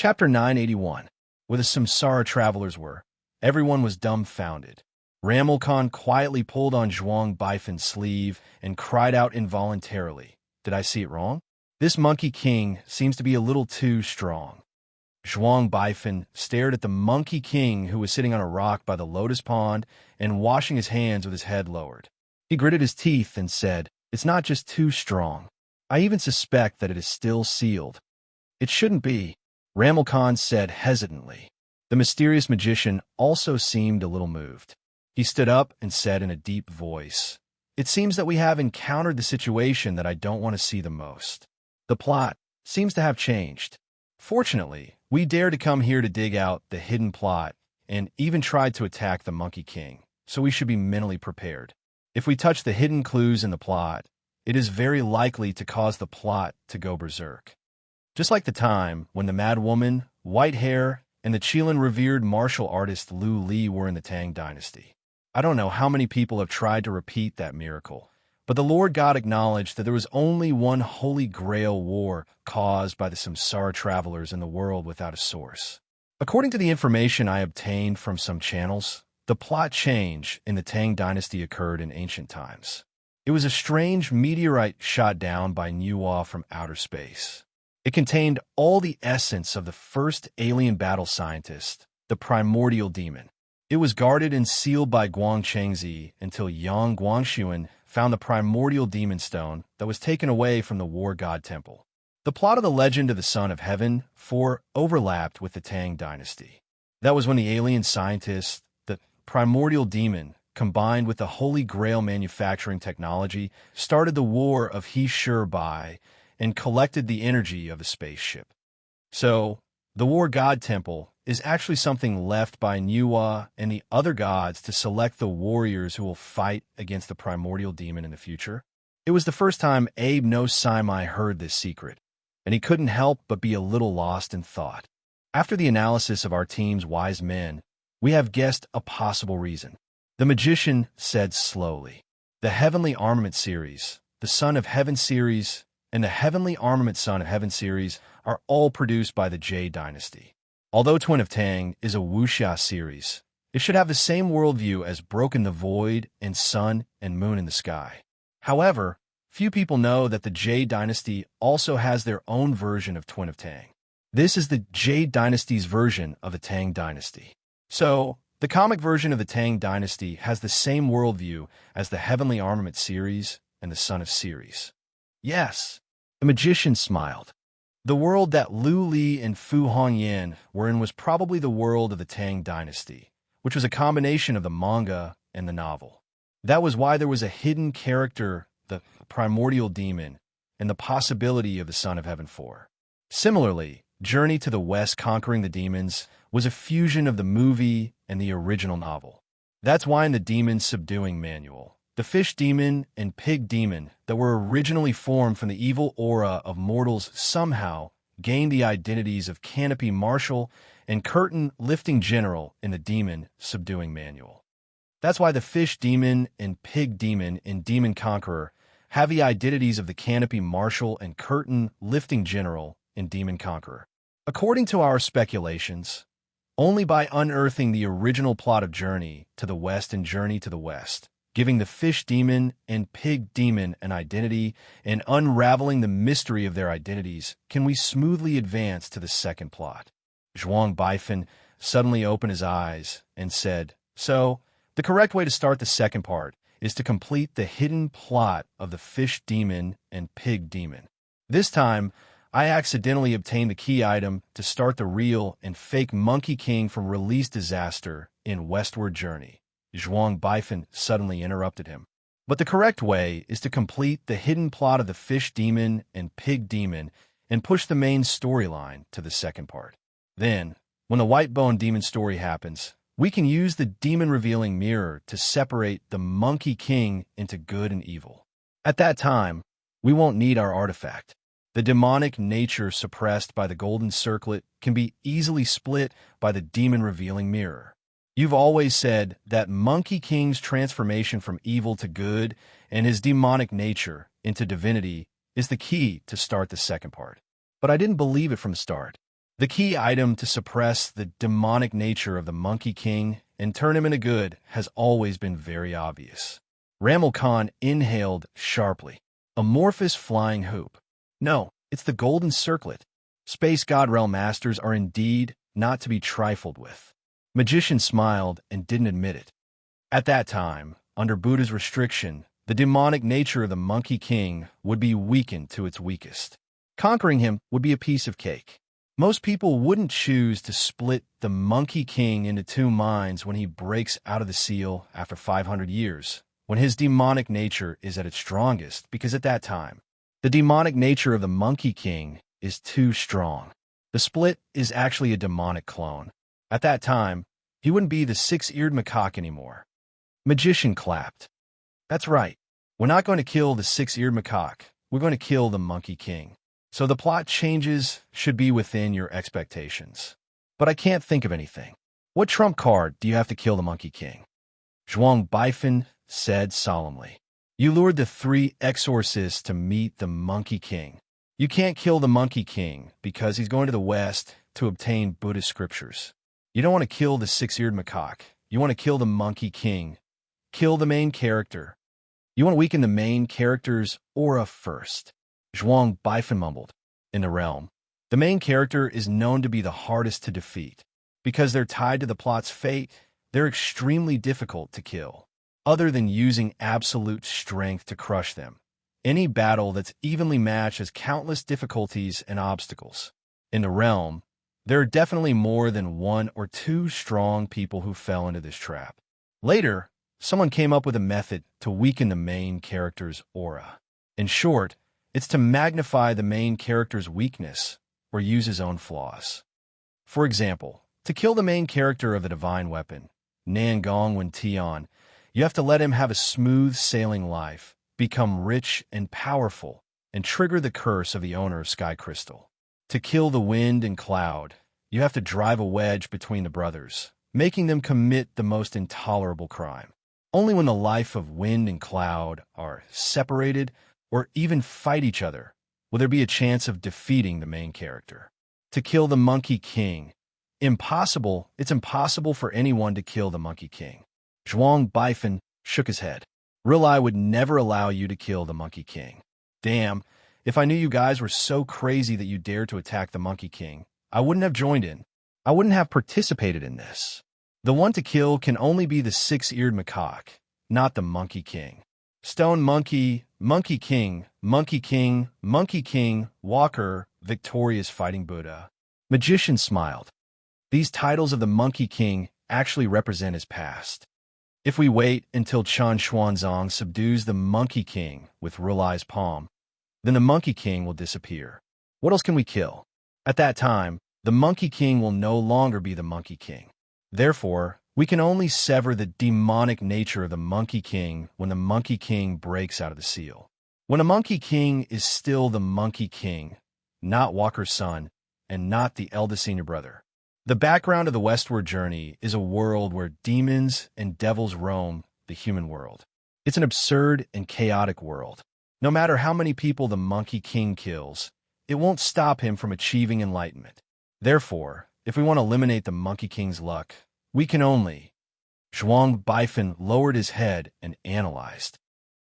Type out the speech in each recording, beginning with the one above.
Chapter 981. Where the Samsara travelers were. Everyone was dumbfounded. Ramilkhan quietly pulled on Zhuang Baifan's sleeve and cried out involuntarily. Did I see it wrong? This Monkey King seems to be a little too strong. Zhuang Baifan stared at the Monkey King who was sitting on a rock by the lotus pond and washing his hands with his head lowered. He gritted his teeth and said, "It's not just too strong. I even suspect that it is still sealed." "It shouldn't be," Ramilkhan said hesitantly. The mysterious magician also seemed a little moved. He stood up and said in a deep voice, "It seems that we have encountered the situation that I don't want to see the most. The plot seems to have changed. Fortunately, we dared to come here to dig out the hidden plot and even tried to attack the Monkey King, so we should be mentally prepared. If we touch the hidden clues in the plot, it is very likely to cause the plot to go berserk. Just like the time when the Mad Woman, White Hair, and the Qilin revered martial artist Lu Li were in the Tang Dynasty. I don't know how many people have tried to repeat that miracle, but the Lord God acknowledged that there was only one Holy Grail war caused by the Samsara travelers in the world without a source. According to the information I obtained from some channels, the plot change in the Tang Dynasty occurred in ancient times. It was a strange meteorite shot down by Nuwa from outer space. It contained all the essence of the first alien battle scientist, the primordial demon. It was guarded and sealed by Guang Chengzi until Yang Guangxuan found the primordial demon stone that was taken away from the war god temple. The plot of the legend of the Son of Heaven 4 overlapped with the Tang Dynasty. That was when the alien scientist, the primordial demon, combined with the Holy Grail manufacturing technology, started the war of He Shi Bai and collected the energy of a spaceship. So, the war god temple is actually something left by Nuwa and the other gods to select the warriors who will fight against the primordial demon in the future. It was the first time Abe no Saimai heard this secret, and he couldn't help but be a little lost in thought. After the analysis of our team's wise men, we have guessed a possible reason. The magician said slowly. The Heavenly Armament series, the Son of Heaven series, and the Heavenly Armament Son of Heaven series are all produced by the Jade Dynasty. Although Twin of Tang is a wuxia series, it should have the same worldview as Broken the Void and Sun and Moon in the Sky. However, few people know that the Jade Dynasty also has their own version of Twin of Tang. This is the Jade Dynasty's version of the Tang Dynasty. So, the comic version of the Tang Dynasty has the same worldview as the Heavenly Armament series and the Son of series. Yes, the magician smiled. The world that Lu Li and Fu Hongyan were in was probably the world of the Tang Dynasty, which was a combination of the manga and the novel. That was why there was a hidden character, the primordial demon, and the possibility of the Son of Heaven 4. Similarly, Journey to the West Conquering the Demons was a fusion of the movie and the original novel. That's why in the Demon Subduing Manual, the fish demon and pig demon that were originally formed from the evil aura of mortals somehow gained the identities of Canopy Marshal and Curtain Lifting General in the Demon Subduing Manual. That's why the fish demon and pig demon in Demon Conqueror have the identities of the Canopy Marshal and Curtain Lifting General in Demon Conqueror. According to our speculations, only by unearthing the original plot of Journey to the West and Journey to the West, giving the fish demon and pig demon an identity and unraveling the mystery of their identities, can we smoothly advance to the second plot. Zhuang Baifan suddenly opened his eyes and said, "So, the correct way to start the second part is to complete the hidden plot of the fish demon and pig demon. This time, I accidentally obtained the key item to start the real and fake Monkey King from Release Disaster in Westward Journey." Zhuang Baifan suddenly interrupted him. "But the correct way is to complete the hidden plot of the fish demon and pig demon and push the main storyline to the second part. Then, when the white bone demon story happens, we can use the demon revealing mirror to separate the Monkey King into good and evil. At that time, we won't need our artifact. The demonic nature suppressed by the golden circlet can be easily split by the demon revealing mirror. You've always said that Monkey King's transformation from evil to good and his demonic nature into divinity is the key to start the second part. But I didn't believe it from the start. The key item to suppress the demonic nature of the Monkey King and turn him into good has always been very obvious. Ramel Khan inhaled sharply. Amorphous flying hoop. No, it's the golden circlet. Space God Realm Masters are indeed not to be trifled with. Magician smiled and didn't admit it. At that time, under Buddha's restriction, the demonic nature of the Monkey King would be weakened to its weakest. Conquering him would be a piece of cake. Most people wouldn't choose to split the Monkey King into two minds when he breaks out of the seal after 500 years, when his demonic nature is at its strongest, because at that time, the demonic nature of the Monkey King is too strong. The split is actually a demonic clone. At that time, he wouldn't be the six-eared macaque anymore. Magician clapped. That's right. We're not going to kill the six-eared macaque. We're going to kill the Monkey King. So the plot changes should be within your expectations. But I can't think of anything. What trump card do you have to kill the Monkey King? Zhuang Baifeng said solemnly. You lured the three exorcists to meet the Monkey King. You can't kill the Monkey King because he's going to the West to obtain Buddhist scriptures. You don't want to kill the six-eared macaque. You want to kill the Monkey King. Kill the main character. You want to weaken the main character's aura first. Zhuang Baifeng mumbled. In the realm, the main character is known to be the hardest to defeat. Because they're tied to the plot's fate, they're extremely difficult to kill. Other than using absolute strength to crush them, any battle that's evenly matched has countless difficulties and obstacles. In the realm, there are definitely more than one or two strong people who fell into this trap. Later, someone came up with a method to weaken the main character's aura. In short, it's to magnify the main character's weakness or use his own flaws. For example, to kill the main character of a divine weapon, Nangong Wen Tian, you have to let him have a smooth sailing life, become rich and powerful, and trigger the curse of the owner of Sky Crystal. To kill the wind and cloud, you have to drive a wedge between the brothers, making them commit the most intolerable crime. Only when the life of wind and cloud are separated or even fight each other will there be a chance of defeating the main character. To kill the Monkey King. Impossible. It's impossible for anyone to kill the Monkey King. Zhuang Baifeng shook his head. Rilai would never allow you to kill the Monkey King. Damn, if I knew you guys were so crazy that you dared to attack the Monkey King, I wouldn't have joined in. I wouldn't have participated in this. The one to kill can only be the six-eared macaque, not the Monkey King. Stone Monkey, Monkey King, Monkey King, Monkey King, Walker, victorious fighting Buddha. Magician smiled. These titles of the Monkey King actually represent his past. If we wait until Chan Xuanzang subdues the Monkey King with Rilai's palm, then the Monkey King will disappear. What else can we kill? At that time, the Monkey King will no longer be the Monkey King. Therefore, we can only sever the demonic nature of the Monkey King when the Monkey King breaks out of the seal. When a Monkey King is still the Monkey King, not Walker's son, and not the eldest senior brother. The background of the westward journey is a world where demons and devils roam the human world. It's an absurd and chaotic world. No matter how many people the Monkey King kills, it won't stop him from achieving enlightenment. Therefore, if we want to eliminate the Monkey King's luck, we can only... Zhuang Baifeng lowered his head and analyzed.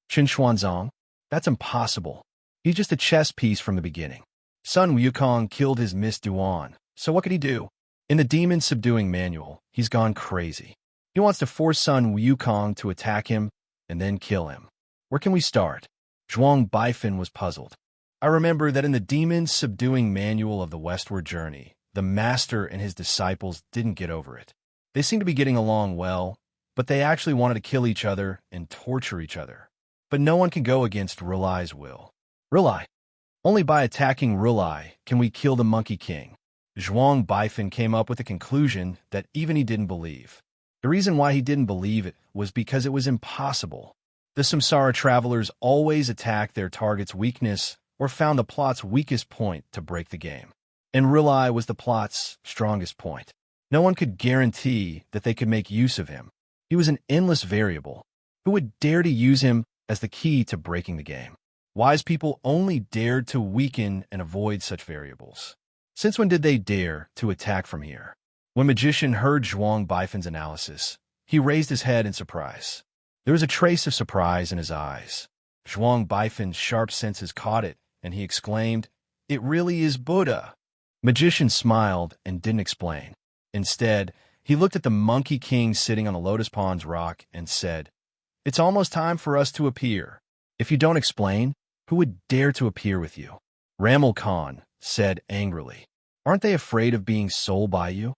Qin Xuanzang, that's impossible. He's just a chess piece from the beginning. Sun Wukong killed his Miss Duan, so what could he do? In the Demon Subduing Manual, he's gone crazy. He wants to force Sun Wukong to attack him and then kill him. Where can we start? Zhuang Baifeng was puzzled. I remember that in the Demon Subduing Manual of the Westward Journey, the master and his disciples didn't get over it. They seemed to be getting along well, but they actually wanted to kill each other and torture each other. But no one can go against Rilai's will. Rilai. Only by attacking Rilai can we kill the Monkey King. Zhuang Baifeng came up with a conclusion that even he didn't believe. The reason why he didn't believe it was because it was impossible. The samsara travelers always attacked their target's weakness or found the plot's weakest point to break the game. And Rilai was the plot's strongest point. No one could guarantee that they could make use of him. He was an endless variable. Who would dare to use him as the key to breaking the game? Wise people only dared to weaken and avoid such variables. Since when did they dare to attack from here? When Magician heard Zhuang Baifan's analysis, he raised his head in surprise. There was a trace of surprise in his eyes. Zhuang Baifan's sharp senses caught it, and he exclaimed, "It really is Buddha." Magician smiled and didn't explain. Instead, he looked at the Monkey King sitting on the Lotus Pond's rock and said, "It's almost time for us to appear. If you don't explain, who would dare to appear with you?" Ramel Khan said angrily, "Aren't they afraid of being sold by you?"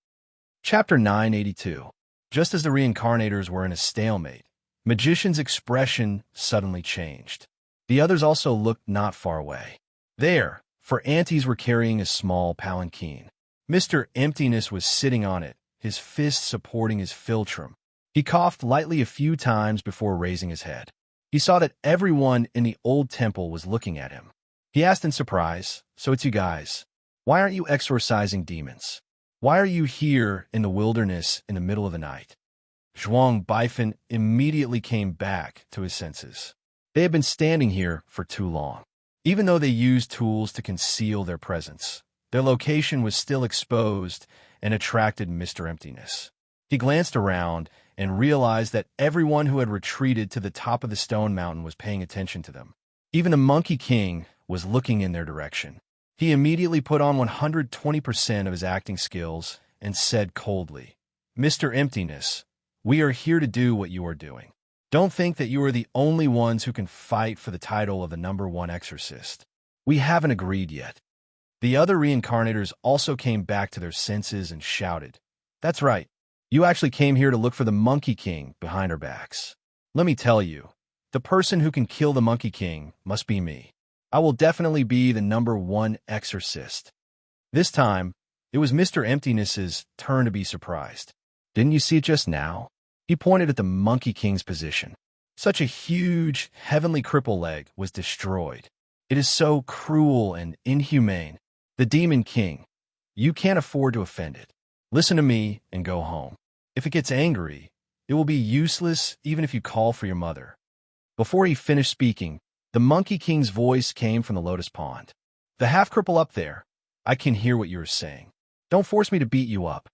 Chapter 982. Just as the reincarnators were in a stalemate, Magician's expression suddenly changed. The others also looked not far away. There, for aunties were carrying a small palanquin. Mr. Emptiness was sitting on it, his fist supporting his philtrum. He coughed lightly a few times before raising his head. He saw that everyone in the old temple was looking at him. He asked in surprise, "So it's you guys. Why aren't you exorcising demons? Why are you here in the wilderness in the middle of the night?" Zhuang Baifan immediately came back to his senses. They had been standing here for too long. Even though they used tools to conceal their presence, their location was still exposed and attracted Mr. Emptiness. He glanced around and realized that everyone who had retreated to the top of the stone mountain was paying attention to them. Even the Monkey King was looking in their direction. He immediately put on 120% of his acting skills and said coldly, "Mr. Emptiness, we are here to do what you are doing. Don't think that you are the only ones who can fight for the title of the #1 exorcist. We haven't agreed yet." The other reincarnators also came back to their senses and shouted, "That's right. You actually came here to look for the Monkey King behind our backs. Let me tell you, the person who can kill the Monkey King must be me. I will definitely be the #1 exorcist." This time, it was Mr. Emptiness's turn to be surprised. "Didn't you see it just now?" He pointed at the Monkey King's position. Such a huge, heavenly cripple leg was destroyed. It is so cruel and inhumane. The Demon King. You can't afford to offend it. Listen to me and go home. If it gets angry, it will be useless even if you call for your mother. Before he finished speaking, the Monkey King's voice came from the Lotus Pond. "The half-cripple up there, I can hear what you are saying. Don't force me to beat you up."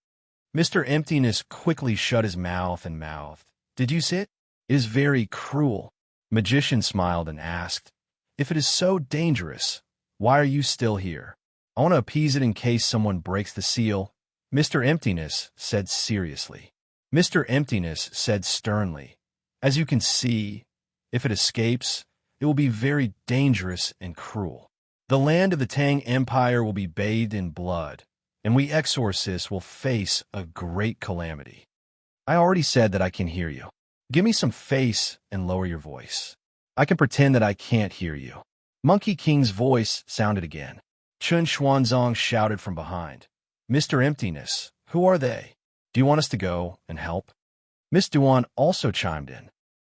Mr. Emptiness quickly shut his mouth and mouthed, "Did you see it? It is very cruel." Magician smiled and asked, "If it is so dangerous, why are you still here?" "I want to appease it in case someone breaks the seal," Mr. Emptiness said seriously. Mr. Emptiness said sternly, "As you can see, if it escapes, it will be very dangerous and cruel. The land of the Tang Empire will be bathed in blood, and we exorcists will face a great calamity. I already said that I can hear you. Give me some face and lower your voice. I can pretend that I can't hear you." Monkey King's voice sounded again. Chun Xuanzong shouted from behind, "Mr. Emptiness, who are they? Do you want us to go and help?" Miss Duan also chimed in.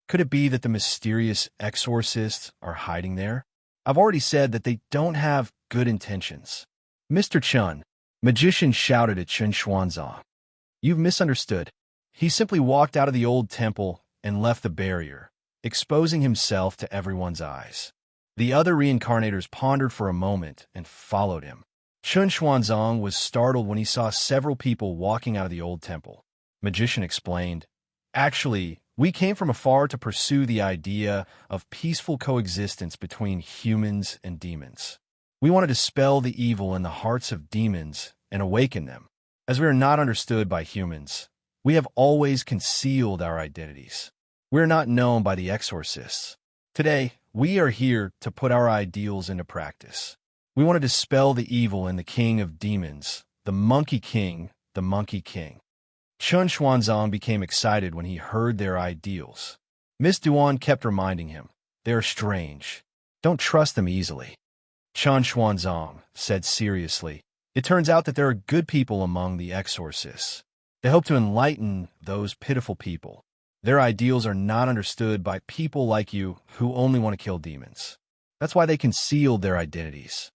"Could it be that the mysterious exorcists are hiding there? I've already said that they don't have good intentions." "Mr. Chun," Magician shouted at Chun Xuanzong, "you've misunderstood. He simply walked out of the old temple and left the barrier, exposing himself to everyone's eyes." The other reincarnators pondered for a moment and followed him. Chun Xuanzong was startled when he saw several people walking out of the old temple. Magician explained, "Actually, we came from afar to pursue the idea of peaceful coexistence between humans and demons. We want to dispel the evil in the hearts of demons and awaken them. As we are not understood by humans, we have always concealed our identities. We are not known by the exorcists. Today, we are here to put our ideals into practice. We want to dispel the evil in the king of demons, the Monkey King, the Monkey King." Chun Xuanzong became excited when he heard their ideals. Miss Duan kept reminding him, "They are strange. Don't trust them easily." Chun Xuanzong said seriously, "It turns out that there are good people among the exorcists. They hope to enlighten those pitiful people. Their ideals are not understood by people like you who only want to kill demons. That's why they concealed their identities."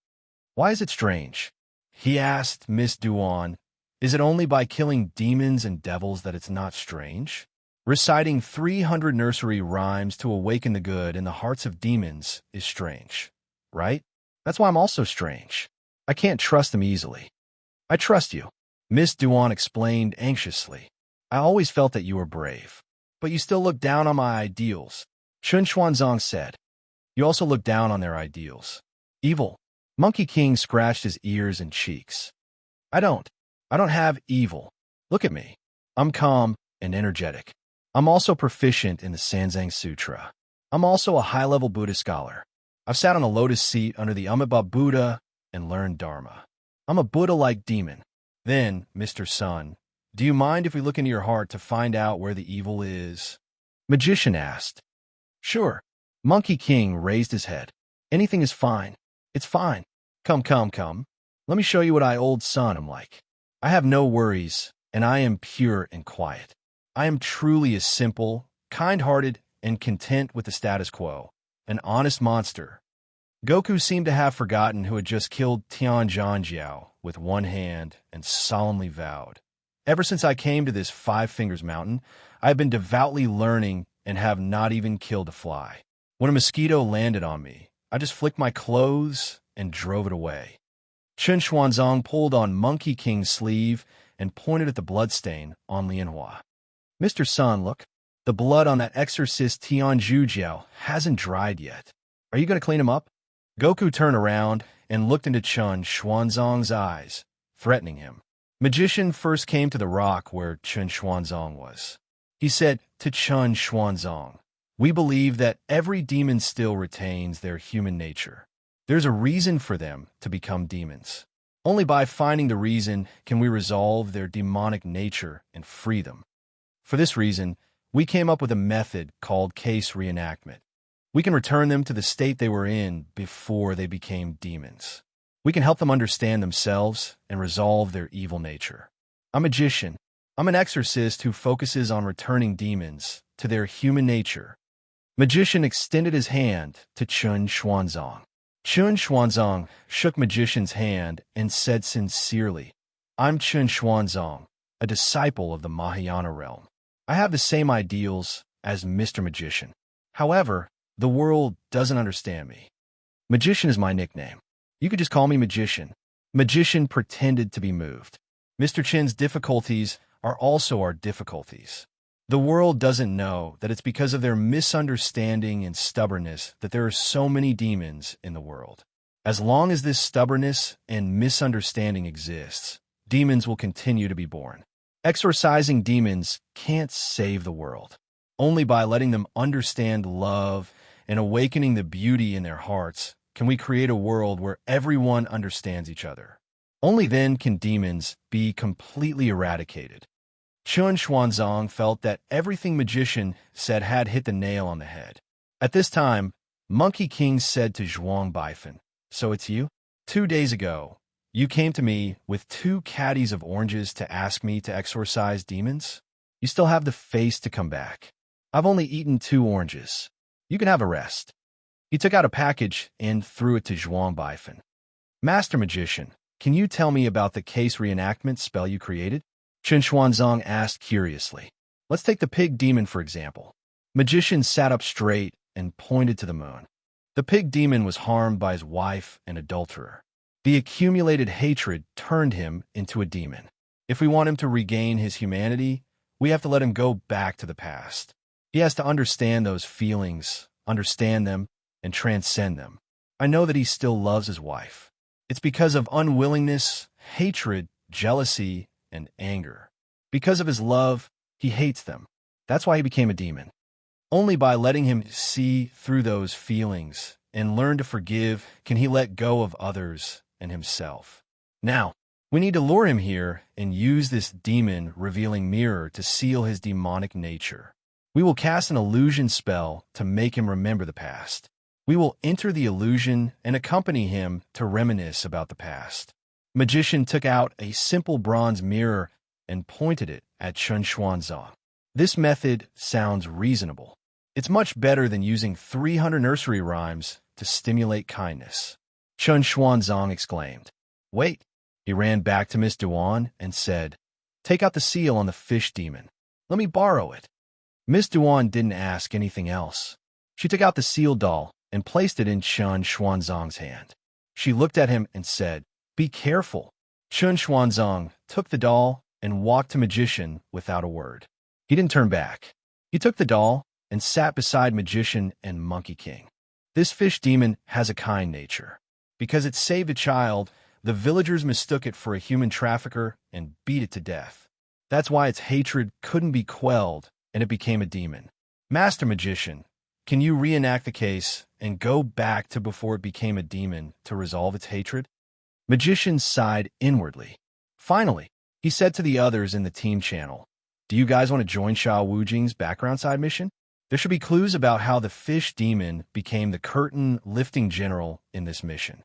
"Why is it strange?" he asked Miss Duan. "Is it only by killing demons and devils that it's not strange? Reciting 300 nursery rhymes to awaken the good in the hearts of demons is strange, right? That's why I'm also strange. I can't trust them easily." I trust you, Miss Duan explained anxiously. I always felt that you were brave. But you still look down on my ideals, Chun Xuanzong said. You also look down on their ideals. Evil. Monkey King scratched his ears and cheeks. I don't have evil. Look at me. I'm calm and energetic. I'm also proficient in the Sanzang Sutra. I'm also a high-level Buddhist scholar. I've sat on a lotus seat under the Amitabha Buddha and learned Dharma. I'm a Buddha-like demon. Then, Mr. Sun, do you mind if we look into your heart to find out where the evil is? Magician asked. Sure. Monkey King raised his head. Anything is fine. It's fine. Come. Let me show you what I old son am like. I have no worries, and I am pure and quiet. I am truly a simple, kind-hearted, and content with the status quo. An honest monster. Goku seemed to have forgotten who had just killed Tian Zhanjiao with one hand and solemnly vowed. Ever since I came to this Five Fingers Mountain, I have been devoutly learning and have not even killed a fly. When a mosquito landed on me, I just flicked my clothes and drove it away. Chun Xuanzong pulled on Monkey King's sleeve and pointed at the bloodstain on Lianhua. Mr. Sun, look. The blood on that exorcist Tian Zhujiao hasn't dried yet. Are you going to clean him up? Goku turned around and looked into Chun Xuanzong's eyes, threatening him. Magician first came to the rock where Chun Xuanzong was. He said to Chun Xuanzong, we believe that every demon still retains their human nature. There's a reason for them to become demons. Only by finding the reason can we resolve their demonic nature and free them. For this reason, we came up with a method called case reenactment. We can return them to the state they were in before they became demons. We can help them understand themselves and resolve their evil nature. I'm a magician. I'm an exorcist who focuses on returning demons to their human nature. Magician extended his hand to Chun Xuanzong. Chun Xuanzong shook Magician's hand and said sincerely, I'm Chun Xuanzong, a disciple of the Mahayana realm. I have the same ideals as Mr. Magician. However, the world doesn't understand me. Magician is my nickname. You could just call me Magician. Magician pretended to be moved. Mr. Chin's difficulties are also our difficulties. The world doesn't know that it's because of their misunderstanding and stubbornness that there are so many demons in the world. As long as this stubbornness and misunderstanding exists, demons will continue to be born. Exorcising demons can't save the world. Only by letting them understand love and awakening the beauty in their hearts can we create a world where everyone understands each other. Only then can demons be completely eradicated. Chun Xuanzong felt that everything Magician said had hit the nail on the head. At this time, Monkey King said to Zhuang Baifeng, so it's you? 2 days ago, you came to me with 2 caddies of oranges to ask me to exorcise demons? You still have the face to come back. I've only eaten 2 oranges. You can have a rest. He took out a package and threw it to Zhuang Baifeng. Master Magician, can you tell me about the case reenactment spell you created? Chun Xuanzong asked curiously. Let's take the pig demon for example. Magician sat up straight and pointed to the moon. The pig demon was harmed by his wife and adulterer. The accumulated hatred turned him into a demon. If we want him to regain his humanity, we have to let him go back to the past. He has to understand those feelings, understand them, and transcend them. I know that he still loves his wife. It's because of unwillingness, hatred, jealousy, and anger. Because of his love, he hates them. That's why he became a demon. Only by letting him see through those feelings and learn to forgive can he let go of others and himself. Now, we need to lure him here and use this demon-revealing mirror to seal his demonic nature. We will cast an illusion spell to make him remember the past. We will enter the illusion and accompany him to reminisce about the past. Magician took out a simple bronze mirror and pointed it at Chun Xuanzong. This method sounds reasonable. It's much better than using 300 nursery rhymes to stimulate kindness. Chun Xuanzong exclaimed. Wait. He ran back to Miss Duan and said, take out the seal on the fish demon. Let me borrow it. Miss Duan didn't ask anything else. She took out the seal doll and placed it in Chun Xuanzong's hand. She looked at him and said, be careful. Chun Xuanzong took the doll and walked to Magician without a word. He didn't turn back. He took the doll and sat beside Magician and Monkey King. This fish demon has a kind nature. Because it saved a child, the villagers mistook it for a human trafficker and beat it to death. That's why its hatred couldn't be quelled, and it became a demon. Master Magician, can you reenact the case and go back to before it became a demon to resolve its hatred? Magician sighed inwardly. Finally, he said to the others in the team channel, do you guys want to join Xiao Wujing's background side mission? There should be clues about how the fish demon became the curtain-lifting general in this mission.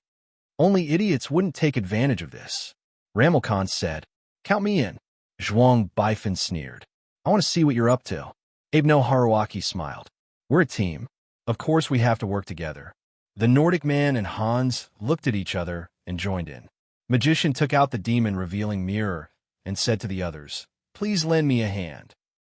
Only idiots wouldn't take advantage of this. Ramilkhan said, count me in. Zhuang Baifeng sneered. I want to see what you're up to. Abno Haruaki smiled. We're a team. Of course we have to work together. The Nordic man and Hans looked at each other and joined in. Magician took out the demon-revealing mirror and said to the others, please lend me a hand.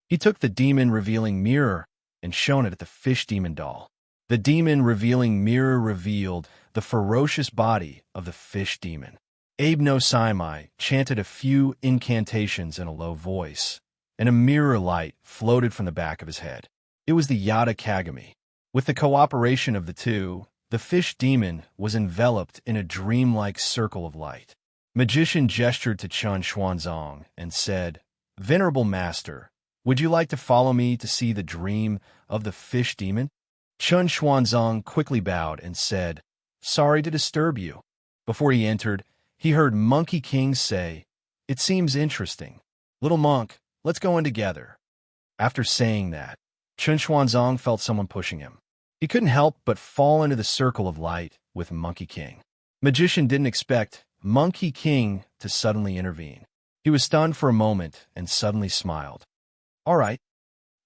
He took the demon-revealing mirror and shone it at the fish demon doll. The demon-revealing mirror revealed the ferocious body of the fish demon. Abe no Saimai chanted a few incantations in a low voice, and a mirror light floated from the back of his head. It was the Yada Kagami. With the cooperation of the two, the fish demon was enveloped in a dreamlike circle of light. Magician gestured to Chun Xuanzong and said, Venerable Master, would you like to follow me to see the dream of the fish demon? Chun Xuanzong quickly bowed and said, sorry to disturb you. Before he entered, he heard Monkey King say, it seems interesting. Little monk, let's go in together. After saying that, Chun Xuanzong felt someone pushing him. He couldn't help but fall into the circle of light with Monkey King. Magician didn't expect Monkey King to suddenly intervene. He was stunned for a moment and suddenly smiled. All right.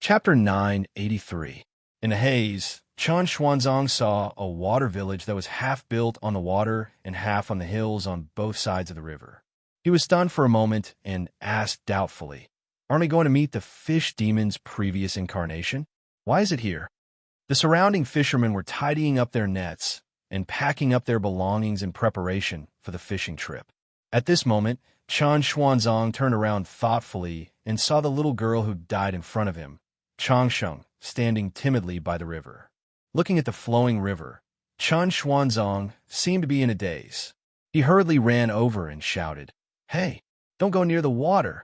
Chapter 983. In a haze, Chun Xuanzong saw a water village that was half built on the water and half on the hills on both sides of the river. He was stunned for a moment and asked doubtfully, aren't we going to meet the fish demon's previous incarnation? Why is it here? The surrounding fishermen were tidying up their nets and packing up their belongings in preparation for the fishing trip. At this moment, Chun Xuanzong turned around thoughtfully and saw the little girl who died in front of him, Changsheng, standing timidly by the river. Looking at the flowing river, Chun Xuanzong seemed to be in a daze. He hurriedly ran over and shouted, Hey, don't go near the water.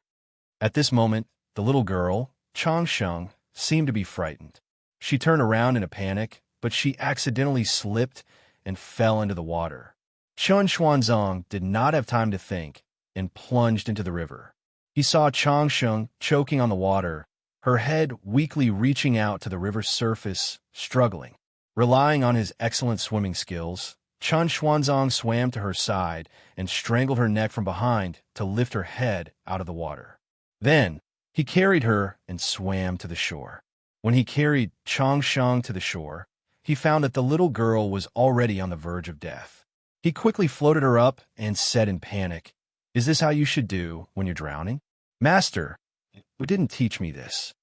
At this moment, the little girl, Changsheng, seemed to be frightened. She turned around in a panic, but she accidentally slipped and fell into the water. Chun Xuanzong did not have time to think and plunged into the river. He saw Changsheng choking on the water, her head weakly reaching out to the river's surface, struggling. Relying on his excellent swimming skills, Chun Xuanzong swam to her side and strangled her neck from behind to lift her head out of the water. Then, he carried her and swam to the shore. When he carried Changsheng to the shore, he found that the little girl was already on the verge of death. He quickly floated her up and said in panic, Is this how you should do when you're drowning? Master, you didn't teach me this.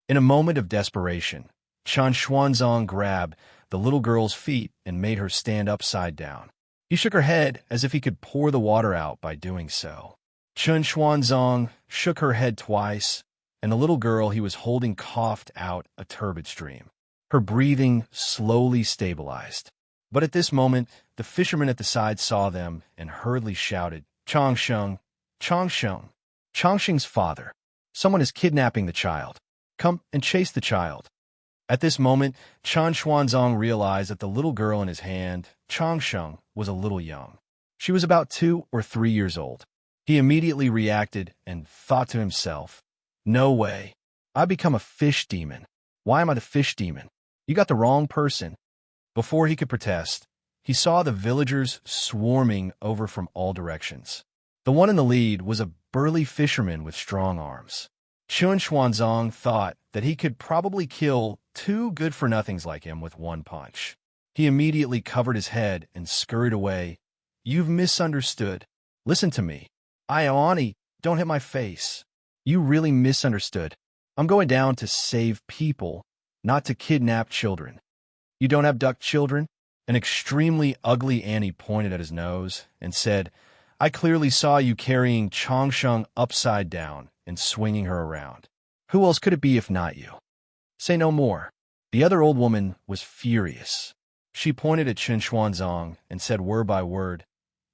In a moment of desperation, Chun Xuanzong grabbed the little girl's feet and made her stand upside down. He shook her head as if he could pour the water out by doing so. Chun Xuanzong shook her head twice, and the little girl he was holding coughed out a turbid stream. Her breathing slowly stabilized. But at this moment, the fisherman at the side saw them and hurriedly shouted, Changsheng, Changsheng, Changsheng's father. Someone is kidnapping the child. Come and chase the child. At this moment, Chun Xuanzong realized that the little girl in his hand, Changsheng, was a little young. She was about 2 or 3 years old. He immediately reacted and thought to himself, No way. I become a fish demon. Why am I the fish demon? You got the wrong person. Before he could protest, he saw the villagers swarming over from all directions. The one in the lead was a burly fisherman with strong arms. Chun Xuanzong thought that he could probably kill 2 good-for-nothings like him with one punch. He immediately covered his head and scurried away. You've misunderstood. Listen to me. Ioni, don't hit my face. You really misunderstood. I'm going down to save people, not to kidnap children. You don't abduct children? An extremely ugly Annie pointed at his nose and said, I clearly saw you carrying Changsheng upside down and swinging her around. Who else could it be if not you? Say no more. The other old woman was furious. She pointed at Chen Xuanzong and said word by word,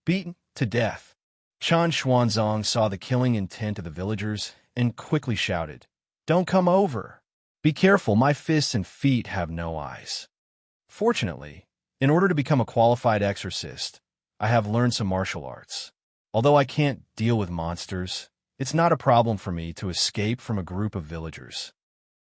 "Beaten to death." Chen Xuanzong saw the killing intent of the villagers and quickly shouted, "Don't come over! Be careful, my fists and feet have no eyes." Fortunately, in order to become a qualified exorcist, I have learned some martial arts. Although I can't deal with monsters, it's not a problem for me to escape from a group of villagers.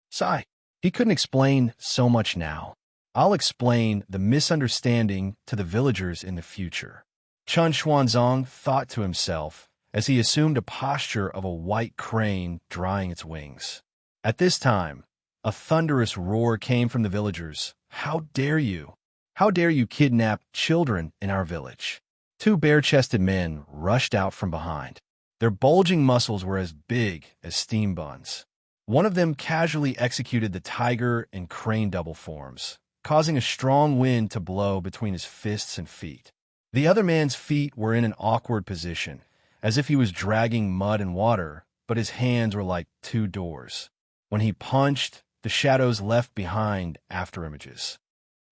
Sigh. He couldn't explain so much now. I'll explain the misunderstanding to the villagers in the future. Chen Xuanzong thought to himself as he assumed a posture of a white crane drying its wings. At this time, a thunderous roar came from the villagers. "How dare you? How dare you kidnap children in our village?" Two bare-chested men rushed out from behind. Their bulging muscles were as big as steam buns. One of them casually executed the tiger and crane double forms, causing a strong wind to blow between his fists and feet. The other man's feet were in an awkward position, as if he was dragging mud and water, but his hands were like two doors. When he punched, the shadows left behind afterimages.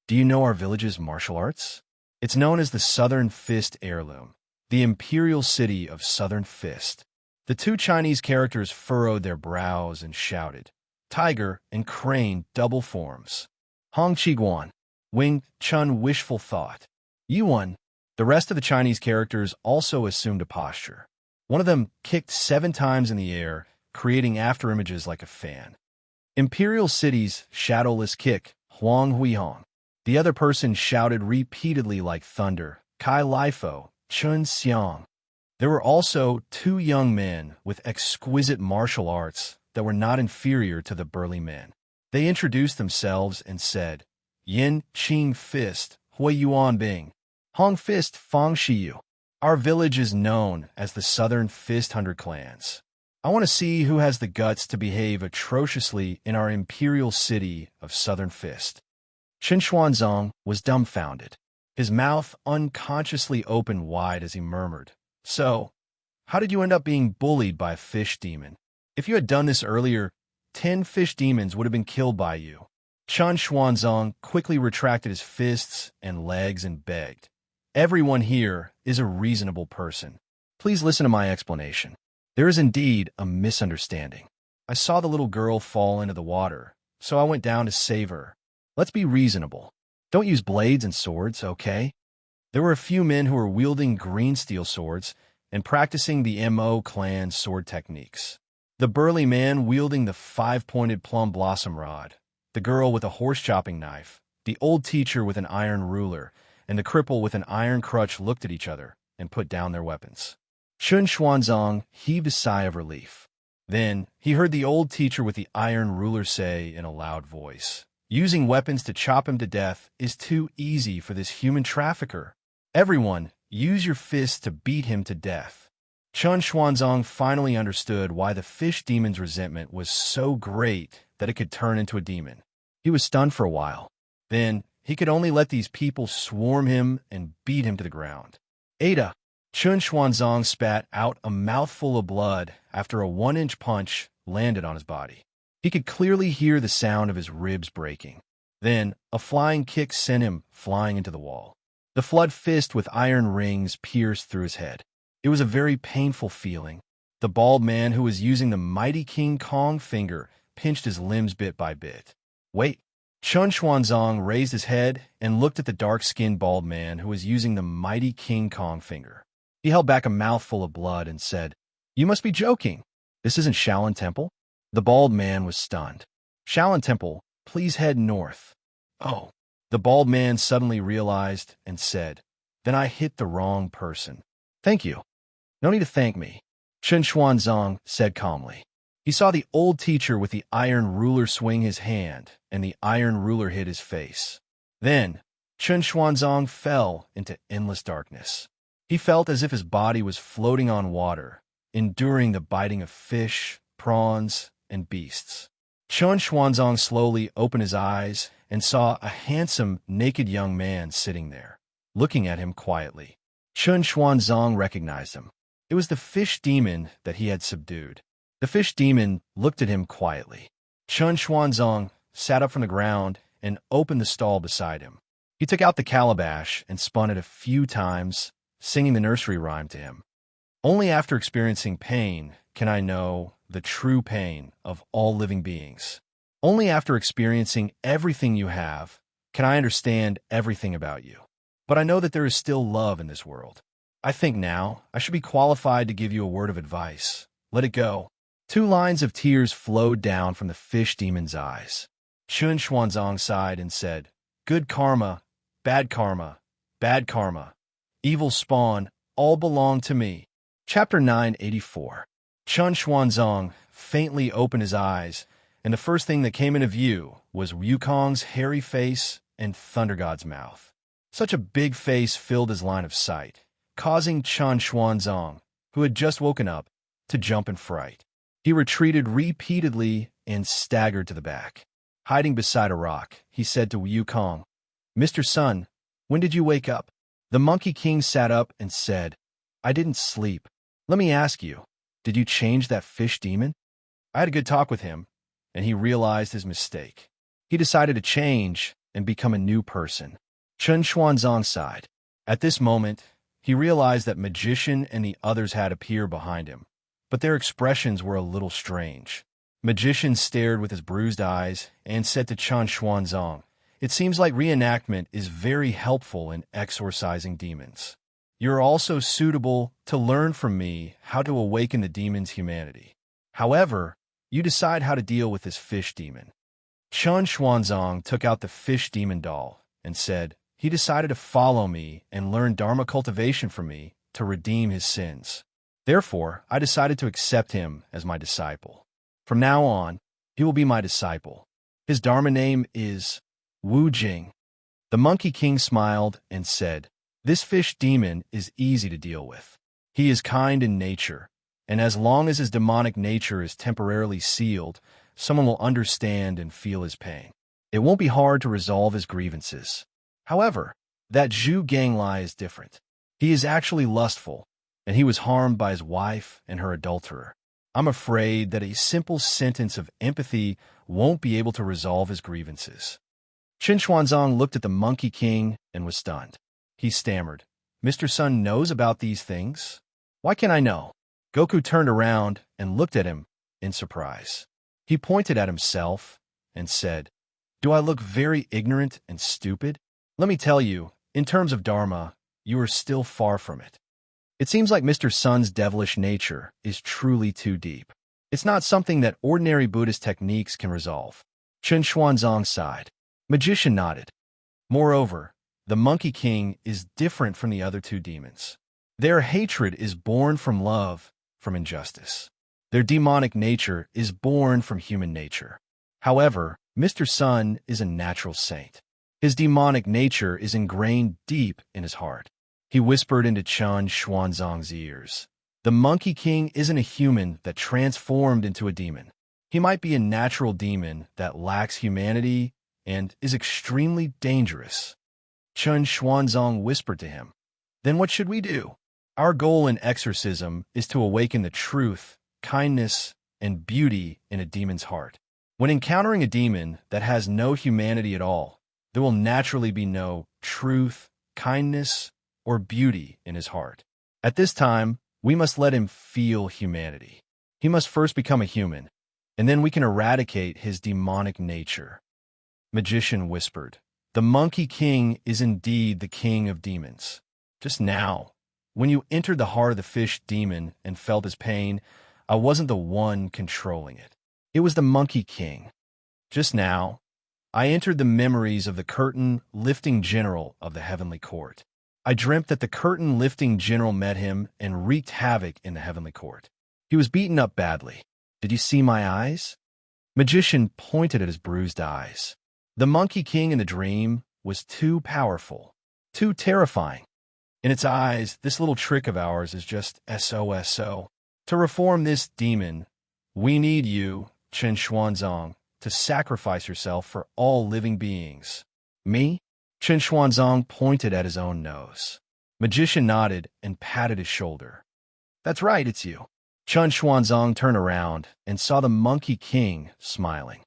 Do you know our village's martial arts? It's known as the Southern Fist Heirloom, the Imperial City of Southern Fist. The two Chinese characters furrowed their brows and shouted, "Tiger and crane double forms." Hong Qiguan, Wing Chun wishful thought. Yuan. The rest of the Chinese characters also assumed a posture. One of them kicked 7 times in the air, creating afterimages like a fan. Imperial City's shadowless kick, Huang Huihong. The other person shouted repeatedly like thunder, Kai Lifo, Chun Xiang. There were also 2 young men with exquisite martial arts that were not inferior to the burly men. They introduced themselves and said, "Yin Qing Fist, Hui Yuan Bing. Hong Fist Fang Shiyu." Our village is known as the Southern Fist Hunter Clans. I want to see who has the guts to behave atrociously in our imperial city of Southern Fist. Chen Xuanzong was dumbfounded. His mouth unconsciously opened wide as he murmured, "So, how did you end up being bullied by a fish demon? If you had done this earlier, 10 fish demons would have been killed by you." Chen Xuanzong quickly retracted his fists and legs and begged, "Everyone here is a reasonable person. Please listen to my explanation. There is indeed a misunderstanding. I saw the little girl fall into the water, so I went down to save her. Let's be reasonable. Don't use blades and swords, okay?" There were a few men who were wielding green steel swords and practicing the Mo clan sword techniques. The burly man wielding the 5-pointed plum blossom rod, the girl with a horse-chopping knife, the old teacher with an iron ruler, and the cripple with an iron crutch looked at each other and put down their weapons. Chen Xuanzong heaved a sigh of relief. Then he heard the old teacher with the iron ruler say in a loud voice, "Using weapons to chop him to death is too easy for this human trafficker. Everyone, use your fists to beat him to death." Chen Xuanzong finally understood why the fish demon's resentment was so great that it could turn into a demon. He was stunned for a while. Then he could only let these people swarm him and beat him to the ground. "Ada!" Chen Xuanzong spat out a mouthful of blood after a 1-inch punch landed on his body. He could clearly hear the sound of his ribs breaking. Then a flying kick sent him flying into the wall. The flood fist with iron rings pierced through his head. It was a very painful feeling. The bald man who was using the mighty King Kong finger pinched his limbs bit by bit. "Wait." Chen Xuanzong raised his head and looked at the dark-skinned bald man who was using the mighty King Kong finger. He held back a mouthful of blood and said, "You must be joking. This isn't Shaolin Temple?" The bald man was stunned. "Shaolin Temple, please head north." "Oh." The bald man suddenly realized and said, "Then I hit the wrong person. Thank you." "No need to thank me," Chen Xuanzong said calmly. He saw the old teacher with the iron ruler swing his hand, and the iron ruler hit his face. Then, Chen Xuanzong fell into endless darkness. He felt as if his body was floating on water, enduring the biting of fish, prawns, and beasts. Chen Xuanzong slowly opened his eyes and saw a handsome, naked young man sitting there, looking at him quietly. Chun Xuanzang recognized him. It was the fish demon that he had subdued. The fish demon looked at him quietly. Chun Xuanzang sat up from the ground and opened the stall beside him. He took out the calabash and spun it a few times, singing the nursery rhyme to him. Only after experiencing pain can I know the true pain of all living beings. Only after experiencing everything you have can I understand everything about you. But I know that there is still love in this world. I think now I should be qualified to give you a word of advice. Let it go. 2 lines of tears flowed down from the fish demon's eyes. Chun Xuanzang sighed and said, "Good karma, bad karma, bad karma, evil spawn, all belong to me." Chapter 984. Chun Xuanzang faintly opened his eyes, and the first thing that came into view was Wukong's hairy face and Thunder God's mouth. Such a big face filled his line of sight, causing Chun Xuanzang, who had just woken up, to jump in fright. He retreated repeatedly and staggered to the back. Hiding beside a rock, he said to Wukong, "Mr. Sun, when did you wake up?" The Monkey King sat up and said, "I didn't sleep. Let me ask you, did you change that fish demon?" I had a good talk with him, and he realized his mistake. He decided to change and become a new person. Chun Xuanzang sighed. At this moment, he realized that Magician and the others had appeared behind him, but their expressions were a little strange. Magician stared with his bruised eyes and said to Chun Xuanzang, "It seems like reenactment is very helpful in exorcising demons. You're also suitable to learn from me how to awaken the demon's humanity. However, you decide how to deal with this fish demon." Chun Xuanzang took out the fish demon doll and said he decided to follow me and learn Dharma cultivation from me to redeem his sins. Therefore, I decided to accept him as my disciple. From now on, he will be my disciple. His Dharma name is Wu Jing. The Monkey King smiled and said, "This fish demon is easy to deal with. He is kind in nature, and as long as his demonic nature is temporarily sealed, someone will understand and feel his pain. It won't be hard to resolve his grievances. However, that Zhu Ganglai is different. He is actually lustful, and he was harmed by his wife and her adulterer. I'm afraid that a simple sentence of empathy won't be able to resolve his grievances." Chun Xuanzang looked at the Monkey King and was stunned. He stammered, "Mr. Sun knows about these things? Why can't I know?" Goku turned around and looked at him in surprise. He pointed at himself and said, "Do I look very ignorant and stupid? Let me tell you, in terms of Dharma, you are still far from it. It seems like Mr. Sun's devilish nature is truly too deep. It's not something that ordinary Buddhist techniques can resolve." Chun Xuanzang sighed. Magician nodded. Moreover, the Monkey King is different from the other 2 demons. Their hatred is born from love, from injustice. Their demonic nature is born from human nature. However, Mr. Sun is a natural saint. His demonic nature is ingrained deep in his heart. He whispered into Chun Xuanzang's ears, "The Monkey King isn't a human that transformed into a demon. He might be a natural demon that lacks humanity and is extremely dangerous." Chun Xuanzang whispered to him, "Then what should we do? Our goal in exorcism is to awaken the truth, kindness, and beauty in a demon's heart. When encountering a demon that has no humanity at all, there will naturally be no truth, kindness, or beauty in his heart. At this time, we must let him feel humanity. He must first become a human, and then we can eradicate his demonic nature." Magician whispered, "The Monkey King is indeed the king of demons. Just now, when you entered the heart of the fish demon and felt his pain, I wasn't the one controlling it. It was the Monkey King. Just now, I entered the memories of the curtain-lifting general of the heavenly court. I dreamt that the curtain-lifting general met him and wreaked havoc in the heavenly court. He was beaten up badly. Did you see my eyes?" Magician pointed at his bruised eyes. The Monkey King in the dream was too powerful, too terrifying. In its eyes, this little trick of ours is just SOSO. To reform this demon, we need you, Chun Xuanzang, to sacrifice yourself for all living beings. Me? Chun Xuanzang pointed at his own nose. Magician nodded and patted his shoulder. That's right, it's you. Chun Xuanzong turned around and saw the Monkey King smiling.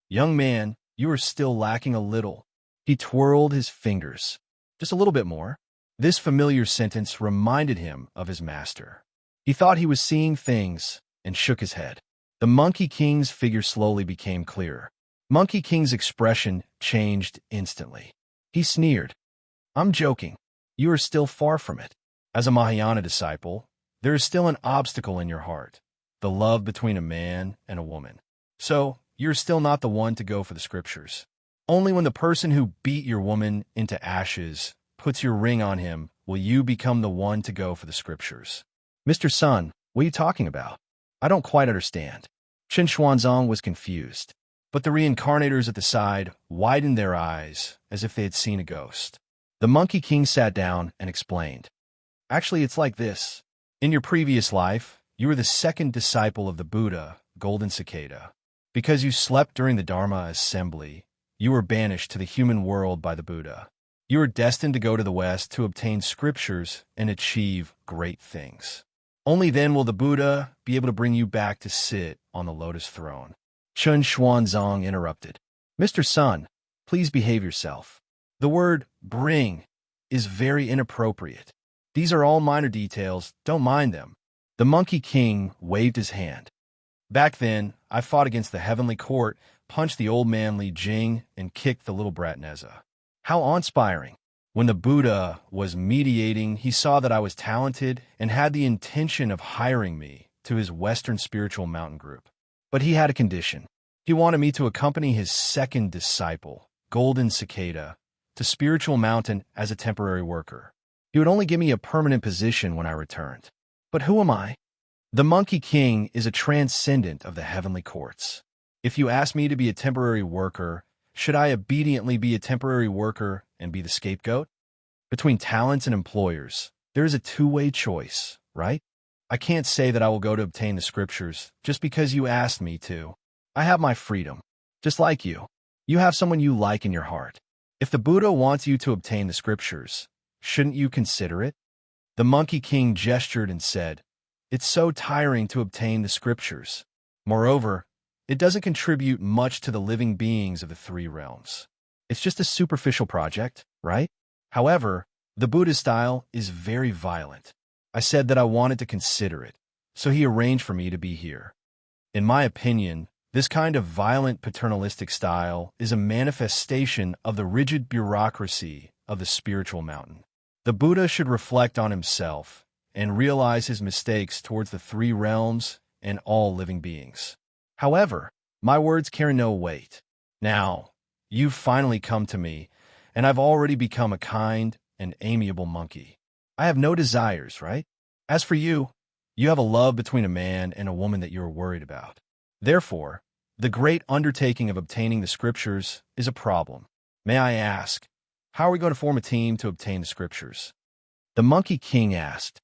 Young man, you are still lacking a little. He twirled his fingers. Just a little bit more. This familiar sentence reminded him of his master. He thought he was seeing things and shook his head. The Monkey King's figure slowly became clearer. Monkey King's expression changed instantly. He sneered. I'm joking. You are still far from it. As a Mahayana disciple, there is still an obstacle in your heart, the love between a man and a woman. So, you're still not the one to go for the scriptures. Only when the person who beat your woman into ashes puts your ring on him will you become the one to go for the scriptures. Mr. Sun, what are you talking about? I don't quite understand. Chen Xuanzong was confused, but the reincarnators at the side widened their eyes as if they had seen a ghost. The Monkey King sat down and explained. Actually, it's like this. In your previous life, you were the second disciple of the Buddha, Golden Cicada. Because you slept during the Dharma assembly, you were banished to the human world by the Buddha. You are destined to go to the West to obtain scriptures and achieve great things. Only then will the Buddha be able to bring you back to sit on the lotus throne. Chun Xuanzong interrupted. Mr. Sun, please behave yourself. The word bring is very inappropriate. These are all minor details, don't mind them. The Monkey King waved his hand. Back then, I fought against the heavenly court, punched the old man Li Jing, and kicked the little brat Neza. How awe-inspiring. When the Buddha was mediating, he saw that I was talented and had the intention of hiring me to his Western Spiritual Mountain Group. But he had a condition. He wanted me to accompany his second disciple, Golden Cicada, to Spiritual Mountain as a temporary worker. He would only give me a permanent position when I returned. But who am I? The Monkey King is a transcendent of the heavenly courts. If you ask me to be a temporary worker, should I obediently be a temporary worker and be the scapegoat? Between talents and employers, there is a two-way choice, right? I can't say that I will go to obtain the scriptures just because you asked me to. I have my freedom. Just like you. You have someone you like in your heart. If the Buddha wants you to obtain the scriptures, shouldn't you consider it? The Monkey King gestured and said, It's so tiring to obtain the scriptures. Moreover, it doesn't contribute much to the living beings of the three realms. It's just a superficial project, right? However, the Buddha style is very violent. I said that I wanted to consider it, so he arranged for me to be here. In my opinion, this kind of violent paternalistic style is a manifestation of the rigid bureaucracy of the spiritual mountain. The Buddha should reflect on himself and realize his mistakes towards the three realms and all living beings. However, my words carry no weight. Now, you've finally come to me, and I've already become a kind and amiable monkey. I have no desires, right? As for you, you have a love between a man and a woman that you are worried about. Therefore, the great undertaking of obtaining the scriptures is a problem. May I ask, how are we going to form a team to obtain the scriptures? The Monkey King asked.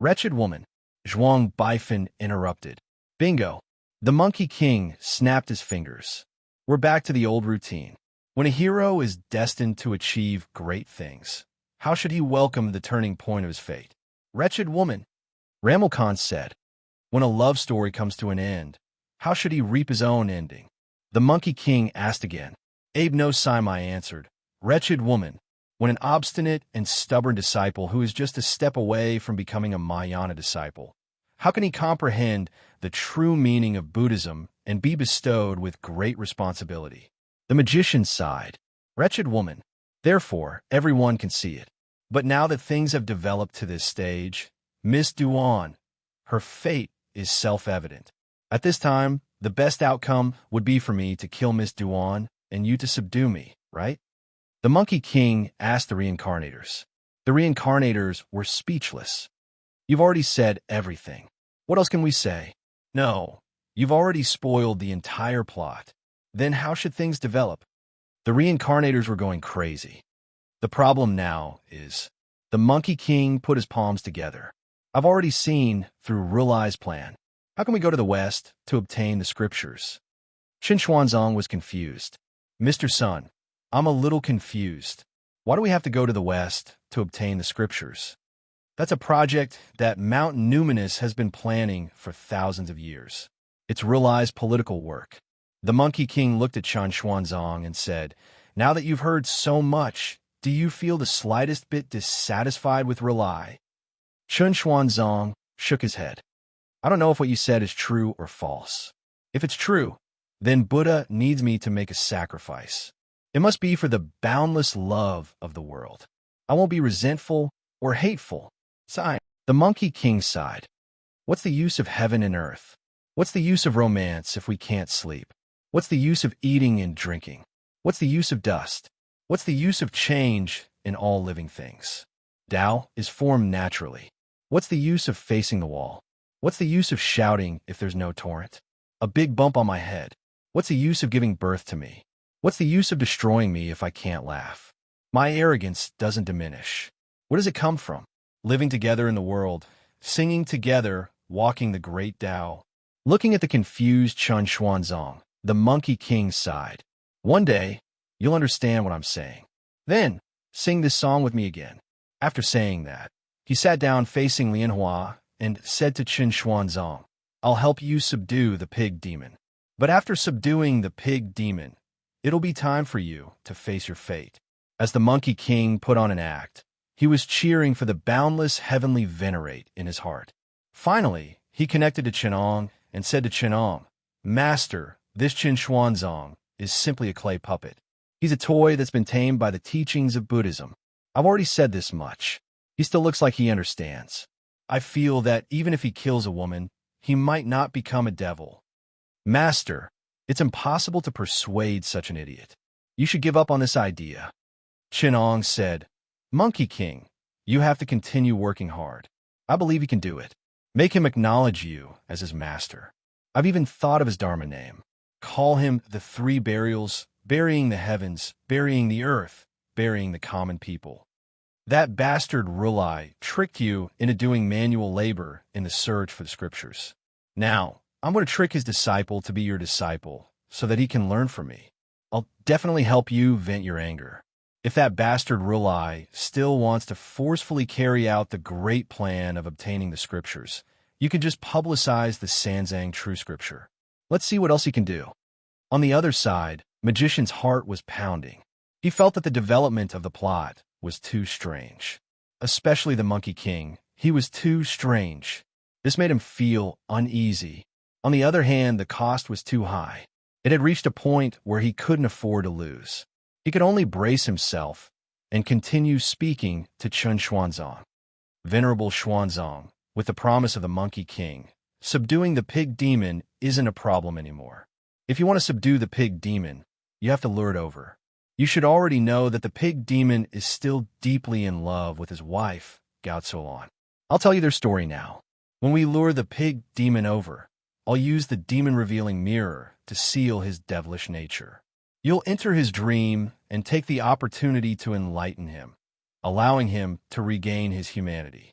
Wretched woman, Zhuang Baifan interrupted. Bingo. The Monkey King snapped his fingers. We're back to the old routine. When a hero is destined to achieve great things, how should he welcome the turning point of his fate? Wretched woman, Ramelkhan said. When a love story comes to an end, how should he reap his own ending? The Monkey King asked again. Abe no Simai answered. Wretched woman, when an obstinate and stubborn disciple who is just a step away from becoming a Mahayana disciple, how can he comprehend the true meaning of Buddhism and be bestowed with great responsibility? The magician sighed. Wretched woman. Therefore, everyone can see it. But now that things have developed to this stage, Miss Duan, her fate is self-evident. At this time, the best outcome would be for me to kill Miss Duan and you to subdue me, right? The Monkey King asked the reincarnators. The reincarnators were speechless. You've already said everything. What else can we say? No, you've already spoiled the entire plot. Then how should things develop? The reincarnators were going crazy. The problem now is, the Monkey King put his palms together. I've already seen through Rulai's plan. How can we go to the West to obtain the scriptures? Chen Xuanzong was confused. Mr. Sun, I'm a little confused. Why do we have to go to the West to obtain the scriptures? That's a project that Mount Numinous has been planning for thousands of years. It's realized political work. The Monkey King looked at Chen Xuanzong and said, "Now that you've heard so much, do you feel the slightest bit dissatisfied with Rely?" Chen Xuanzong shook his head. "I don't know if what you said is true or false. If it's true, then Buddha needs me to make a sacrifice. It must be for the boundless love of the world. I won't be resentful or hateful." Sigh. The Monkey King sighed. "What's the use of heaven and earth? What's the use of romance if we can't sleep? What's the use of eating and drinking? What's the use of dust? What's the use of change in all living things? Tao is formed naturally. What's the use of facing the wall? What's the use of shouting if there's no torrent? A big bump on my head. What's the use of giving birth to me? What's the use of destroying me if I can't laugh? My arrogance doesn't diminish. Where does it come from? Living together in the world, singing together, walking the great Tao." Looking at the confused Chen Xuanzong, the Monkey King sighed. "One day, you'll understand what I'm saying. Then, sing this song with me again." After saying that, he sat down facing Lianhua and said to Chen Xuanzong, "I'll help you subdue the pig demon. But after subduing the pig demon, it'll be time for you to face your fate." As the Monkey King put on an act, he was cheering for the boundless heavenly venerate in his heart. Finally, he connected to Chenong and said to Chenong, "Master, this Chen Xuanzong is simply a clay puppet. He's a toy that's been tamed by the teachings of Buddhism. I've already said this much. He still looks like he understands. I feel that even if he kills a woman, he might not become a devil. Master, it's impossible to persuade such an idiot. You should give up on this idea." Chenong said, "Monkey King, you have to continue working hard. I believe you can do it. Make him acknowledge you as his master. I've even thought of his Dharma name. Call him the three burials, burying the heavens, burying the earth, burying the common people. That bastard Rulai tricked you into doing manual labor in the search for the scriptures. Now, I'm going to trick his disciple to be your disciple so that he can learn from me. I'll definitely help you vent your anger. If that bastard Rulai still wants to forcefully carry out the great plan of obtaining the scriptures, you can just publicize the Sanzang true scripture. Let's see what else he can do." On the other side, Magician's heart was pounding. He felt that the development of the plot was too strange. Especially the Monkey King. He was too strange. This made him feel uneasy. On the other hand, the cost was too high. It had reached a point where he couldn't afford to lose. He could only brace himself and continue speaking to Chen Xuanzong. "Venerable Xuanzong, with the promise of the Monkey King, subduing the pig demon isn't a problem anymore. If you want to subdue the pig demon, you have to lure it over. You should already know that the pig demon is still deeply in love with his wife, Gao Tsulan. I'll tell you their story now. When we lure the pig demon over, I'll use the demon-revealing mirror to seal his devilish nature. You'll enter his dream and take the opportunity to enlighten him, allowing him to regain his humanity.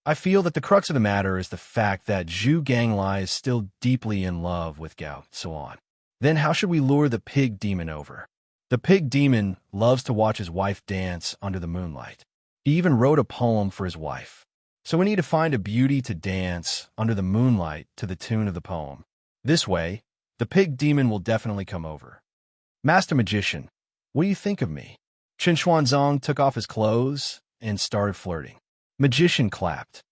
I feel that the crux of the matter is the fact that Zhu Ganglai is still deeply in love with Gao Tsulan. Then how should we lure the pig demon over? The pig demon loves to watch his wife dance under the moonlight. He even wrote a poem for his wife. So we need to find a beauty to dance under the moonlight to the tune of the poem. This way, the pig demon will definitely come over. Master Magician, what do you think of me?" Chen Xuanzong took off his clothes and started flirting. Magician clapped.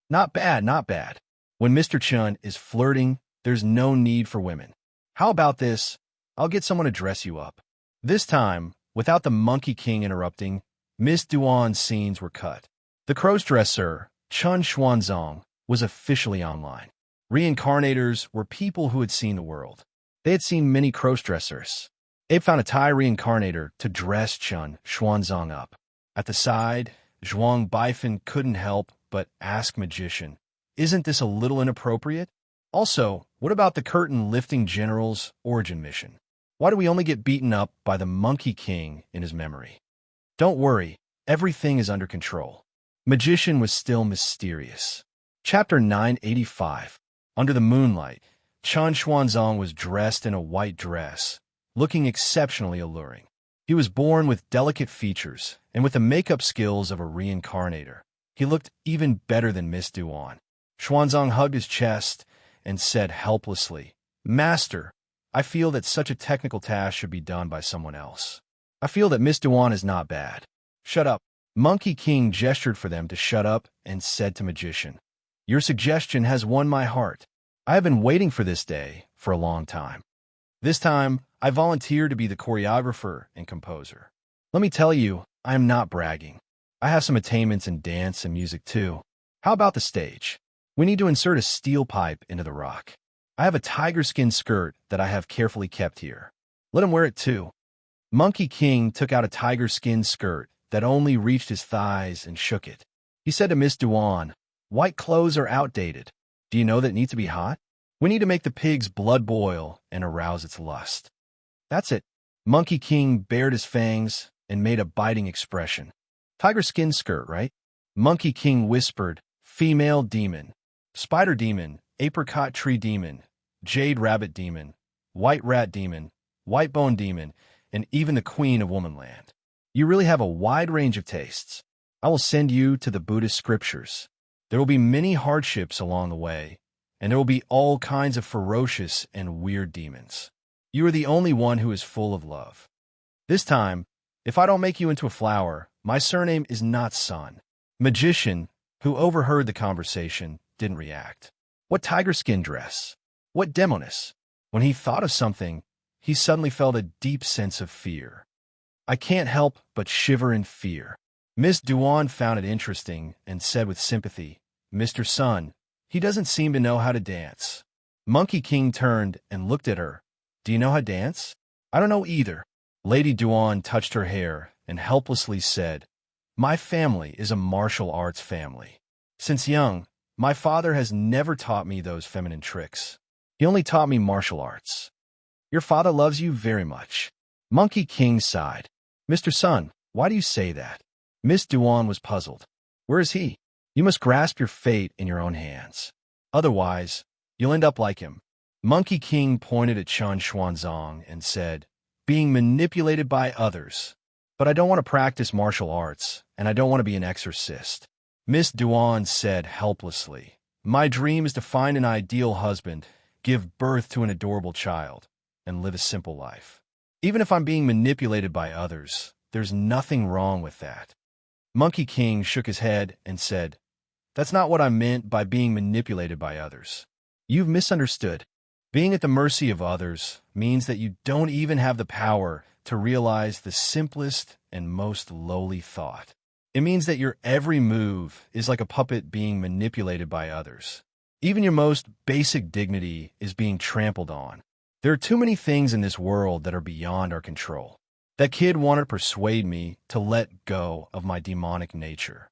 "Not bad, not bad. When Mr. Chen is flirting, there's no need for women. How about this? I'll get someone to dress you up." This time, without the Monkey King interrupting, Miss Duan's scenes were cut. The cross-dresser, Chen Xuanzong, was officially online. Reincarnators were people who had seen the world. They had seen many cross-dressers. Abe found a Thai reincarnator to dress Chen Xuanzong up. At the side, Zhuang Baifan couldn't help but ask Magician, "Isn't this a little inappropriate? Also, what about the curtain-lifting general's origin mission? Why do we only get beaten up by the Monkey King in his memory?" "Don't worry, everything is under control." Magician was still mysterious. Chapter 985. Under the moonlight, Chen Xuanzong was dressed in a white dress, looking exceptionally alluring. He was born with delicate features and with the makeup skills of a reincarnator. He looked even better than Miss Duan. Xuanzang hugged his chest and said helplessly, "Master, I feel that such a technical task should be done by someone else. I feel that Miss Duan is not bad." "Shut up." Monkey King gestured for them to shut up and said to Magician, "Your suggestion has won my heart. I have been waiting for this day for a long time. This time, I volunteer to be the choreographer and composer. Let me tell you, I am not bragging. I have some attainments in dance and music too. How about the stage? We need to insert a steel pipe into the rock. I have a tiger skin skirt that I have carefully kept here. Let him wear it too." Monkey King took out a tiger skin skirt that only reached his thighs and shook it. He said to Miss Duan, "White clothes are outdated. Do you know that it needs to be hot? We need to make the pig's blood boil and arouse its lust." "That's it." Monkey King bared his fangs and made a biting expression. "Tiger skin skirt, right?" Monkey King whispered, "Female demon, spider demon, apricot tree demon, jade rabbit demon, white rat demon, white bone demon, and even the queen of womanland. You really have a wide range of tastes. I will send you to the Buddhist scriptures. There will be many hardships along the way, and there will be all kinds of ferocious and weird demons. You are the only one who is full of love. This time, if I don't make you into a flower, my surname is not Sun." Magician, who overheard the conversation, didn't react. What tiger skin dress? What demoness? When he thought of something, he suddenly felt a deep sense of fear. "I can't help but shiver in fear." Miss Duan found it interesting and said with sympathy, "Mr. Sun, he doesn't seem to know how to dance." Monkey King turned and looked at her. "Do you know how to dance?" "I don't know either." Lady Duan touched her hair and helplessly said, "My family is a martial arts family. Since young, my father has never taught me those feminine tricks. He only taught me martial arts." "Your father loves you very much." Monkey King sighed. "Mr. Sun, why do you say that?" Miss Duan was puzzled. "Where is he? You must grasp your fate in your own hands. Otherwise, you'll end up like him." Monkey King pointed at Chun Xuanzang and said, "Being manipulated by others. But I don't want to practice martial arts, and I don't want to be an exorcist." Miss Duan said helplessly, "My dream is to find an ideal husband, give birth to an adorable child, and live a simple life. Even if I'm being manipulated by others, there's nothing wrong with that." Monkey King shook his head and said, "That's not what I meant by being manipulated by others. You've misunderstood. Being at the mercy of others means that you don't even have the power to realize the simplest and most lowly thought. It means that your every move is like a puppet being manipulated by others. Even your most basic dignity is being trampled on. There are too many things in this world that are beyond our control. That kid wanted to persuade me to let go of my demonic nature.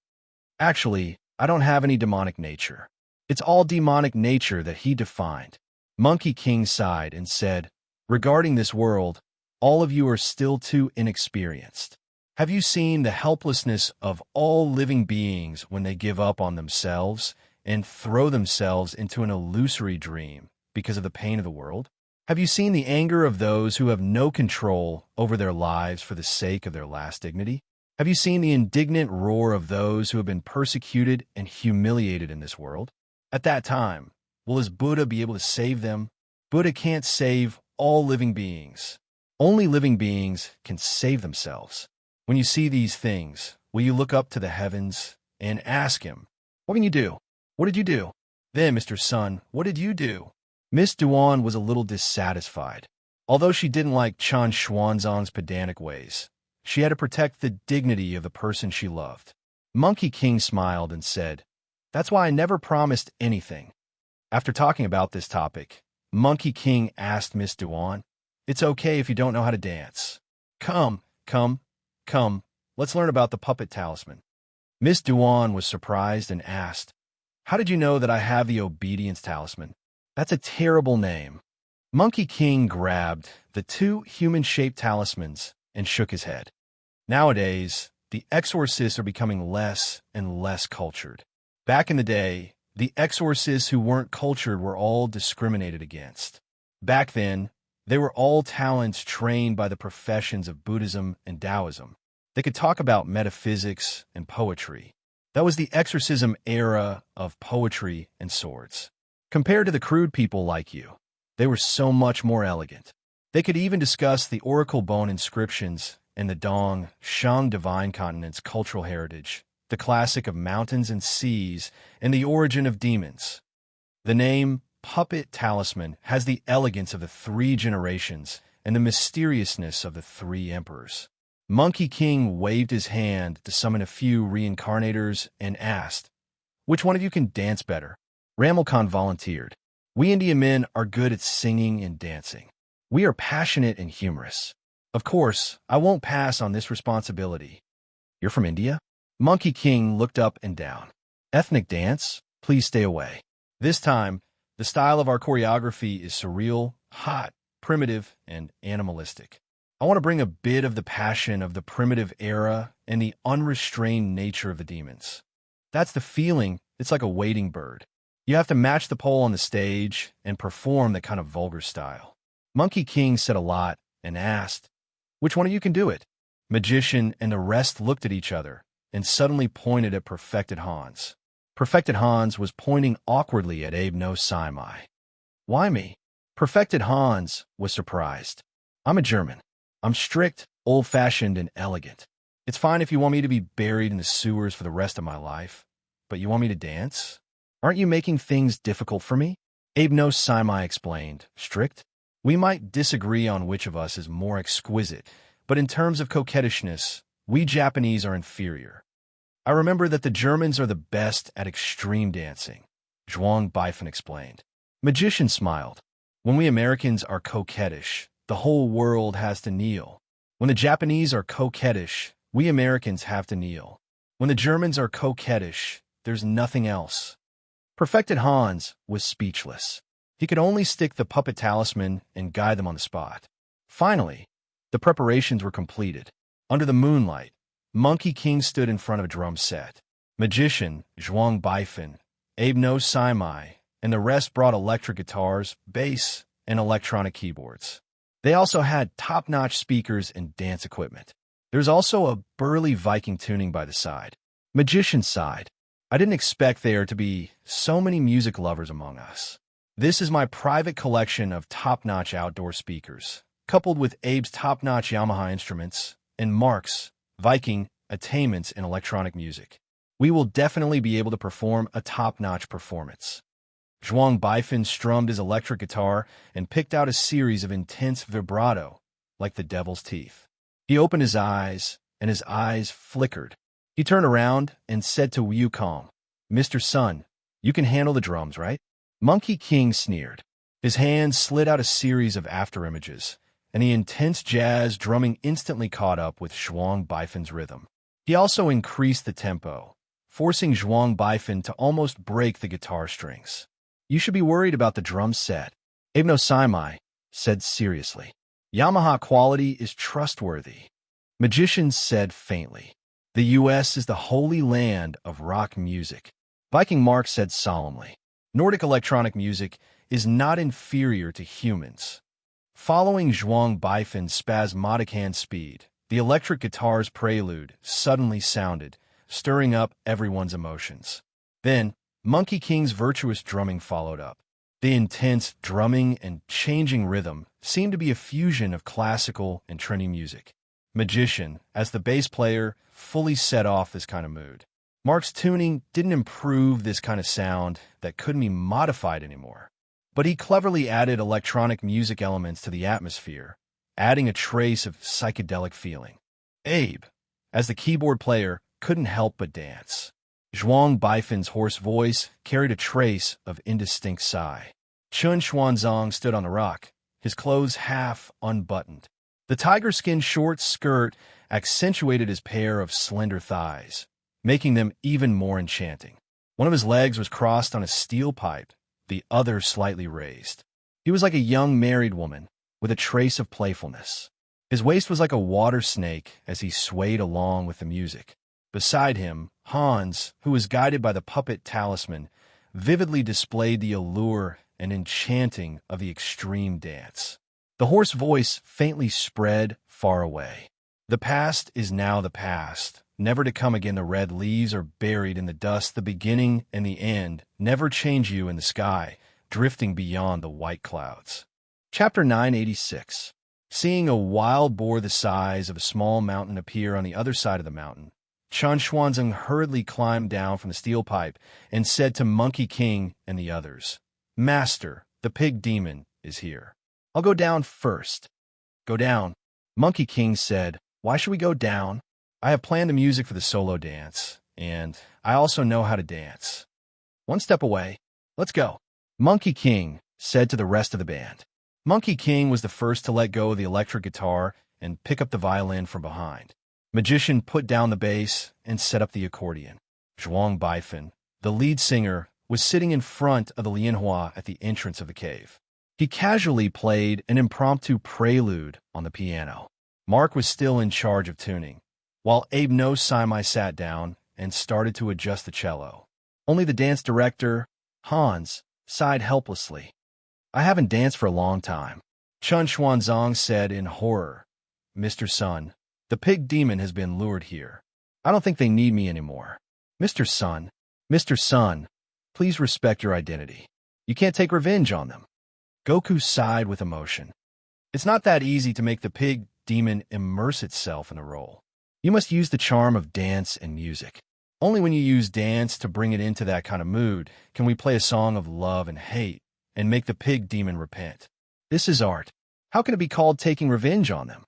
Actually, I don't have any demonic nature. It's all demonic nature that he defined." Monkey King sighed and said, "Regarding this world, all of you are still too inexperienced. Have you seen the helplessness of all living beings when they give up on themselves and throw themselves into an illusory dream because of the pain of the world? Have you seen the anger of those who have no control over their lives for the sake of their last dignity? Have you seen the indignant roar of those who have been persecuted and humiliated in this world? At that time, will his Buddha be able to save them? Buddha can't save all living beings. Only living beings can save themselves. When you see these things, will you look up to the heavens and ask him, 'What can you do? What did you do?' Then, Mr. Sun, what did you do?" Miss Duan was a little dissatisfied. Although she didn't like Chan Xuanzang's pedantic ways, she had to protect the dignity of the person she loved. Monkey King smiled and said, "That's why I never promised anything." After talking about this topic, Monkey King asked Miss Duan, "It's okay if you don't know how to dance. Come, let's learn about the puppet talisman." Miss Duan was surprised and asked, "How did you know that I have the obedience talisman? That's a terrible name." Monkey King grabbed the two human-shaped talismans and shook his head. Nowadays, the exorcists are becoming less and less cultured. Back in the day, the exorcists who weren't cultured were all discriminated against. Back then, they were all talents trained by the professions of Buddhism and Taoism. They could talk about metaphysics and poetry. That was the exorcism era of poetry and swords. Compared to the crude people like you, they were so much more elegant. They could even discuss the oracle bone inscriptions and the Dong, Shang divine continent's cultural heritage, the classic of mountains and seas, and the origin of demons. The name Puppet Talisman has the elegance of the three generations and the mysteriousness of the three emperors. Monkey King waved his hand to summon a few reincarnators and asked, "Which one of you can dance better?" Ramilkhan volunteered. "We Indian men are good at singing and dancing. We are passionate and humorous. Of course, I won't pass on this responsibility." "You're from India?" Monkey King looked up and down. "Ethnic dance? Please stay away. This time, the style of our choreography is surreal, hot, primitive, and animalistic. I want to bring a bit of the passion of the primitive era and the unrestrained nature of the demons. That's the feeling. It's like a wading bird. You have to match the pole on the stage and perform that kind of vulgar style." Monkey King said a lot and asked, "Which one of you can do it?" Magician and the rest looked at each other and suddenly pointed at Perfected Hans. Perfected Hans was pointing awkwardly at Abe No Saimai. "Why me?" Perfected Hans was surprised. "I'm a German. I'm strict, old-fashioned, and elegant. It's fine if you want me to be buried in the sewers for the rest of my life, but you want me to dance? Aren't you making things difficult for me?" Abe No Saimai explained, "Strict? We might disagree on which of us is more exquisite, but in terms of coquettishness, we Japanese are inferior. I remember that the Germans are the best at extreme dancing," Zhuang Baifeng explained. Magician smiled. "When we Americans are coquettish, the whole world has to kneel. When the Japanese are coquettish, we Americans have to kneel. When the Germans are coquettish, there's nothing else." Perfected Hans was speechless. He could only stick the puppet talisman and guide them on the spot. Finally, the preparations were completed. Under the moonlight, Monkey King stood in front of a drum set. Magician, Zhuang Baifeng, Abe No Saimai, and the rest brought electric guitars, bass, and electronic keyboards. They also had top-notch speakers and dance equipment. There's also a burly Viking tuning by the side. Magician sighed. "I didn't expect there to be so many music lovers among us. This is my private collection of top-notch outdoor speakers, coupled with Abe's top-notch Yamaha instruments and Mark's Viking attainments in electronic music. We will definitely be able to perform a top-notch performance." Zhuang Baifeng strummed his electric guitar and picked out a series of intense vibrato, like the devil's teeth. He opened his eyes, and his eyes flickered. He turned around and said to Yukong, "Mr. Sun, you can handle the drums, right?" Monkey King sneered. His hands slid out a series of afterimages, and the intense jazz drumming instantly caught up with Zhuang Baifeng's rhythm. He also increased the tempo, forcing Zhuang Baifeng to almost break the guitar strings. "You should be worried about the drum set," Abe No Saimai said seriously. "Yamaha quality is trustworthy." Magician said faintly, "The U.S. is the holy land of rock music." Viking Mark said solemnly, "Nordic electronic music is not inferior to humans." Following Zhuang Baifeng's spasmodic hand speed, the electric guitar's prelude suddenly sounded, stirring up everyone's emotions. Then, Monkey King's virtuous drumming followed up. The intense drumming and changing rhythm seemed to be a fusion of classical and trendy music. Magician, as the bass player, fully set off this kind of mood. Mark's tuning didn't improve this kind of sound that couldn't be modified anymore, but he cleverly added electronic music elements to the atmosphere, adding a trace of psychedelic feeling. Abe, as the keyboard player, couldn't help but dance. Zhuang Baifeng's hoarse voice carried a trace of indistinct sigh. Chun Xuanzong stood on the rock, his clothes half unbuttoned. The tiger-skin short skirt accentuated his pair of slender thighs, making them even more enchanting. One of his legs was crossed on a steel pipe, the other slightly raised. He was like a young married woman, with a trace of playfulness. His waist was like a water snake as he swayed along with the music. Beside him, Hans, who was guided by the puppet talisman, vividly displayed the allure and enchanting of the extreme dance. The hoarse voice faintly spread far away. "The past is now the past, never to come again. The red leaves are buried in the dust. The beginning and the end never change you in the sky, drifting beyond the white clouds. Chapter 986. Seeing a wild boar the size of a small mountain appear on the other side of the mountain, Chen Xuanzang hurriedly climbed down from the steel pipe and said to Monkey King and the others, "Master, the pig demon is here. I'll go down first." "Go down," Monkey King said. "Why should we go down? I have planned the music for the solo dance, and I also know how to dance. One step away. Let's go." Monkey King said to the rest of the band. Monkey King was the first to let go of the electric guitar and pick up the violin from behind. Magician put down the bass and set up the accordion. Zhuang Baifan, the lead singer, was sitting in front of the Lianhua at the entrance of the cave. He casually played an impromptu prelude on the piano. Mark was still in charge of tuning, while Abe No Saimai sat down and started to adjust the cello. Only the dance director, Hans, sighed helplessly. "I haven't danced for a long time," Chen Xuanzang said in horror. "Mr. Sun, the pig demon has been lured here. I don't think they need me anymore. Mr. Sun, please respect your identity. You can't take revenge on them." Goku sighed with emotion. "It's not that easy to make the pig demon immerse itself in the role. You must use the charm of dance and music. Only when you use dance to bring it into that kind of mood can we play a song of love and hate and make the pig demon repent. This is art. How can it be called taking revenge on them?"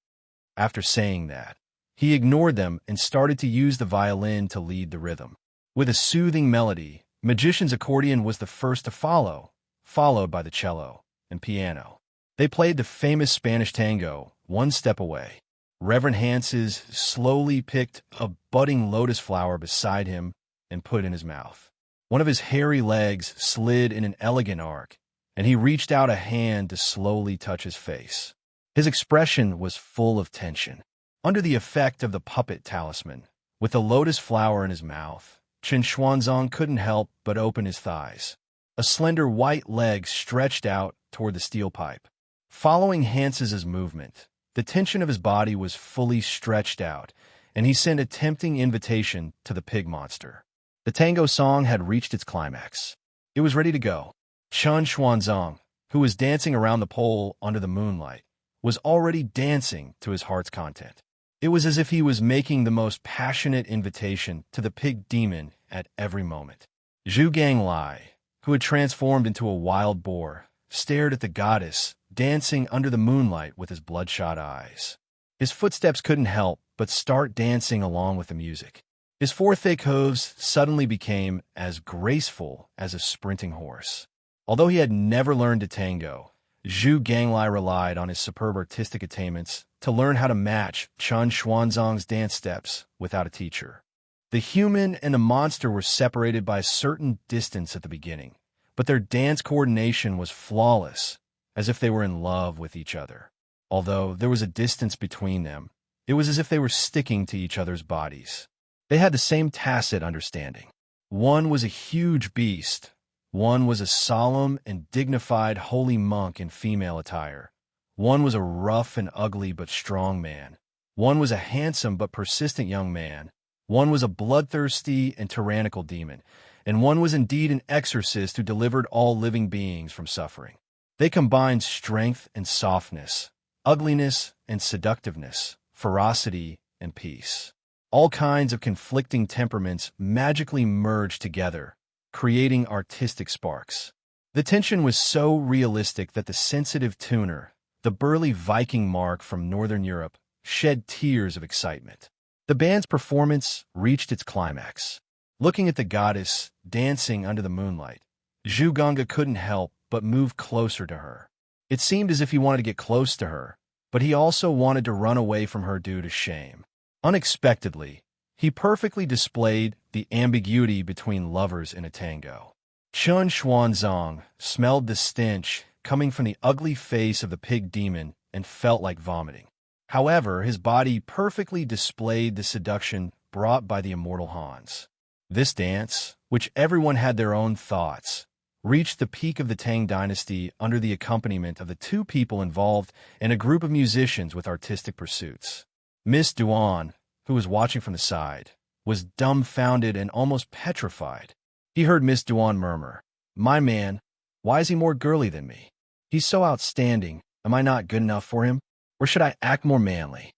After saying that, he ignored them and started to use the violin to lead the rhythm. With a soothing melody, Magician's accordion was the first to follow, followed by the cello and piano. They played the famous Spanish tango, One Step Away. Reverend Hanses slowly picked a budding lotus flower beside him and put in his mouth. One of his hairy legs slid in an elegant arc, and he reached out a hand to slowly touch his face. His expression was full of tension. Under the effect of the puppet talisman, with the lotus flower in his mouth, Chen Xuanzang couldn't help but open his thighs. A slender white leg stretched out toward the steel pipe. Following Hans's movement, the tension of his body was fully stretched out, and he sent a tempting invitation to the pig monster. The tango song had reached its climax. It was ready to go. Chen Xuanzang, who was dancing around the pole under the moonlight, was already dancing to his heart's content. It was as if he was making the most passionate invitation to the pig demon at every moment. Zhu Ganglai, who had transformed into a wild boar, stared at the goddess, dancing under the moonlight with his bloodshot eyes. His footsteps couldn't help but start dancing along with the music. His four thick hooves suddenly became as graceful as a sprinting horse. Although he had never learned to tango, Zhu Ganglai relied on his superb artistic attainments to learn how to match Chen Xuanzang's dance steps without a teacher. The human and the monster were separated by a certain distance at the beginning, but their dance coordination was flawless, as if they were in love with each other. Although there was a distance between them, it was as if they were sticking to each other's bodies. They had the same tacit understanding. One was a huge beast. One was a solemn and dignified holy monk in female attire. One was a rough and ugly but strong man. One was a handsome but persistent young man. One was a bloodthirsty and tyrannical demon. And one was indeed an exorcist who delivered all living beings from suffering. They combined strength and softness, ugliness and seductiveness, ferocity and peace. All kinds of conflicting temperaments magically merged together, creating artistic sparks. The tension was so realistic that the sensitive tuner, the burly Viking Mark from Northern Europe, shed tears of excitement. The band's performance reached its climax. Looking at the goddess dancing under the moonlight, Zhu Ganga couldn't help but move closer to her. It seemed as if he wanted to get close to her, but he also wanted to run away from her due to shame. Unexpectedly, he perfectly displayed the ambiguity between lovers in a tango. Chen Xuanzang smelled the stench coming from the ugly face of the pig demon and felt like vomiting. However, his body perfectly displayed the seduction brought by the immortal Hans. This dance, which everyone had their own thoughts, reached the peak of the Tang dynasty under the accompaniment of the two people involved and a group of musicians with artistic pursuits. Miss Duan, who was watching from the side, was dumbfounded and almost petrified. He heard Miss Duan murmur, "My man, why is he more girly than me? He's so outstanding. Am I not good enough for him? Or should I act more manly?"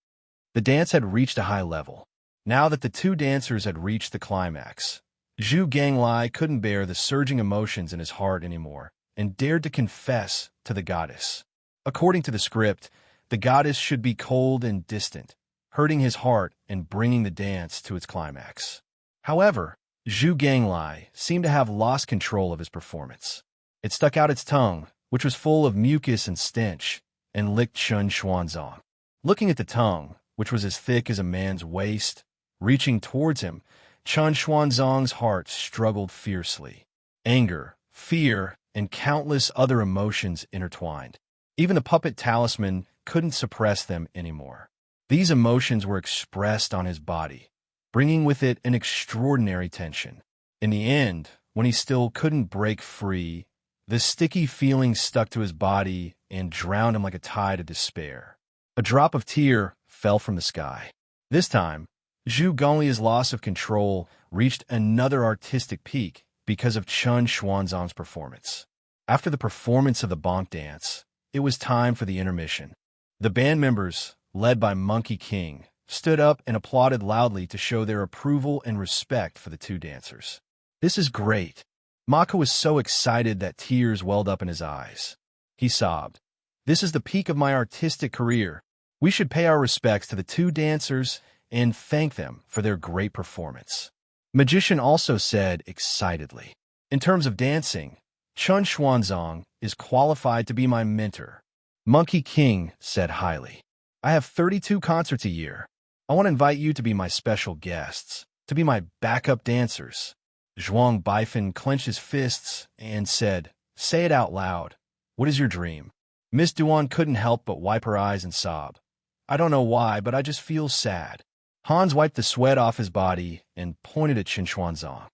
The dance had reached a high level. Now that the two dancers had reached the climax, Zhu Ganglai couldn't bear the surging emotions in his heart anymore and dared to confess to the goddess. According to the script, the goddess should be cold and distant, hurting his heart and bringing the dance to its climax. However, Zhu Ganglai seemed to have lost control of his performance. It stuck out its tongue, which was full of mucus and stench, and licked Chen Xuanzang. Looking at the tongue, which was as thick as a man's waist, reaching towards him, Chen Xuanzang's heart struggled fiercely. Anger, fear, and countless other emotions intertwined. Even the puppet talisman couldn't suppress them anymore. These emotions were expressed on his body, bringing with it an extraordinary tension. In the end, when he still couldn't break free, the sticky feeling stuck to his body and drowned him like a tide of despair. A drop of tear fell from the sky. This time, Zhu Gonglia's loss of control reached another artistic peak because of Chen Xuanzang's performance. After the performance of the bonk dance, it was time for the intermission. The band members, led by Monkey King, stood up and applauded loudly to show their approval and respect for the two dancers. "This is great." Mako was so excited that tears welled up in his eyes. He sobbed, "This is the peak of my artistic career. We should pay our respects to the two dancers and thank them for their great performance." Magician also said excitedly, "In terms of dancing, Chen Xuanzang is qualified to be my mentor." Monkey King said highly, "I have 32 concerts a year. I want to invite you to be my special guests, to be my backup dancers." Zhuang Baifan clenched his fists and said, "Say it out loud. What is your dream?" Miss Duan couldn't help but wipe her eyes and sob. "I don't know why, but I just feel sad." Hans wiped the sweat off his body and pointed at Chen Xuanzang.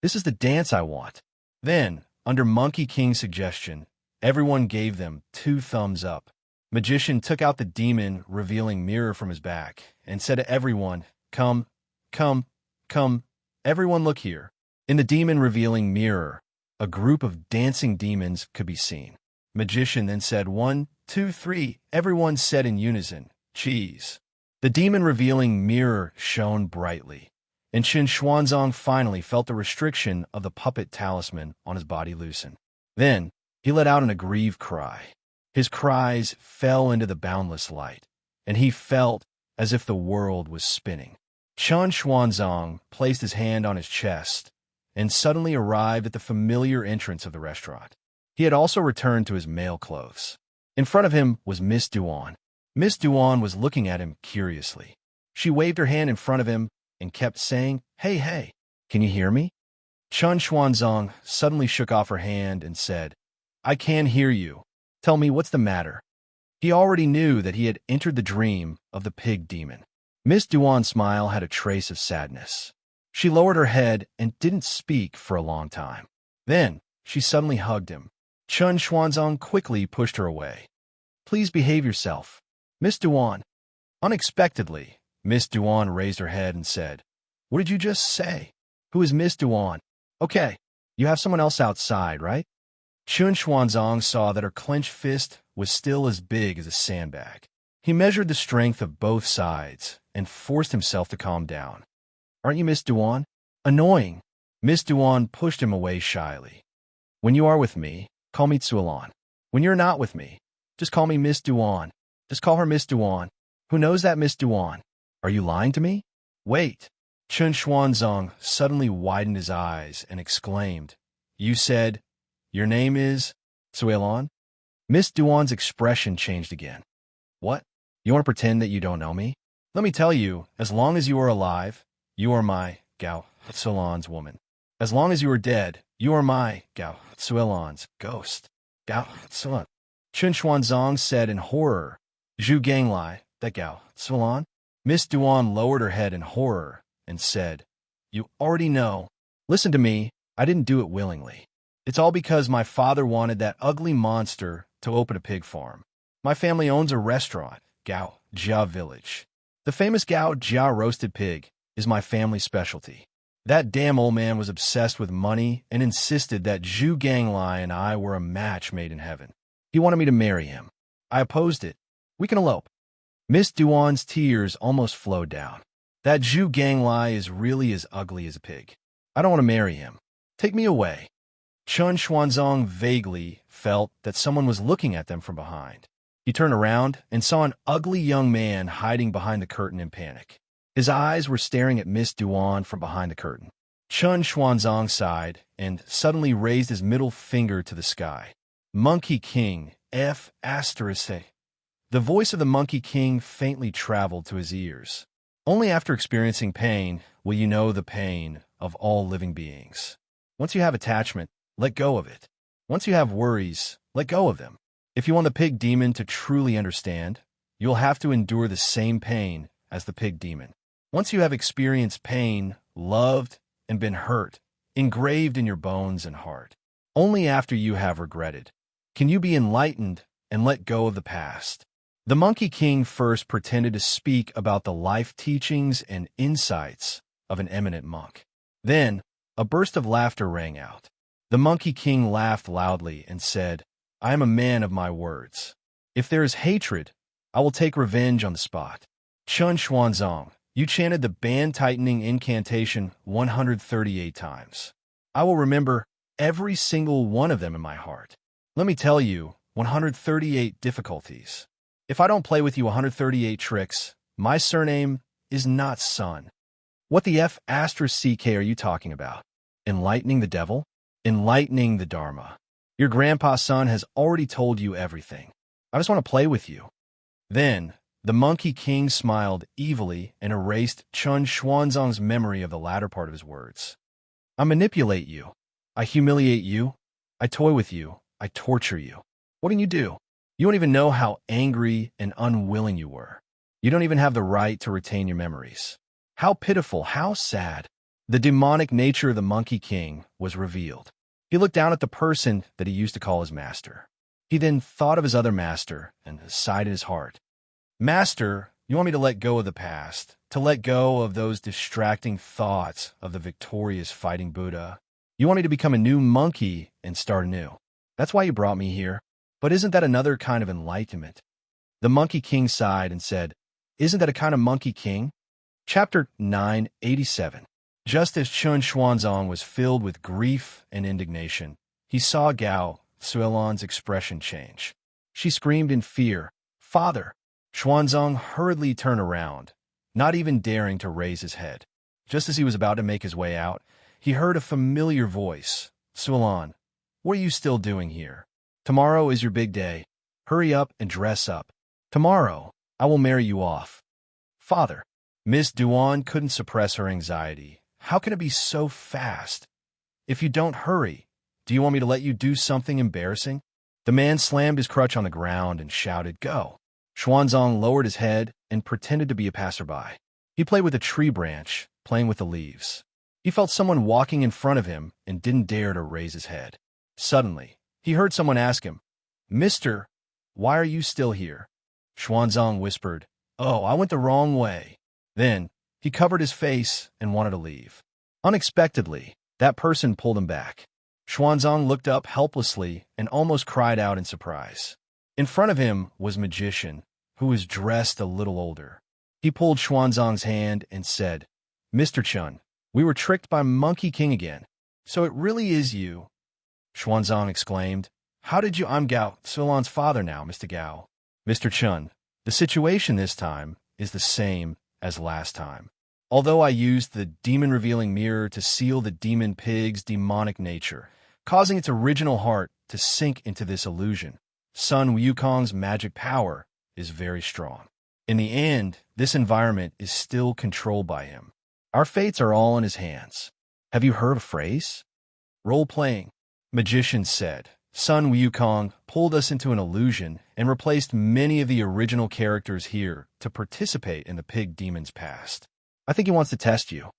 "This is the dance I want." Then, under Monkey King's suggestion, everyone gave them 2 thumbs up. Magician took out the demon revealing mirror from his back and said to everyone, "Come, come, come, everyone look here." In the demon revealing mirror, a group of dancing demons could be seen. Magician then said 1, 2, 3. Everyone said in unison, "Cheese." The demon revealing mirror shone brightly, and Chen Xuanzang finally felt the restriction of the puppet talisman on his body loosen. Then, he let out an aggrieved cry. His cries fell into the boundless light, and he felt as if the world was spinning. Chen Xuanzang placed his hand on his chest and suddenly arrived at the familiar entrance of the restaurant. He had also returned to his male clothes. In front of him was Miss Duan. Miss Duan was looking at him curiously. She waved her hand in front of him and kept saying, "Hey, hey, can you hear me?" Chen Xuanzang suddenly shook off her hand and said, "I can hear you. Tell me, what's the matter?" He already knew that he had entered the dream of the pig demon. Miss Duan's smile had a trace of sadness. She lowered her head and didn't speak for a long time. Then, she suddenly hugged him. Chen Xuanzang quickly pushed her away. "Please behave yourself, Miss Duan." Unexpectedly, Miss Duan raised her head and said, "What did you just say? Who is Miss Duan? Okay, you have someone else outside, right?" Chen Xuanzang saw that her clenched fist was still as big as a sandbag. He measured the strength of both sides and forced himself to calm down. "Aren't you Miss Duan? Annoying." Miss Duan pushed him away shyly. "When you are with me, call me Tsuelan. When you're not with me, just call me Miss Duan. Just call her Miss Duan. Who knows that Miss Duan? Are you lying to me?" "Wait." Chen Xuanzang suddenly widened his eyes and exclaimed, "You said, your name is Tsuelan?" Miss Duan's expression changed again. "What? You want to pretend that you don't know me? Let me tell you, as long as you are alive, you are my Gao Tsuelan's woman. As long as you are dead, you are my Gao Tsuelan's ghost." Gao Tsuelan. Chen Xuanzang said in horror, "Zhu Ganglai, that Gao Tsuelan?" Miss Duan lowered her head in horror and said, "You already know. Listen to me, I didn't do it willingly. It's all because my father wanted that ugly monster to open a pig farm. My family owns a restaurant, Gao Jia Village. The famous Gao Jia roasted pig is my family specialty. That damn old man was obsessed with money and insisted that Zhu Ganglai and I were a match made in heaven. He wanted me to marry him. I opposed it. We can elope. Miss Duan's tears almost flowed down. That Zhu Ganglai is really as ugly as a pig. I don't want to marry him. Take me away. Chun Xuanzong vaguely felt that someone was looking at them from behind. He turned around and saw an ugly young man hiding behind the curtain in panic. His eyes were staring at Miss Duan from behind the curtain. Chun Xuanzong sighed and suddenly raised his middle finger to the sky. Monkey King, F***. The voice of the Monkey King faintly traveled to his ears. Only after experiencing pain will you know the pain of all living beings. Once you have attachment, let go of it. Once you have worries, let go of them. If you want the pig demon to truly understand, you'll have to endure the same pain as the pig demon. Once you have experienced pain, loved, and been hurt, engraved in your bones and heart, only after you have regretted can you be enlightened and let go of the past. The Monkey King first pretended to speak about the life teachings and insights of an eminent monk. Then, a burst of laughter rang out. The Monkey King laughed loudly and said, "I am a man of my words. If there is hatred, I will take revenge on the spot." Chun Xuanzong, you chanted the band-tightening incantation 138 times. I will remember every single one of them in my heart. Let me tell you, 138 difficulties. If I don't play with you 138 tricks, my surname is not Sun. What the F*** are you talking about? Enlightening the devil? Enlightening the Dharma. Your grandpa's son has already told you everything. I just want to play with you. Then, the Monkey King smiled evilly and erased Chun Xuanzong's memory of the latter part of his words. I manipulate you. I humiliate you. I toy with you. I torture you. What can you do? You don't even know how angry and unwilling you were. You don't even have the right to retain your memories. How pitiful, how sad. The demonic nature of the Monkey King was revealed. He looked down at the person that he used to call his master. He then thought of his other master and sighed in his heart. Master, you want me to let go of the past, to let go of those distracting thoughts of the victorious fighting Buddha. You want me to become a new monkey and start anew. That's why you brought me here. But isn't that another kind of enlightenment? The Monkey King sighed and said, Isn't that a kind of Monkey King? Chapter 987. Just as Chun Xuanzong was filled with grief and indignation, he saw Gao Suelon's expression change. She screamed in fear, Father! Xuanzong hurriedly turned around, not even daring to raise his head. Just as he was about to make his way out, he heard a familiar voice. Suelon, what are you still doing here? Tomorrow is your big day. Hurry up and dress up. Tomorrow, I will marry you off. Father. Miss Duan couldn't suppress her anxiety. How can it be so fast? If you don't hurry, do you want me to let you do something embarrassing? The man slammed his crutch on the ground and shouted, Go! Xuanzong lowered his head and pretended to be a passerby. He played with a tree branch, playing with the leaves. He felt someone walking in front of him and didn't dare to raise his head. Suddenly, he heard someone ask him, Mister, why are you still here? Xuanzong whispered, Oh, I went the wrong way. Then, he covered his face and wanted to leave. Unexpectedly, that person pulled him back. Xuanzong looked up helplessly and almost cried out in surprise. In front of him was Magician, who was dressed a little older. He pulled Xuanzong's hand and said, Mr. Chun, we were tricked by Monkey King again. So it really is you. Xuanzong exclaimed, How did you— I'm Gao Suelon's father now, Mr. Gao. Mr. Chun, the situation this time is the same as last time. Although I used the demon-revealing mirror to seal the demon pig's demonic nature, causing its original heart to sink into this illusion, Sun Wukong's magic power is very strong. In the end, this environment is still controlled by him. Our fates are all in his hands. Have you heard a phrase? Role-playing. Magician said, Sun Wukong pulled us into an illusion and replaced many of the original characters here to participate in the pig demon's past. I think he wants to test you.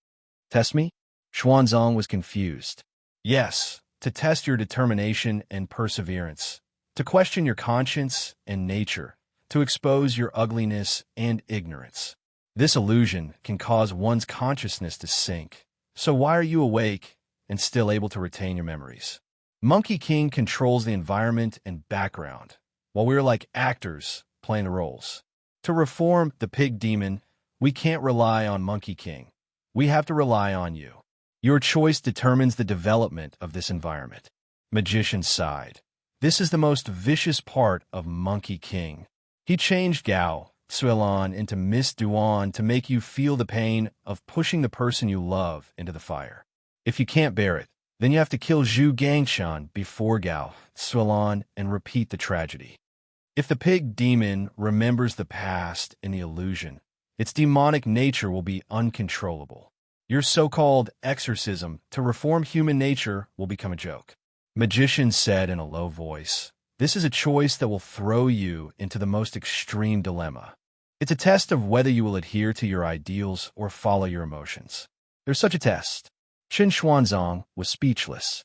Test me? Xuanzong was confused. Yes, to test your determination and perseverance, to question your conscience and nature, to expose your ugliness and ignorance. This illusion can cause one's consciousness to sink. So why are you awake and still able to retain your memories? Monkey King controls the environment and background, while we are like actors playing the roles. To reform the pig demon, we can't rely on Monkey King. We have to rely on you. Your choice determines the development of this environment. Magician sighed. This is the most vicious part of Monkey King. He changed Gao Suilon into Miss Duan to make you feel the pain of pushing the person you love into the fire. If you can't bear it, then you have to kill Zhu Gangshan before Gao Suilon and repeat the tragedy. If the pig demon remembers the past in the illusion, its demonic nature will be uncontrollable. Your so-called exorcism to reform human nature will become a joke. Magician said in a low voice, "This is a choice that will throw you into the most extreme dilemma. It's a test of whether you will adhere to your ideals or follow your emotions. There's such a test." Qin Xuanzang was speechless.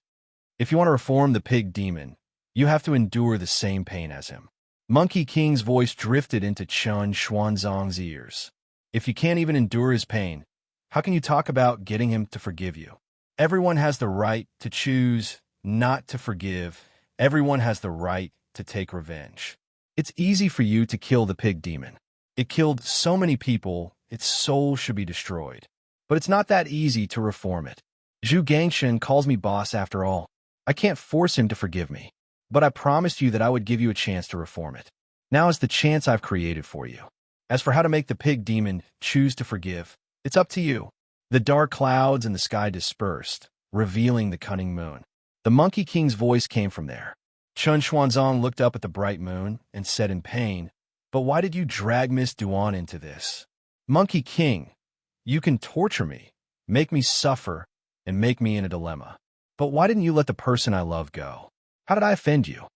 If you want to reform the pig demon, you have to endure the same pain as him. Monkey King's voice drifted into Qin Xuanzang's ears. If you can't even endure his pain, how can you talk about getting him to forgive you? Everyone has the right to choose not to forgive. Everyone has the right to take revenge. It's easy for you to kill the pig demon. It killed so many people, its soul should be destroyed. But it's not that easy to reform it. Zhu Gangshan calls me boss after all. I can't force him to forgive me. But I promised you that I would give you a chance to reform it. Now is the chance I've created for you. As for how to make the pig demon choose to forgive, it's up to you. The dark clouds in the sky dispersed, revealing the cunning moon. The Monkey King's voice came from there. Chun Xuanzang looked up at the bright moon and said in pain, "But why did you drag Miss Duan into this? Monkey King, you can torture me, make me suffer, and make me in a dilemma. But why didn't you let the person I love go? How did I offend you?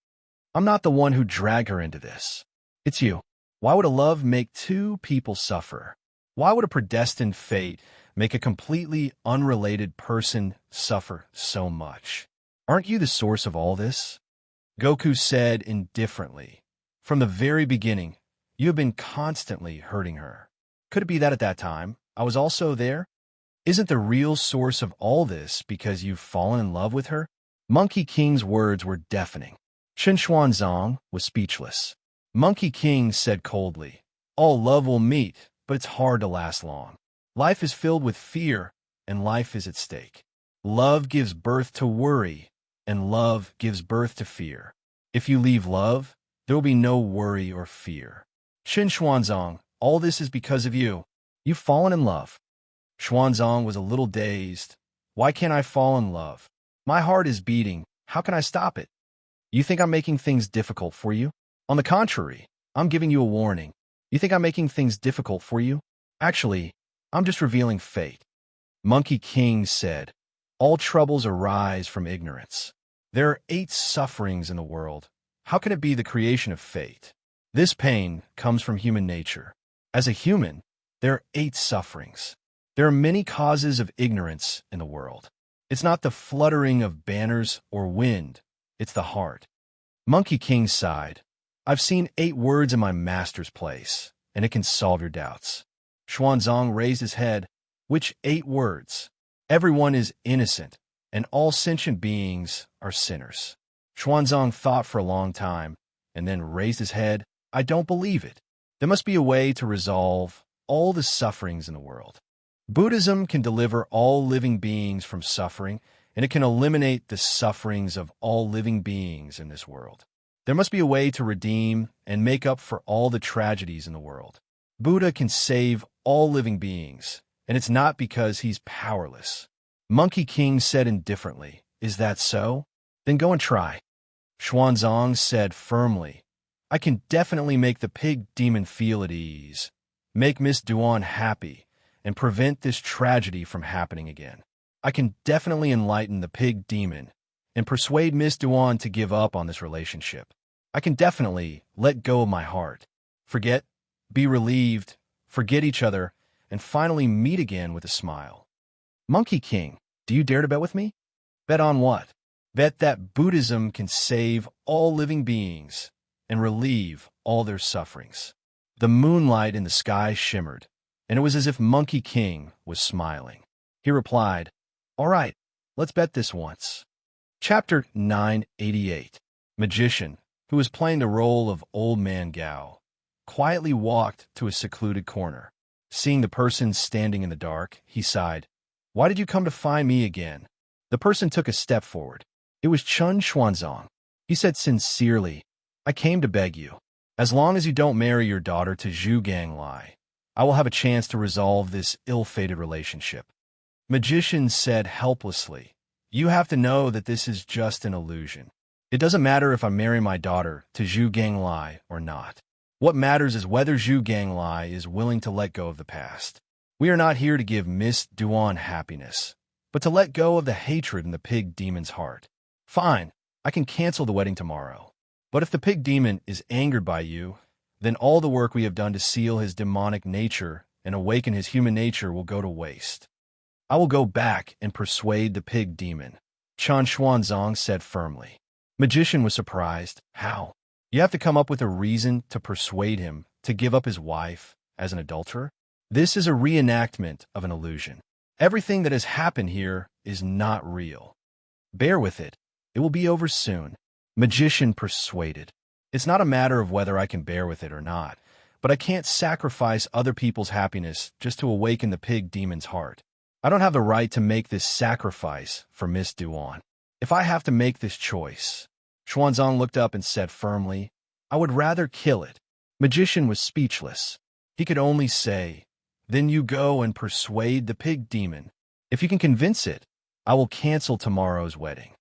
I'm not the one who dragged her into this. It's you. Why would a love make two people suffer? Why would a predestined fate make a completely unrelated person suffer so much? Aren't you the source of all this?" Goku said indifferently, "From the very beginning, you have been constantly hurting her. Could it be that at that time, I was also there? Isn't the real source of all this because you've fallen in love with her?" Monkey King's words were deafening. Qin Xuanzang was speechless. Monkey King said coldly, "All love will meet, but it's hard to last long. Life is filled with fear, and life is at stake. Love gives birth to worry, and love gives birth to fear. If you leave love, there will be no worry or fear. Qin Xuanzang, all this is because of you. You've fallen in love." Xuanzang was a little dazed. "Why can't I fall in love? My heart is beating. How can I stop it? You think I'm making things difficult for you? On the contrary, I'm giving you a warning. You think I'm making things difficult for you? Actually, I'm just revealing fate." Monkey King said, "All troubles arise from ignorance. There are 8 sufferings in the world. How can it be the creation of fate? This pain comes from human nature. As a human, there are 8 sufferings. There are many causes of ignorance in the world. It's not the fluttering of banners or wind, it's the heart." Monkey King sighed. "I've seen 8 words in my master's place, and it can solve your doubts." Xuanzang raised his head. "Which 8 words?" "Everyone is innocent, and all sentient beings are sinners." Xuanzang thought for a long time, and then raised his head. "I don't believe it. There must be a way to resolve all the sufferings in the world. Buddhism can deliver all living beings from suffering, and it can eliminate the sufferings of all living beings in this world. There must be a way to redeem and make up for all the tragedies in the world. Buddha can save all living beings, and it's not because he's powerless." Monkey King said indifferently, "Is that so? Then go and try." Xuanzang said firmly, "I can definitely make the pig demon feel at ease, make Miss Duan happy, and prevent this tragedy from happening again. I can definitely enlighten the pig demon and persuade Miss Duan to give up on this relationship. I can definitely let go of my heart, forget, be relieved, forget each other, and finally meet again with a smile." Monkey King, do you dare to bet with me? Bet on what? Bet that Buddhism can save all living beings and relieve all their sufferings. The moonlight in the sky shimmered. and it was as if Monkey King was smiling. He replied, "All right, let's bet this once." Chapter 988. Magician, who was playing the role of Old Man Gao, quietly walked to a secluded corner. Seeing the person standing in the dark, he sighed. "Why did you come to find me again?" The person took a step forward. It was Chun Xuanzang. He said sincerely, "I came to beg you. As long as you don't marry your daughter to Zhu Ganglai, I will have a chance to resolve this ill-fated relationship." Magician said helplessly, "You have to know that this is just an illusion. It doesn't matter if I marry my daughter to Zhu Ganglai or not. What matters is whether Zhu Ganglai is willing to let go of the past. We are not here to give Miss Duan happiness, but to let go of the hatred in the pig demon's heart. Fine, I can cancel the wedding tomorrow. But if the pig demon is angered by you, then all the work we have done to seal his demonic nature and awaken his human nature will go to waste. I will go back and persuade the pig demon," Chan Xuanzang said firmly. Magician was surprised. "How? You have to come up with a reason to persuade him to give up his wife as an adulterer? This is a reenactment of an illusion. Everything that has happened here is not real. Bear with it. It will be over soon." Magician persuaded. "It's not a matter of whether I can bear with it or not, but I can't sacrifice other people's happiness just to awaken the pig demon's heart. I don't have the right to make this sacrifice for Miss Duan. If I have to make this choice," Xuanzang looked up and said firmly, "I would rather kill it." Magician was speechless. He could only say, "Then you go and persuade the pig demon. If you can convince it, I will cancel tomorrow's wedding."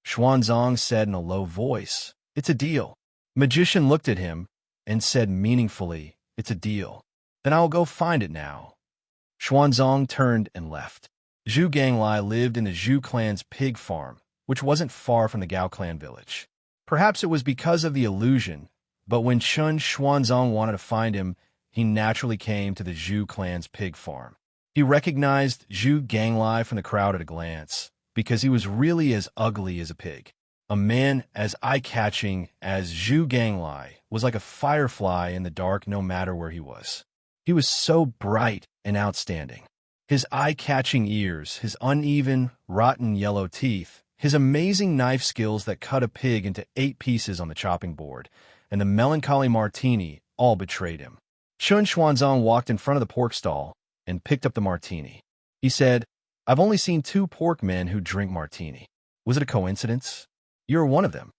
Xuanzang said in a low voice, "It's a deal." Magician looked at him and said meaningfully, "It's a deal. Then I will go find it now." Xuanzang turned and left. Zhu Ganglai lived in the Zhu clan's pig farm, which wasn't far from the Gao clan village. Perhaps it was because of the illusion, but when Chun Xuanzang wanted to find him, he naturally came to the Zhu clan's pig farm. He recognized Zhu Ganglai from the crowd at a glance, because he was really as ugly as a pig. A man as eye-catching as Zhu Ganglai was like a firefly in the dark no matter where he was. He was so bright and outstanding. His eye-catching ears, his uneven, rotten yellow teeth, his amazing knife skills that cut a pig into 8 pieces on the chopping board, and the melancholy martini all betrayed him. Chun Xuanzang walked in front of the pork stall and picked up the martini. He said, "I've only seen 2 pork men who drink martini. Was it a coincidence? You're one of them."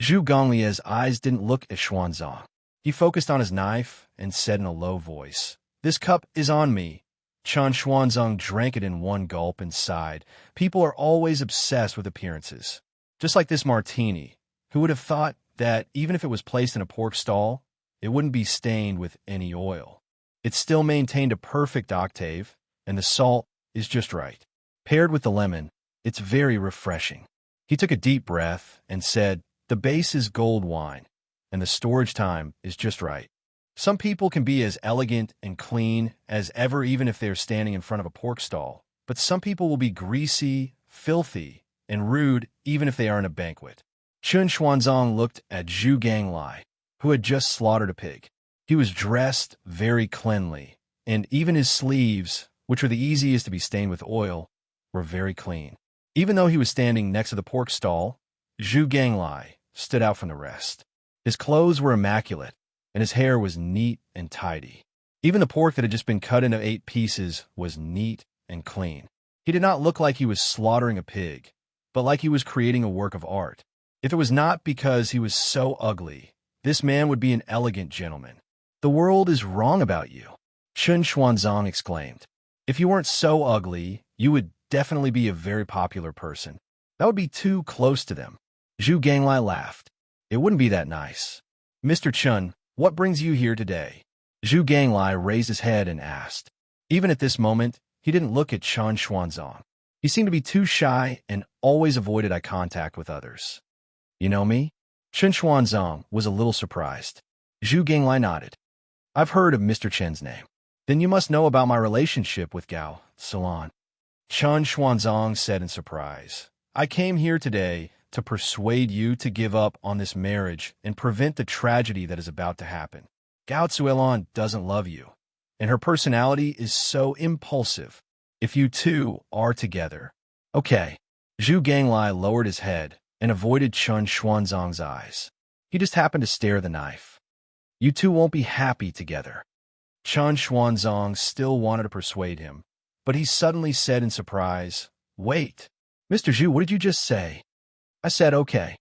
Zhu Gonglie's eyes didn't look at Xuanzang. He focused on his knife and said in a low voice, "This cup is on me." Chan Xuanzang drank it in one gulp and sighed. People are always obsessed with appearances. Just like this martini. Who would have thought that even if it was placed in a pork stall, it wouldn't be stained with any oil? It still maintained a perfect octave, and the salt is just right. Paired with the lemon, it's very refreshing. He took a deep breath and said, "The base is gold wine, and the storage time is just right." Some people can be as elegant and clean as ever even if they're standing in front of a pork stall, but some people will be greasy, filthy, and rude even if they are in a banquet. Chun Xuanzang looked at Zhu Ganglai, who had just slaughtered a pig. He was dressed very cleanly, and even his sleeves, which were the easiest to be stained with oil, were very clean. Even though he was standing next to the pork stall, Zhu Ganglai stood out from the rest. His clothes were immaculate, and his hair was neat and tidy. Even the pork that had just been cut into 8 pieces was neat and clean. He did not look like he was slaughtering a pig, but like he was creating a work of art. If it was not because he was so ugly, this man would be an elegant gentleman. "The world is wrong about you," Chun Xuanzang exclaimed. "If you weren't so ugly, you would definitely be a very popular person. That would be too close to them." Zhu Ganglai laughed. "It wouldn't be that nice." "Mr. Chun, what brings you here today?" Zhu Ganglai raised his head and asked. Even at this moment, he didn't look at Chan Xuanzang. He seemed to be too shy and always avoided eye contact with others. "You know me?" Chun Xuanzang was a little surprised. Zhu Ganglai nodded. "I've heard of Mr. Chen's name. Then you must know about my relationship with Gao Salon." Chan Xuanzang said in surprise, "I came here today to persuade you to give up on this marriage and prevent the tragedy that is about to happen. Gao Zuelon doesn't love you, and her personality is so impulsive. If you two are together. Okay. Zhu Ganglai lowered his head and avoided Chun Xuanzang's eyes. He just happened to stare at the knife. You two won't be happy together. Chun Xuanzang still wanted to persuade him, but he suddenly said in surprise, Wait, Mr. Zhu, what did you just say? I said okay.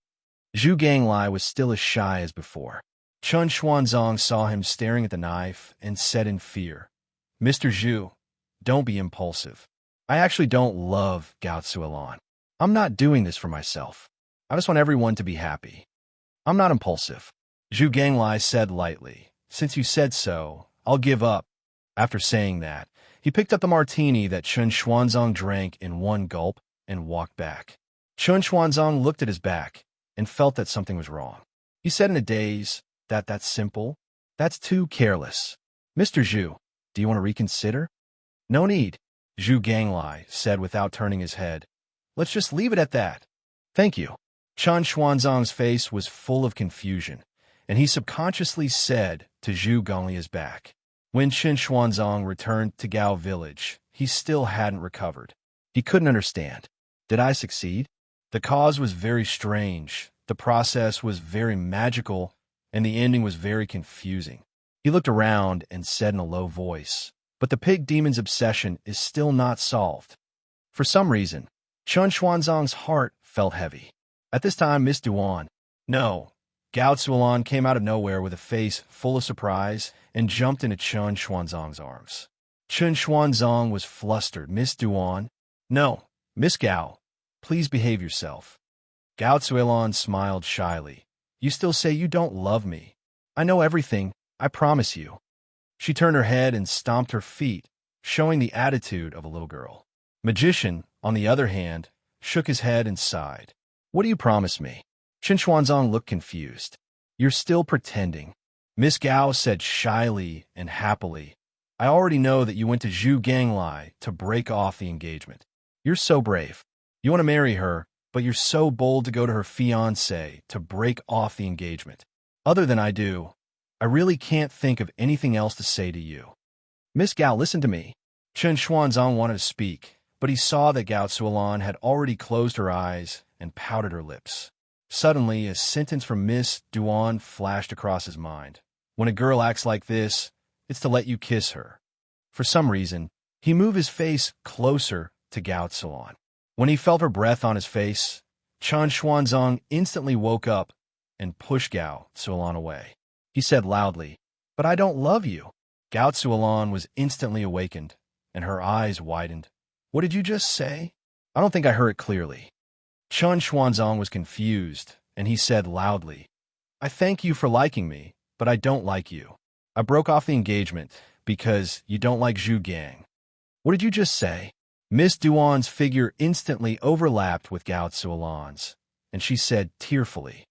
Zhu Ganglai was still as shy as before. Chun Xuanzang saw him staring at the knife and said in fear, Mr. Zhu, don't be impulsive. I actually don't love Gao Suilan. I'm not doing this for myself. I just want everyone to be happy. I'm not impulsive. Zhu Ganglai said lightly, Since you said so, I'll give up. After saying that, he picked up the martini that Chun Xuanzang drank in one gulp and walked back. Chun Xuanzang looked at his back and felt that something was wrong. He said in a daze, That's simple? That's too careless. Mr. Zhu, do you want to reconsider? No need, Zhu Ganglai said without turning his head. Let's just leave it at that. Thank you. Chun Xuanzang's face was full of confusion, and he subconsciously said to Zhu Ganglia's back. When Chun Xuanzang returned to Gao village, he still hadn't recovered. He couldn't understand. Did I succeed? The cause was very strange, the process was very magical, and the ending was very confusing. He looked around and said in a low voice, But the pig demon's obsession is still not solved. For some reason, Chun Xuanzang's heart felt heavy. At this time, Miss Duan, no, Gao Suilan came out of nowhere with a face full of surprise and jumped into Chun Xuanzang's arms. Chun Xuanzang was flustered. Miss Duan, no, Miss Gao, please behave yourself. Gao Suilan smiled shyly. You still say you don't love me. I know everything, I promise you. She turned her head and stomped her feet, showing the attitude of a little girl. Magician, on the other hand, shook his head and sighed. What do you promise me? Chun Xuanzang looked confused. You're still pretending. Miss Gao said shyly and happily, I already know that you went to Zhu Ganglai to break off the engagement. You're so brave. You want to marry her, but you're so bold to go to her fiancé to break off the engagement. Other than I do, I really can't think of anything else to say to you. Miss Gao, listen to me. Chun Xuanzang wanted to speak, but he saw that Gao Suilan had already closed her eyes and pouted her lips. Suddenly, a sentence from Miss Duan flashed across his mind. When a girl acts like this, it's to let you kiss her. For some reason, he moved his face closer to Gao Suilan. When he felt her breath on his face, Chun Xuanzang instantly woke up and pushed Gao Suilan away. He said loudly, But I don't love you. Gao Suilan was instantly awakened, and her eyes widened. What did you just say? I don't think I heard it clearly. Chun Xuanzang was confused, and he said loudly, I thank you for liking me, but I don't like you. I broke off the engagement because you don't like Zhu Gang. What did you just say? Miss Duan's figure instantly overlapped with Gao Suilan's, and she said tearfully,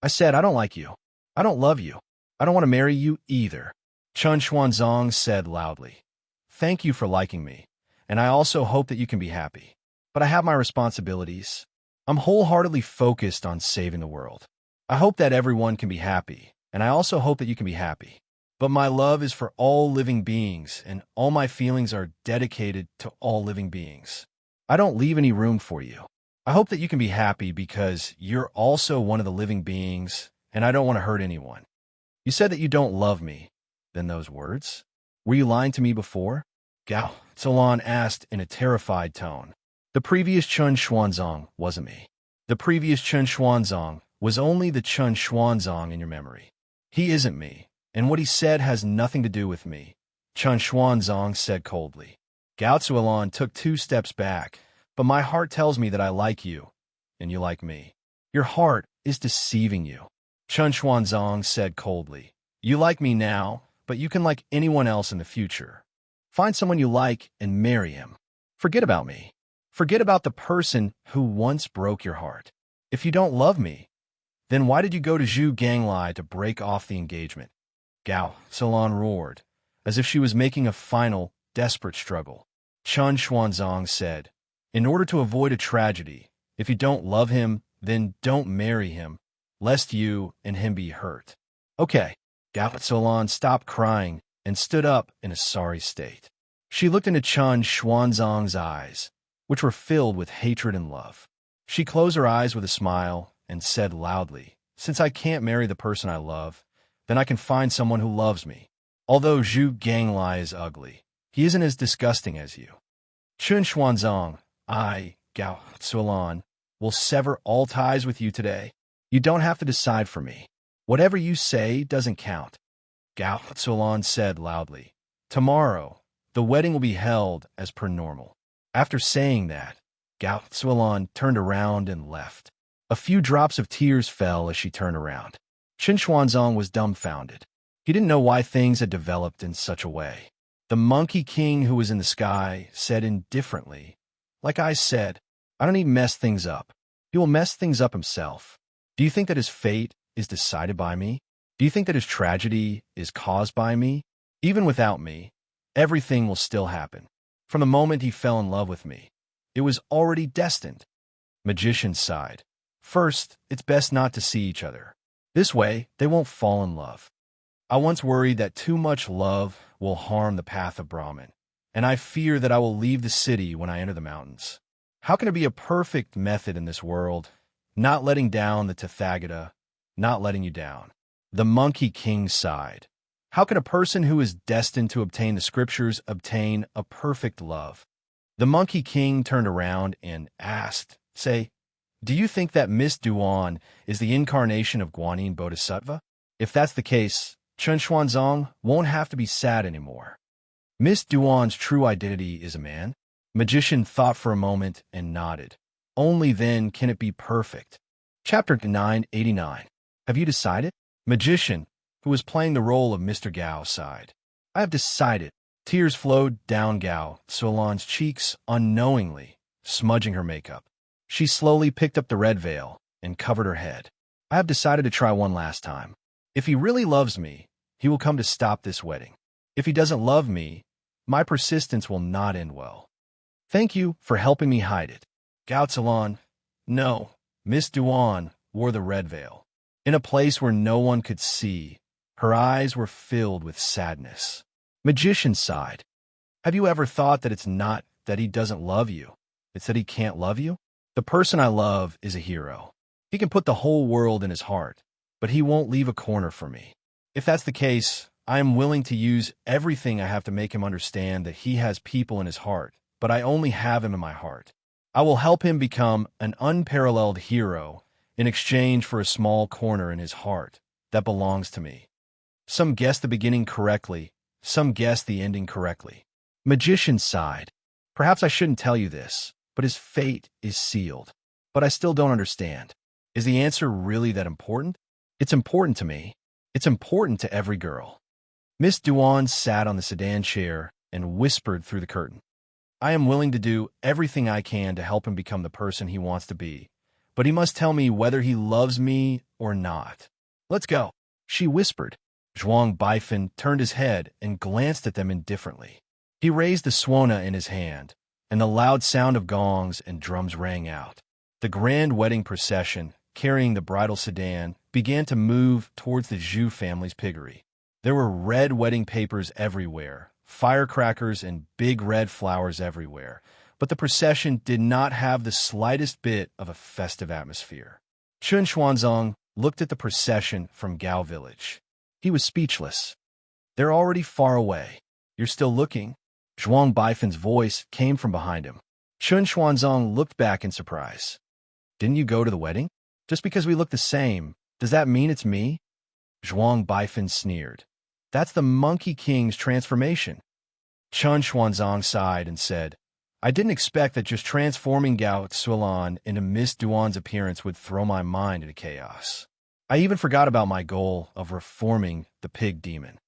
I said I don't like you. I don't love you. I don't want to marry you either. Chun Xuanzang said loudly, Thank you for liking me, and I also hope that you can be happy. But I have my responsibilities. I'm wholeheartedly focused on saving the world. I hope that everyone can be happy, and I also hope that you can be happy. But my love is for all living beings, and all my feelings are dedicated to all living beings. I don't leave any room for you. I hope that you can be happy because you're also one of the living beings, and I don't want to hurt anyone. You said that you don't love me. Then those words? Were you lying to me before? Gao Suilan asked in a terrified tone. The previous Chun Xuanzang wasn't me. The previous Chun Xuanzang was only the Chun Xuanzang in your memory. He isn't me, and what he said has nothing to do with me, Chun Xuanzang said coldly. Gao Suilan took 2 steps back, but my heart tells me that I like you, and you like me. Your heart is deceiving you, Chun Xuanzang said coldly. You like me now, but you can like anyone else in the future. Find someone you like and marry him. Forget about me. Forget about the person who once broke your heart. If you don't love me, then why did you go to Zhu Ganglai to break off the engagement? Gao Suilan roared, as if she was making a final, desperate struggle. Chun Xuanzang said, In order to avoid a tragedy, if you don't love him, then don't marry him, lest you and him be hurt. Okay. Gao Suilan stopped crying and stood up in a sorry state. She looked into Chun Xuanzang's eyes, which were filled with hatred and love. She closed her eyes with a smile and said loudly, "Since I can't marry the person I love, then I can find someone who loves me. Although Zhu Ganglai is ugly, he isn't as disgusting as you. Chun Xuanzang, I, Gao Sulan, will sever all ties with you today. You don't have to decide for me. Whatever you say doesn't count." Gao Sulan said loudly, "Tomorrow, the wedding will be held as per normal." After saying that, Gao Sulan turned around and left. A few drops of tears fell as she turned around. Chun Xuanzang was dumbfounded. He didn't know why things had developed in such a way. The Monkey King who was in the sky said indifferently, "Like I said, I don't even mess things up. He will mess things up himself. Do you think that his fate is decided by me? Do you think that his tragedy is caused by me? Even without me, everything will still happen. From the moment he fell in love with me, it was already destined." Magician sighed. "First, it's best not to see each other. This way, they won't fall in love. I once worried that too much love will harm the path of Brahman, and I fear that I will leave the city when I enter the mountains. How can it be a perfect method in this world, not letting down the Tathagata, not letting you down?" The Monkey King sighed. "How can a person who is destined to obtain the scriptures obtain a perfect love?" The Monkey King turned around and asked, "Say, do you think that Miss Duan is the incarnation of Guanyin Bodhisattva? If that's the case, Chun Xuanzang won't have to be sad anymore. Miss Duan's true identity is a man." Magician thought for a moment and nodded. "Only then can it be perfect." Chapter 989. Have you decided? Magician, who was playing the role of Mr. Gao, sighed. "I have decided." Tears flowed down Gao Sulan's cheeks unknowingly, smudging her makeup. She slowly picked up the red veil and covered her head. "I have decided to try one last time. If he really loves me, he will come to stop this wedding. If he doesn't love me, my persistence will not end well. Thank you for helping me hide it." Gao Sulan, no, Miss Duan wore the red veil. In a place where no one could see, her eyes were filled with sadness. Magician sighed. "Have you ever thought that it's not that he doesn't love you, it's that he can't love you? The person I love is a hero. He can put the whole world in his heart, but he won't leave a corner for me. If that's the case, I am willing to use everything I have to make him understand that he has people in his heart, but I only have him in my heart. I will help him become an unparalleled hero in exchange for a small corner in his heart that belongs to me." Some guessed the beginning correctly, some guessed the ending correctly. Magician sighed. "Perhaps I shouldn't tell you this, but his fate is sealed. But I still don't understand. Is the answer really that important? It's important to me. It's important to every girl." Miss Duan sat on the sedan chair and whispered through the curtain. "I am willing to do everything I can to help him become the person he wants to be, but he must tell me whether he loves me or not. Let's go," she whispered. Zhuang Baifan turned his head and glanced at them indifferently. He raised the suona in his hand, and the loud sound of gongs and drums rang out. The grand wedding procession, carrying the bridal sedan, began to move towards the Zhu family's piggery. There were red wedding papers everywhere, firecrackers and big red flowers everywhere, but the procession did not have the slightest bit of a festive atmosphere. Chun Xuanzang looked at the procession from Gao village. He was speechless. "They're already far away. You're still looking?" Zhuang Baifan's voice came from behind him. Chun Xuanzang looked back in surprise. "Didn't you go to the wedding? Just because we look the same, does that mean it's me?" Zhuang Baifan sneered. "That's the Monkey King's transformation." Chun Xuanzang sighed and said, "I didn't expect that just transforming Gao Sulan into Miss Duan's appearance would throw my mind into chaos. I even forgot about my goal of reforming the pig demon.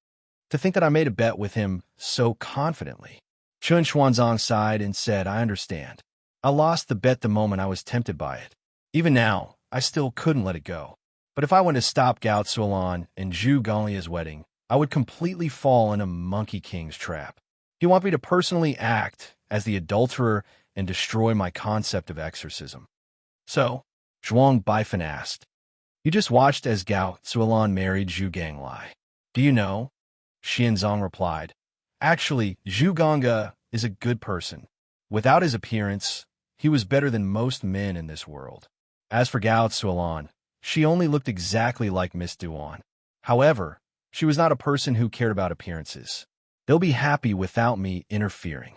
To think that I made a bet with him so confidently." Chun Xuanzang sighed and said, "I understand. I lost the bet the moment I was tempted by it. Even now, I still couldn't let it go. But if I went to stop Gao Sulan and Zhu Ganglia's wedding, I would completely fall into Monkey King's trap. He wants me to personally act as the adulterer and destroy my concept of exorcism." "So," Zhuang Baifan asked, "you just watched as Gao Sulan married Zhu Ganglai. Do you know? Xianzong replied. Actually, Zhu Gongga is a good person. Without his appearance, he was better than most men in this world. As for Gao Tsuolan, she only looked exactly like Miss Duan. However, she was not a person who cared about appearances. They'll be happy without me interfering.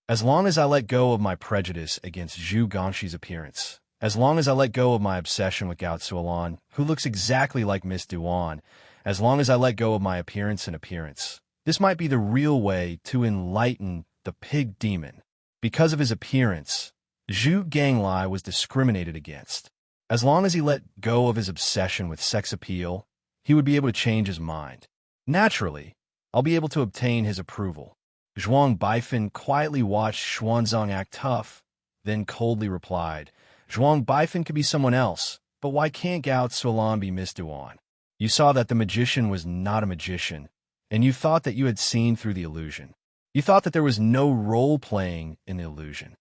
As long as I let go of my prejudice against Zhu Gongxi's appearance, as long as I let go of my obsession with Gao Tsuolan, who looks exactly like Miss Duan, as long as I let go of my appearance and appearance, this might be the real way to enlighten the pig demon. Because of his appearance, Zhu Ganglai was discriminated against. As long as he let go of his obsession with sex appeal, he would be able to change his mind. Naturally, I'll be able to obtain his approval. Zhuang Baifan quietly watched Xuanzang act tough, then coldly replied, Zhuang Baifan could be someone else, but why can't Gao Tsuolan be Miss Duan? You saw that the magician was not a magician, and you thought that you had seen through the illusion. You thought that there was no role-playing in the illusion.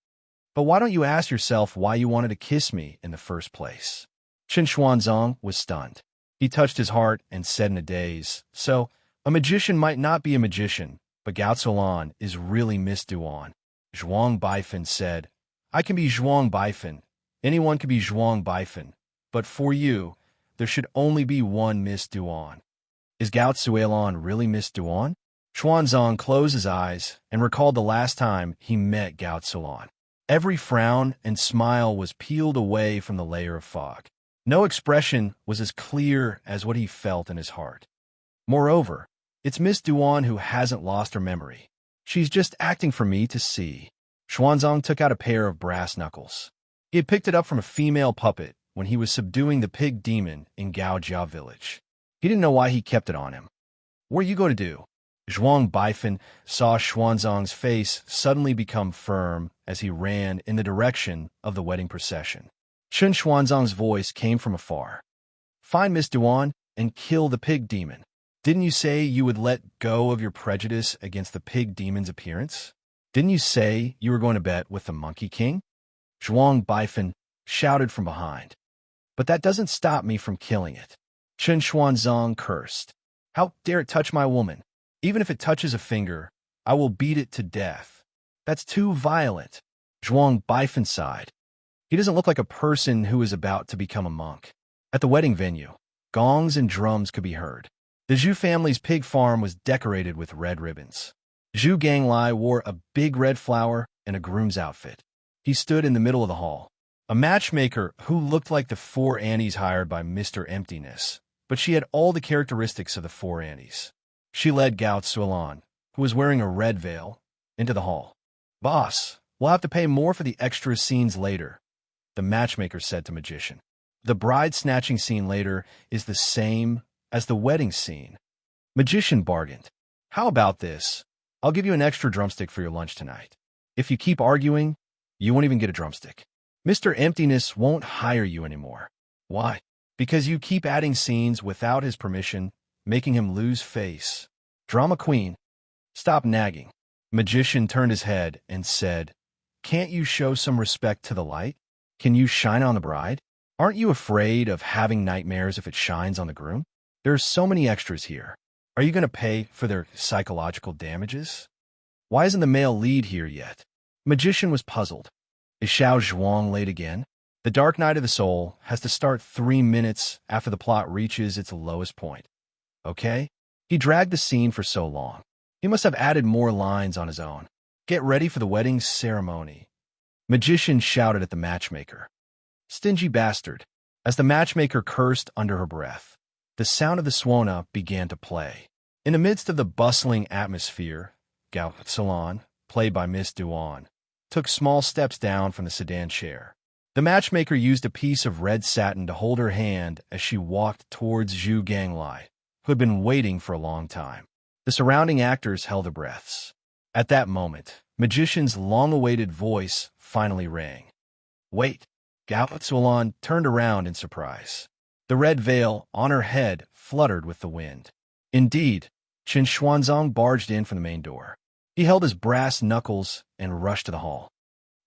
But why don't you ask yourself why you wanted to kiss me in the first place? Chen Xuanzang was stunned. He touched his heart and said in a daze, so, a magician might not be a magician, but Gao Tsuolan is really Miss Duan. Zhuang Baifan said, I can be Zhuang Baifan. Anyone can be Zhuang Baifan. But for you, there should only be one Miss Duan. Is Gao Tsuolan really Miss Duan? Xuanzang closed his eyes and recalled the last time he met Gao Tsuolan. Every frown and smile was peeled away from the layer of fog. No expression was as clear as what he felt in his heart. Moreover, it's Miss Duan who hasn't lost her memory. She's just acting for me to see. Xuanzang took out a pair of brass knuckles. He had picked it up from a female puppet when he was subduing the pig demon in Gaojia village. He didn't know why he kept it on him. What are you going to do? Zhuang Baifan saw Xuanzang's face suddenly become firm as he ran in the direction of the wedding procession. Chen Xuanzang's voice came from afar. Find Miss Duan and kill the pig demon. Didn't you say you would let go of your prejudice against the pig demon's appearance? Didn't you say you were going to bet with the Monkey King? Zhuang Baifan shouted from behind. But that doesn't stop me from killing it. Chen Xuanzang cursed. How dare it touch my woman? Even if it touches a finger, I will beat it to death. That's too violent. Zhuang Baifan sighed. He doesn't look like a person who is about to become a monk. At the wedding venue, gongs and drums could be heard. The Zhu family's pig farm was decorated with red ribbons. Zhu Ganglai wore a big red flower and a groom's outfit. He stood in the middle of the hall. A matchmaker who looked like the four Annies hired by Mr. Emptiness, but she had all the characteristics of the four Annies. She led Gao Tsuolan, who was wearing a red veil, into the hall. Boss, we'll have to pay more for the extra scenes later, the matchmaker said to Magician. The bride-snatching scene later is the same as the wedding scene. Magician bargained. How about this? I'll give you an extra drumstick for your lunch tonight. If you keep arguing, you won't even get a drumstick. Mr. Emptiness won't hire you anymore. Why? Because you keep adding scenes without his permission, making him lose face. Drama queen, stop nagging. Magician turned his head and said, Can't you show some respect to the light? Can you shine on the bride? Aren't you afraid of having nightmares if it shines on the groom? There are so many extras here. Are you going to pay for their psychological damages? Why isn't the male lead here yet? Magician was puzzled. Is Xiao Zhuang late again? The Dark Night of the Soul has to start 3 minutes after the plot reaches its lowest point. Okay? He dragged the scene for so long. He must have added more lines on his own. Get ready for the wedding ceremony. Magician shouted at the matchmaker. Stingy bastard. As the matchmaker cursed under her breath, the sound of the Swana began to play. In the midst of the bustling atmosphere, Gao Tsuolan, played by Miss Duan, took small steps down from the sedan chair. The matchmaker used a piece of red satin to hold her hand as she walked towards Zhu Ganglai, who had been waiting for a long time. The surrounding actors held their breaths. At that moment, Magician's long-awaited voice finally rang. Wait! Gao Tsuolan turned around in surprise. The red veil on her head fluttered with the wind. Indeed, Chen Xuanzang barged in from the main door. He held his brass knuckles and rushed to the hall.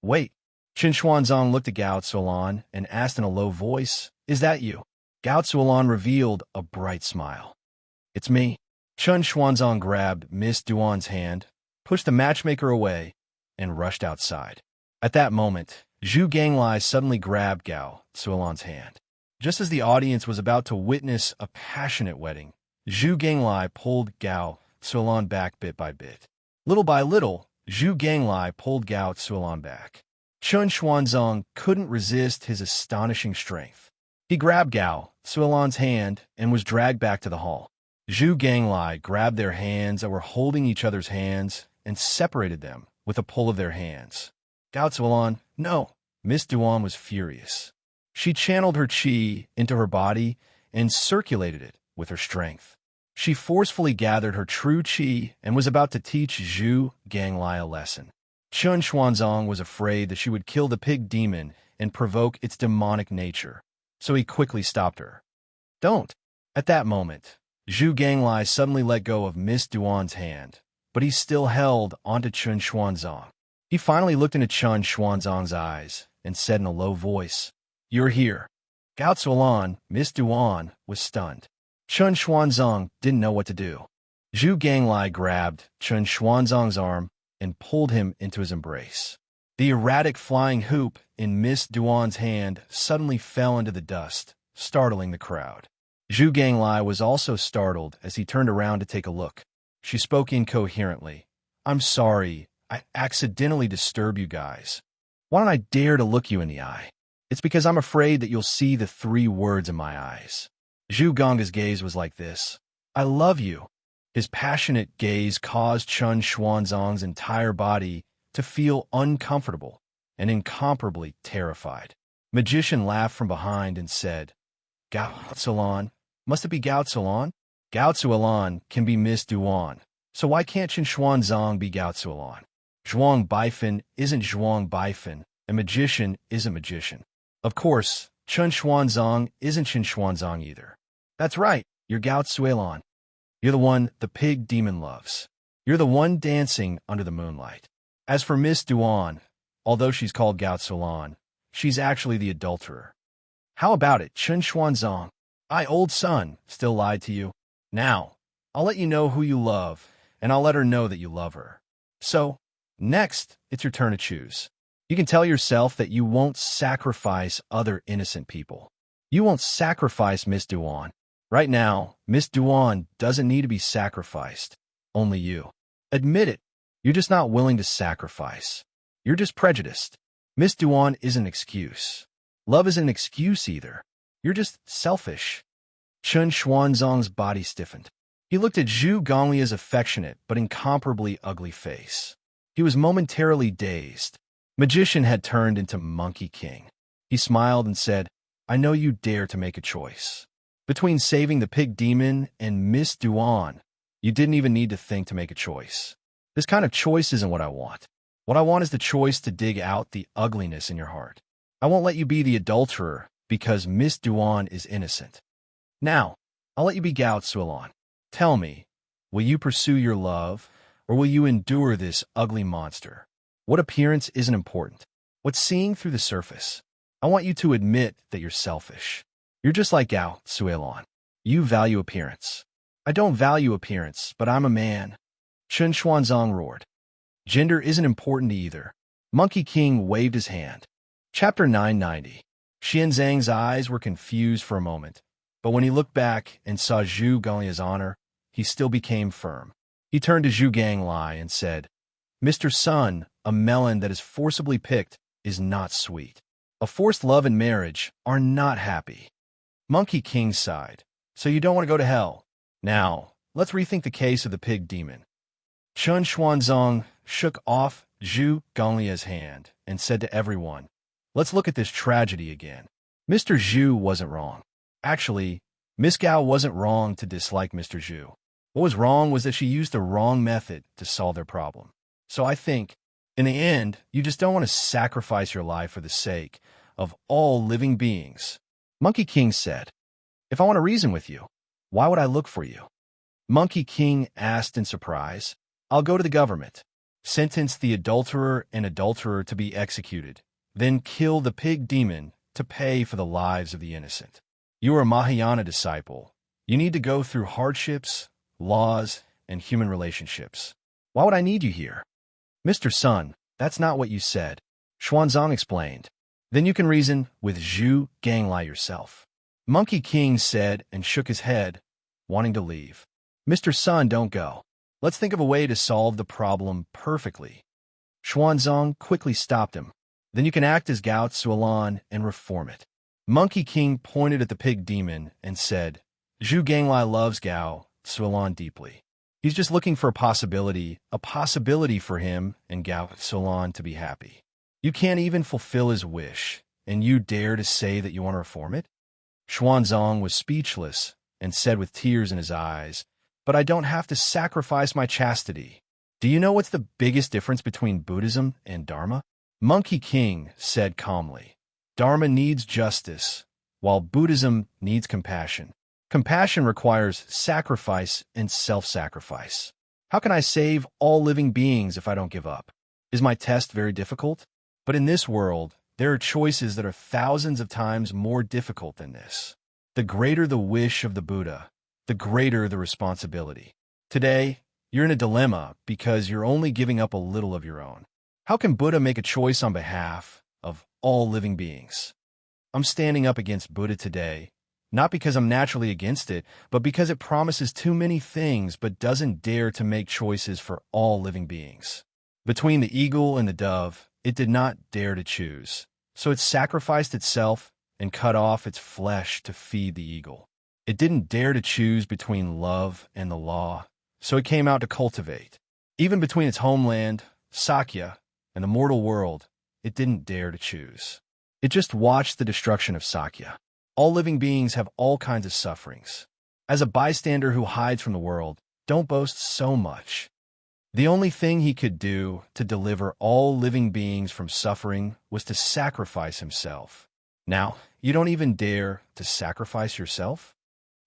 Wait! Chen Xuanzang looked at Gao Tsuolan and asked in a low voice, Is that you? Gao Tsuolan revealed a bright smile. It's me. Chun Xuanzang grabbed Miss Duan's hand, pushed the matchmaker away, and rushed outside. At that moment, Zhu Ganglai suddenly grabbed Gao Suolan's hand. Just as the audience was about to witness a passionate wedding, Zhu Ganglai pulled Gao Suolan back bit by bit. Little by little, Zhu Ganglai pulled Gao Suolan back. Chun Xuanzang couldn't resist his astonishing strength. He grabbed Gao Suolan's hand and was dragged back to the hall. Zhu Ganglai grabbed their hands that were holding each other's hands and separated them with a pull of their hands. Gao Suolan, no! Miss Duan was furious. She channeled her qi into her body and circulated it with her strength. She forcefully gathered her true qi and was about to teach Zhu Ganglai a lesson. Chun Xuanzang was afraid that she would kill the pig demon and provoke its demonic nature, so he quickly stopped her. Don't! At that moment, Zhu Ganglai suddenly let go of Miss Duan's hand, but he still held onto Chun Xuanzang. He finally looked into Chun Xuanzang's eyes and said in a low voice, "You're here." Gao Suolan, Miss Duan, was stunned. Chun Xuanzang didn't know what to do. Zhu Ganglai grabbed Chun Xuanzang's arm and pulled him into his embrace. The erratic flying hoop in Miss Duan's hand suddenly fell into the dust, startling the crowd. Zhu Ganglai was also startled as he turned around to take a look. She spoke incoherently. "I'm sorry, I accidentally disturbed you guys. Why don't I dare to look you in the eye? It's because I'm afraid that you'll see the 3 words in my eyes." Zhu Gong's gaze was like this. "I love you." His passionate gaze caused Chun Xuanzang's entire body to feel uncomfortable and incomparably terrified. Magician laughed from behind and said, "Gao Suolan, must it be Gao Suolan? Gao Suolan can be Miss Duan, so why can't Chun Xuanzang be Gao Suolan? Zhuang Baifan isn't Zhuang Baifan, and magician isn't magician. Of course, Chun Xuanzang isn't Chun Xuanzang either. That's right, you're Gao Suolan. You're the one the pig demon loves. You're the one dancing under the moonlight. As for Miss Duan, although she's called Gao Suolan, she's actually the adulterer. How about it, Chun Xuanzang? I, old son, still lied to you. Now, I'll let you know who you love, and I'll let her know that you love her. So, next, it's your turn to choose. You can tell yourself that you won't sacrifice other innocent people. You won't sacrifice Miss Duan. Right now, Miss Duan doesn't need to be sacrificed. Only you. Admit it. You're just not willing to sacrifice. You're just prejudiced. Miss Duan isn't an excuse. Love isn't an excuse either. You're just selfish." Chun Xuanzang's body stiffened. He looked at Zhu Gonglia's affectionate but incomparably ugly face. He was momentarily dazed. Magician had turned into Monkey King. He smiled and said, "I know you dare to make a choice. Between saving the pig demon and Miss Duan, you didn't even need to think to make a choice. This kind of choice isn't what I want. What I want is the choice to dig out the ugliness in your heart. I won't let you be the adulterer because Miss Duan is innocent. Now, I'll let you be Gao Suolan. Tell me, will you pursue your love, or will you endure this ugly monster? What appearance isn't important? What's seeing through the surface? I want you to admit that you're selfish. You're just like Gao Suolan. You value appearance. I don't value appearance, but I'm a man." Chun Xuanzang roared. "Gender isn't important either." Monkey King waved his hand. Chapter 990. Xianzang's eyes were confused for a moment, but when he looked back and saw Zhu Gonglia's honor, he still became firm. He turned to Zhu Ganglai and said, "Mr. Sun, a melon that is forcibly picked is not sweet. A forced love and marriage are not happy." Monkey King sighed. "So you don't want to go to hell? Now, let's rethink the case of the pig demon." Chun Xuanzang shook off Zhu Gonglia's hand and said to everyone, "Let's look at this tragedy again. Mr. Zhu wasn't wrong. Actually, Miss Gao wasn't wrong to dislike Mr. Zhu. What was wrong was that she used the wrong method to solve their problem. So I think, in the end, you just don't want to sacrifice your life for the sake of all living beings." Monkey King said, "If I want to reason with you, why would I look for you?" Monkey King asked in surprise. "I'll go to the government, sentence the adulterer and adulterer to be executed, then kill the pig demon to pay for the lives of the innocent. You are a Mahayana disciple. You need to go through hardships, laws, and human relationships. Why would I need you here? Mr. Sun, that's not what you said. Xuanzang explained. Then you can reason with Zhu Ganglai yourself. Monkey King said and shook his head, wanting to leave. Mr. Sun, don't go. Let's think of a way to solve the problem perfectly. Xuanzang quickly stopped him. Then you can act as Gao Tsuolan and reform it. Monkey King pointed at the pig demon and said, Zhu Ganglai loves Gao Tsuolan deeply. He's just looking for a possibility for him and Gao Tsuolan to be happy. You can't even fulfill his wish, and you dare to say that you want to reform it? Xuanzang was speechless and said with tears in his eyes, but I don't have to sacrifice my chastity. Do you know what's the biggest difference between Buddhism and Dharma? Monkey King said calmly. Dharma needs justice, while Buddhism needs compassion. Compassion requires sacrifice and self-sacrifice. How can I save all living beings if I don't give up? Is my test very difficult? But in this world, there are choices that are thousands of times more difficult than this. The greater the wish of the Buddha, the greater the responsibility. Today, you're in a dilemma because you're only giving up a little of your own. How can Buddha make a choice on behalf of all living beings? I'm standing up against Buddha today, not because I'm naturally against it, but because it promises too many things but doesn't dare to make choices for all living beings. Between the eagle and the dove, it did not dare to choose, so it sacrificed itself and cut off its flesh to feed the eagle. It didn't dare to choose between love and the law, so it came out to cultivate. Even between its homeland, Sakya, and the mortal world, it didn't dare to choose. It just watched the destruction of Sakya. All living beings have all kinds of sufferings. As a bystander who hides from the world, don't boast so much. The only thing he could do to deliver all living beings from suffering was to sacrifice himself. Now, you don't even dare to sacrifice yourself?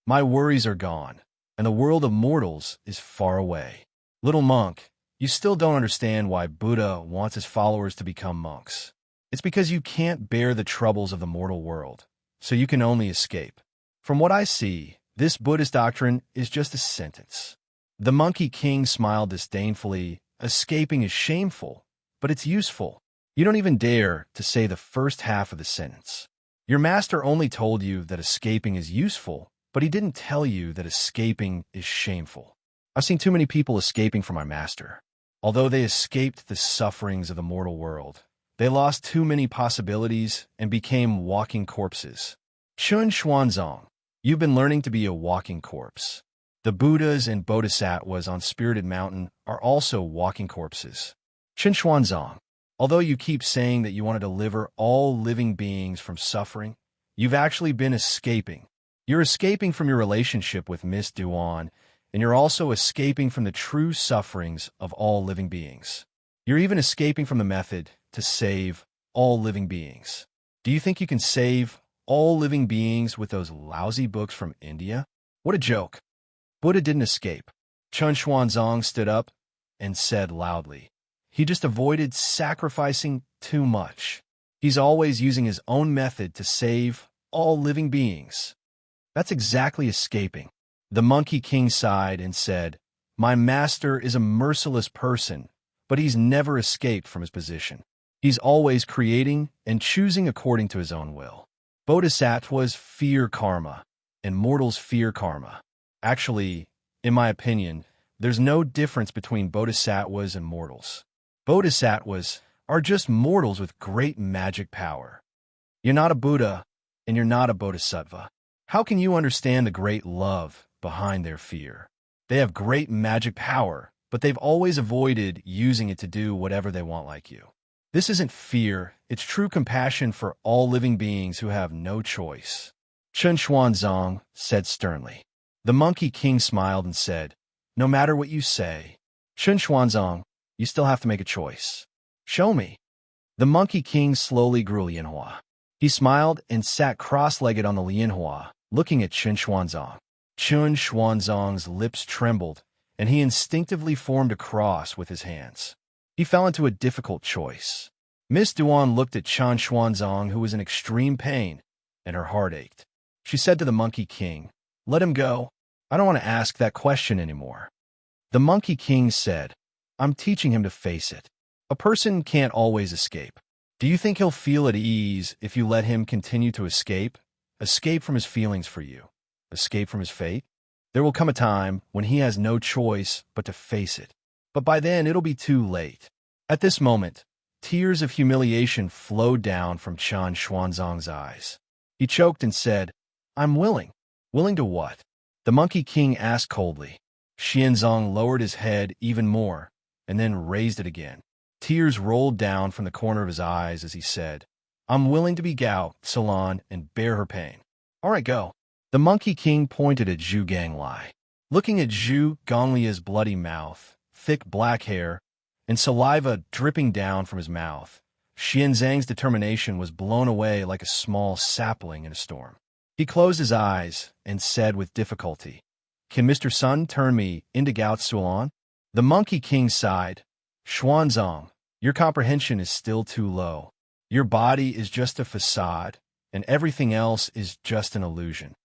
My worries are gone, and the world of mortals is far away. Little monk, you still don't understand why Buddha wants his followers to become monks. It's because you can't bear the troubles of the mortal world, so you can only escape. From what I see, this Buddhist doctrine is just a sentence. The Monkey King smiled disdainfully. Escaping is shameful, but it's useful. You don't even dare to say the first half of the sentence. Your master only told you that escaping is useful, but he didn't tell you that escaping is shameful. I've seen too many people escaping from my master. Although they escaped the sufferings of the mortal world, they lost too many possibilities and became walking corpses. Chun Xuanzang, you've been learning to be a walking corpse. The Buddhas and Bodhisattvas on Spirited Mountain are also walking corpses. Chun Xuanzang, although you keep saying that you want to deliver all living beings from suffering, you've actually been escaping. You're escaping from your relationship with Miss Duan, and you're also escaping from the true sufferings of all living beings. You're even escaping from the method to save all living beings. Do you think you can save all living beings with those lousy books from India? What a joke. Buddha didn't escape. Chun Xuanzang stood up and said loudly, he just avoided sacrificing too much. He's always using his own method to save all living beings. That's exactly escaping. The Monkey King sighed and said, my master is a merciless person, but he's never escaped from his position. He's always creating and choosing according to his own will. Bodhisattvas fear karma, and mortals fear karma. Actually, in my opinion, there's no difference between bodhisattvas and mortals. Bodhisattvas are just mortals with great magic power. You're not a Buddha, and you're not a bodhisattva. How can you understand the great love behind their fear? They have great magic power, but they've always avoided using it to do whatever they want like you. This isn't fear, it's true compassion for all living beings who have no choice. Chun Xuanzang said sternly. The Monkey King smiled and said, no matter what you say, Chun Xuanzang, you still have to make a choice. Show me. The Monkey King slowly grew Lianhua. He smiled and sat cross-legged on the Lianhua, looking at Chun Xuanzang. Chun Xuanzang's lips trembled, and he instinctively formed a cross with his hands. He fell into a difficult choice. Miss Duan looked at Chun Xuanzang, who was in extreme pain, and her heart ached. She said to the Monkey King, let him go. I don't want to ask that question anymore. The Monkey King said, I'm teaching him to face it. A person can't always escape. Do you think he'll feel at ease if you let him continue to escape? Escape from his feelings for you. Escape from his fate? There will come a time when he has no choice but to face it. But by then, it'll be too late. At this moment, tears of humiliation flowed down from Chen Xuanzang's eyes. He choked and said, I'm willing. Willing to what? The Monkey King asked coldly. Xianzong lowered his head even more, and then raised it again. Tears rolled down from the corner of his eyes as he said, I'm willing to be Gao, Salon, and bear her pain. All right, go. The Monkey King pointed at Zhu Ganglai. Looking at Zhu Gonglia's bloody mouth, thick black hair, and saliva dripping down from his mouth, Xianzang's determination was blown away like a small sapling in a storm. He closed his eyes and said with difficulty, Can Mr. Sun turn me into Gao Sulan? The Monkey King sighed. Xuanzang, your comprehension is still too low. Your body is just a facade, and everything else is just an illusion.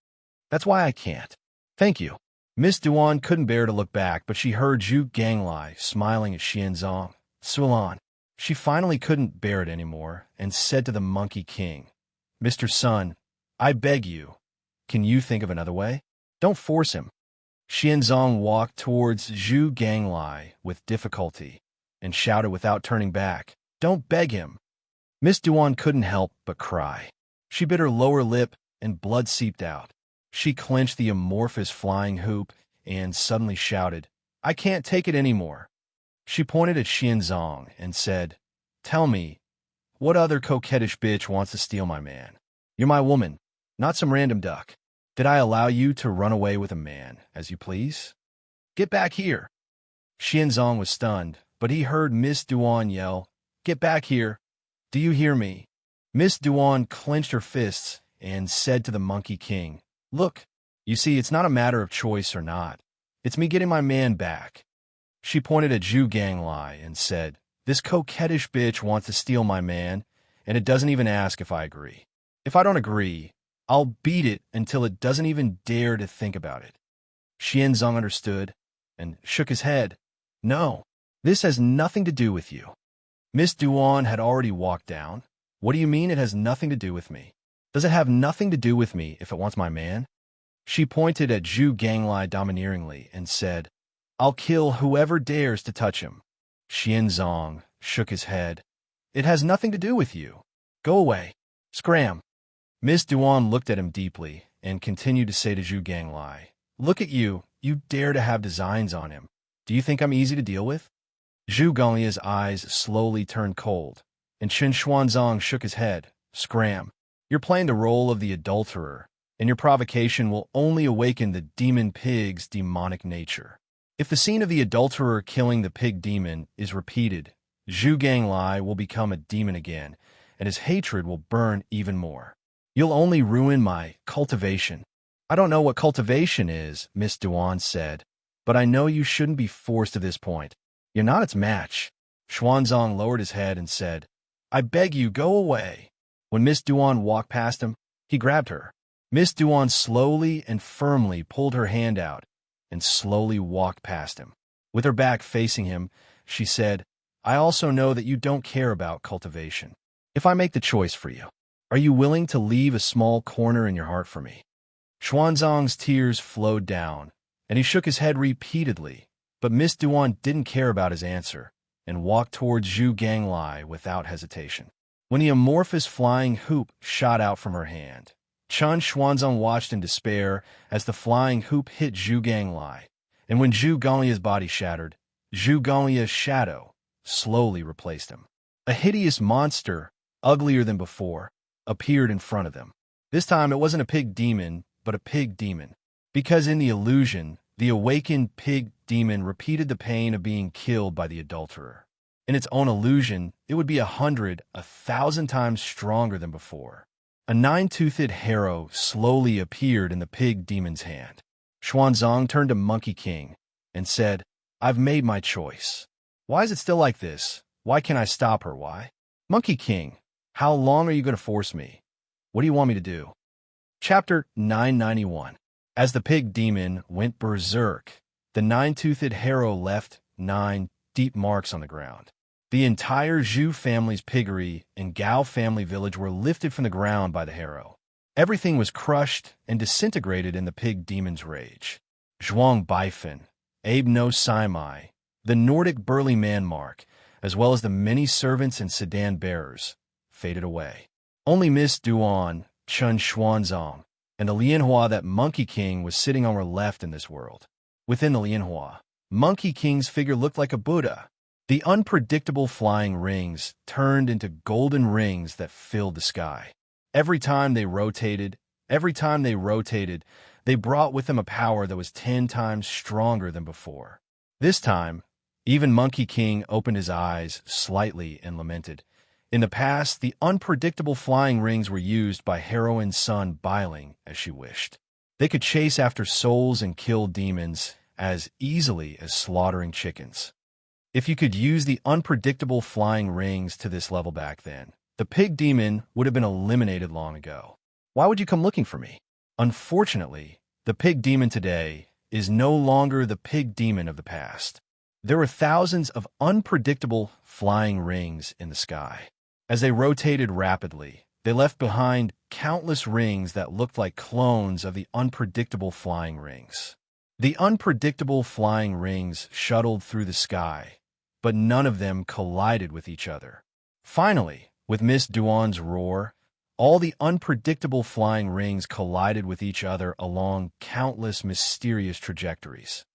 That's why I can't. Thank you. Miss Duan couldn't bear to look back, but she heard Zhu Ganglai smiling at Xianzong. Sulan. She finally couldn't bear it anymore and said to the Monkey King, Mr. Sun, I beg you, can you think of another way? Don't force him. Xianzong walked towards Zhu Ganglai with difficulty and shouted without turning back, Don't beg him. Miss Duan couldn't help but cry. She bit her lower lip and blood seeped out. She clenched the amorphous flying hoop and suddenly shouted, I can't take it anymore. She pointed at Xianzong and said, Tell me, what other coquettish bitch wants to steal my man? You're my woman, not some random duck. Did I allow you to run away with a man, as you please? Get back here. Xianzong was stunned, but he heard Miss Duan yell, Get back here. Do you hear me? Miss Duan clenched her fists and said to the Monkey King, Look, you see, it's not a matter of choice or not. It's me getting my man back. She pointed at Zhu Ganglai and said, This coquettish bitch wants to steal my man, and it doesn't even ask if I agree. If I don't agree, I'll beat it until it doesn't even dare to think about it. Xianzong understood and shook his head. No, this has nothing to do with you. Miss Duan had already walked down. What do you mean it has nothing to do with me? Does it have nothing to do with me if it wants my man? She pointed at Zhu Ganglai domineeringly and said, I'll kill whoever dares to touch him. Xianzong shook his head. It has nothing to do with you. Go away. Scram. Miss Duan looked at him deeply and continued to say to Zhu Ganglai, Look at you. You dare to have designs on him. Do you think I'm easy to deal with? Zhu Gonglia's eyes slowly turned cold, and Chen Xuanzang shook his head. Scram. You're playing the role of the adulterer, and your provocation will only awaken the demon pig's demonic nature. If the scene of the adulterer killing the pig demon is repeated, Zhu Ganglai will become a demon again, and his hatred will burn even more. You'll only ruin my cultivation. I don't know what cultivation is, Miss Duan said, but I know you shouldn't be forced to this point. You're not its match. Xuanzang lowered his head and said, I beg you, go away. When Miss Duan walked past him, he grabbed her. Miss Duan slowly and firmly pulled her hand out and slowly walked past him. With her back facing him, she said, I also know that you don't care about cultivation. If I make the choice for you, are you willing to leave a small corner in your heart for me? Xuanzang's tears flowed down, and he shook his head repeatedly, but Miss Duan didn't care about his answer and walked towards Zhu Ganglai without hesitation. When the amorphous flying hoop shot out from her hand, Chen Xuanzang watched in despair as the flying hoop hit Zhu Ganglai, and when Zhu Gonglia's body shattered, Zhu Gonglia's shadow slowly replaced him. A hideous monster, uglier than before, appeared in front of them. This time it wasn't a pig demon, but a pig demon, because in the illusion, the awakened pig demon repeated the pain of being killed by the adulterer. In its own illusion, it would be 100, 1,000 times stronger than before. A nine-toothed harrow slowly appeared in the pig demon's hand. Xuanzang turned to Monkey King and said, I've made my choice. Why is it still like this? Why can't I stop her? Why? Monkey King, how long are you going to force me? What do you want me to do? Chapter 991. As the pig demon went berserk, the nine-toothed harrow left 9 deep marks on the ground. The entire Zhu family's piggery and Gao family village were lifted from the ground by the harrow. Everything was crushed and disintegrated in the pig demon's rage. Zhuang Baifan, Abe no Saimai, the Nordic burly man Mark, as well as the many servants and sedan bearers, faded away. Only Miss Duan, Chun Xuanzong, and the Lianhua, that Monkey King, was sitting on her left in this world. Within the Lianhua, Monkey King's figure looked like a Buddha. The unpredictable flying rings turned into golden rings that filled the sky. Every time they rotated, they brought with them a power that was 10 times stronger than before. This time, even Monkey King opened his eyes slightly and lamented. In the past, the unpredictable flying rings were used by heroine's son Bailing as she wished. They could chase after souls and kill demons as easily as slaughtering chickens. If you could use the unpredictable flying rings to this level back then, the pig demon would have been eliminated long ago. Why would you come looking for me? Unfortunately, the pig demon today is no longer the pig demon of the past. There were thousands of unpredictable flying rings in the sky. As they rotated rapidly, they left behind countless rings that looked like clones of the unpredictable flying rings. The unpredictable flying rings shuttled through the sky, but none of them collided with each other. Finally, with Miss Duan's roar, all the unpredictable flying rings collided with each other along countless mysterious trajectories.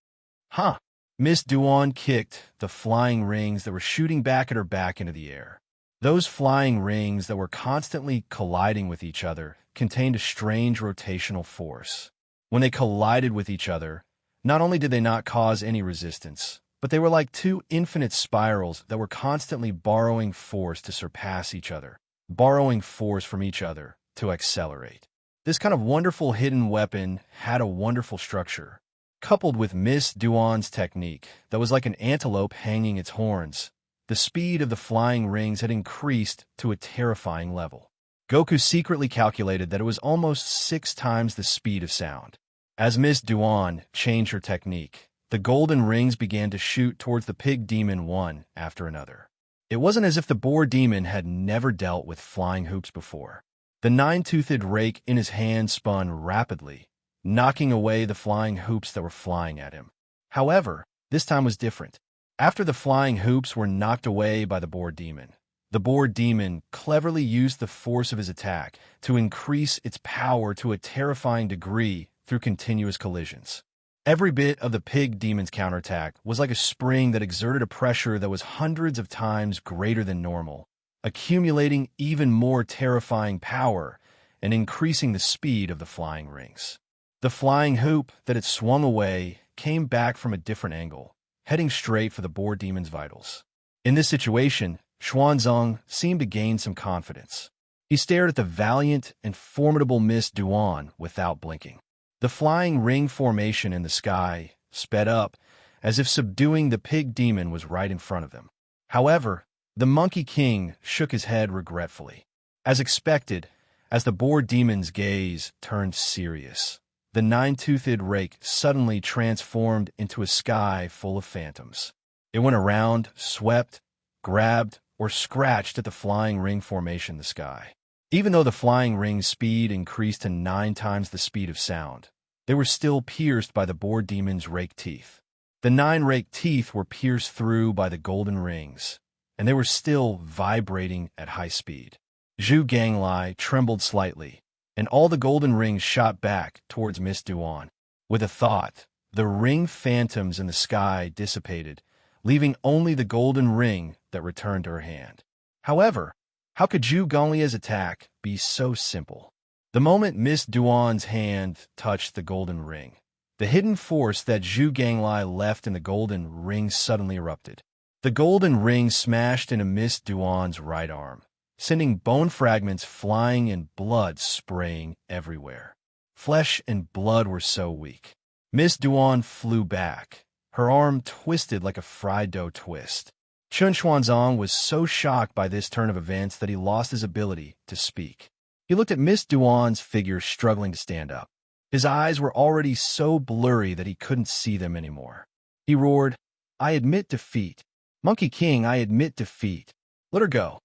Huh! Miss Duan kicked the flying rings that were shooting back at her back into the air. Those flying rings that were constantly colliding with each other contained a strange rotational force. When they collided with each other, not only did they not cause any resistance, but they were like two infinite spirals that were constantly borrowing force to surpass each other, borrowing force from each other to accelerate. This kind of wonderful hidden weapon had a wonderful structure, coupled with Miss Duan's technique that was like an antelope hanging its horns. The speed of the flying rings had increased to a terrifying level. Goku secretly calculated that it was almost 6 times the speed of sound. As Miss Duan changed her technique, the golden rings began to shoot towards the pig demon one after another. It wasn't as if the boar demon had never dealt with flying hoops before. The nine-toothed rake in his hand spun rapidly, knocking away the flying hoops that were flying at him. However, this time was different. After the flying hoops were knocked away by the boar demon cleverly used the force of his attack to increase its power to a terrifying degree through continuous collisions. Every bit of the pig demon's counterattack was like a spring that exerted a pressure that was hundreds of times greater than normal, accumulating even more terrifying power and increasing the speed of the flying rings. The flying hoop that had swung away came back from a different angle, heading straight for the boar demon's vitals. In this situation, Xuanzong seemed to gain some confidence. He stared at the valiant and formidable Miss Duan without blinking. The flying ring formation in the sky sped up, as if subduing the pig demon was right in front of them. However, the Monkey King shook his head regretfully. As expected, as the boar demon's gaze turned serious, the nine-toothed rake suddenly transformed into a sky full of phantoms. It went around, swept, grabbed, or scratched at the flying ring formation in the sky. Even though the flying ring's speed increased to 9 times the speed of sound, they were still pierced by the boar demon's rake teeth. The 9 rake teeth were pierced through by the golden rings, and they were still vibrating at high speed. Zhu Ganglai trembled slightly, and all the golden rings shot back towards Miss Duan. With a thought, the ring phantoms in the sky dissipated, leaving only the golden ring that returned to her hand. However, how could Zhu Ganglia's attack be so simple? The moment Miss Duan's hand touched the golden ring, the hidden force that Zhu Ganglai left in the golden ring suddenly erupted. The golden ring smashed into Miss Duan's right arm, sending bone fragments flying and blood spraying everywhere. Flesh and blood were so weak. Miss Duan flew back, her arm twisted like a fried dough twist. Chun Xuanzong was so shocked by this turn of events that he lost his ability to speak. He looked at Miss Duan's figure struggling to stand up. His eyes were already so blurry that he couldn't see them anymore. He roared, "I admit defeat. Monkey King, I admit defeat. Let her go."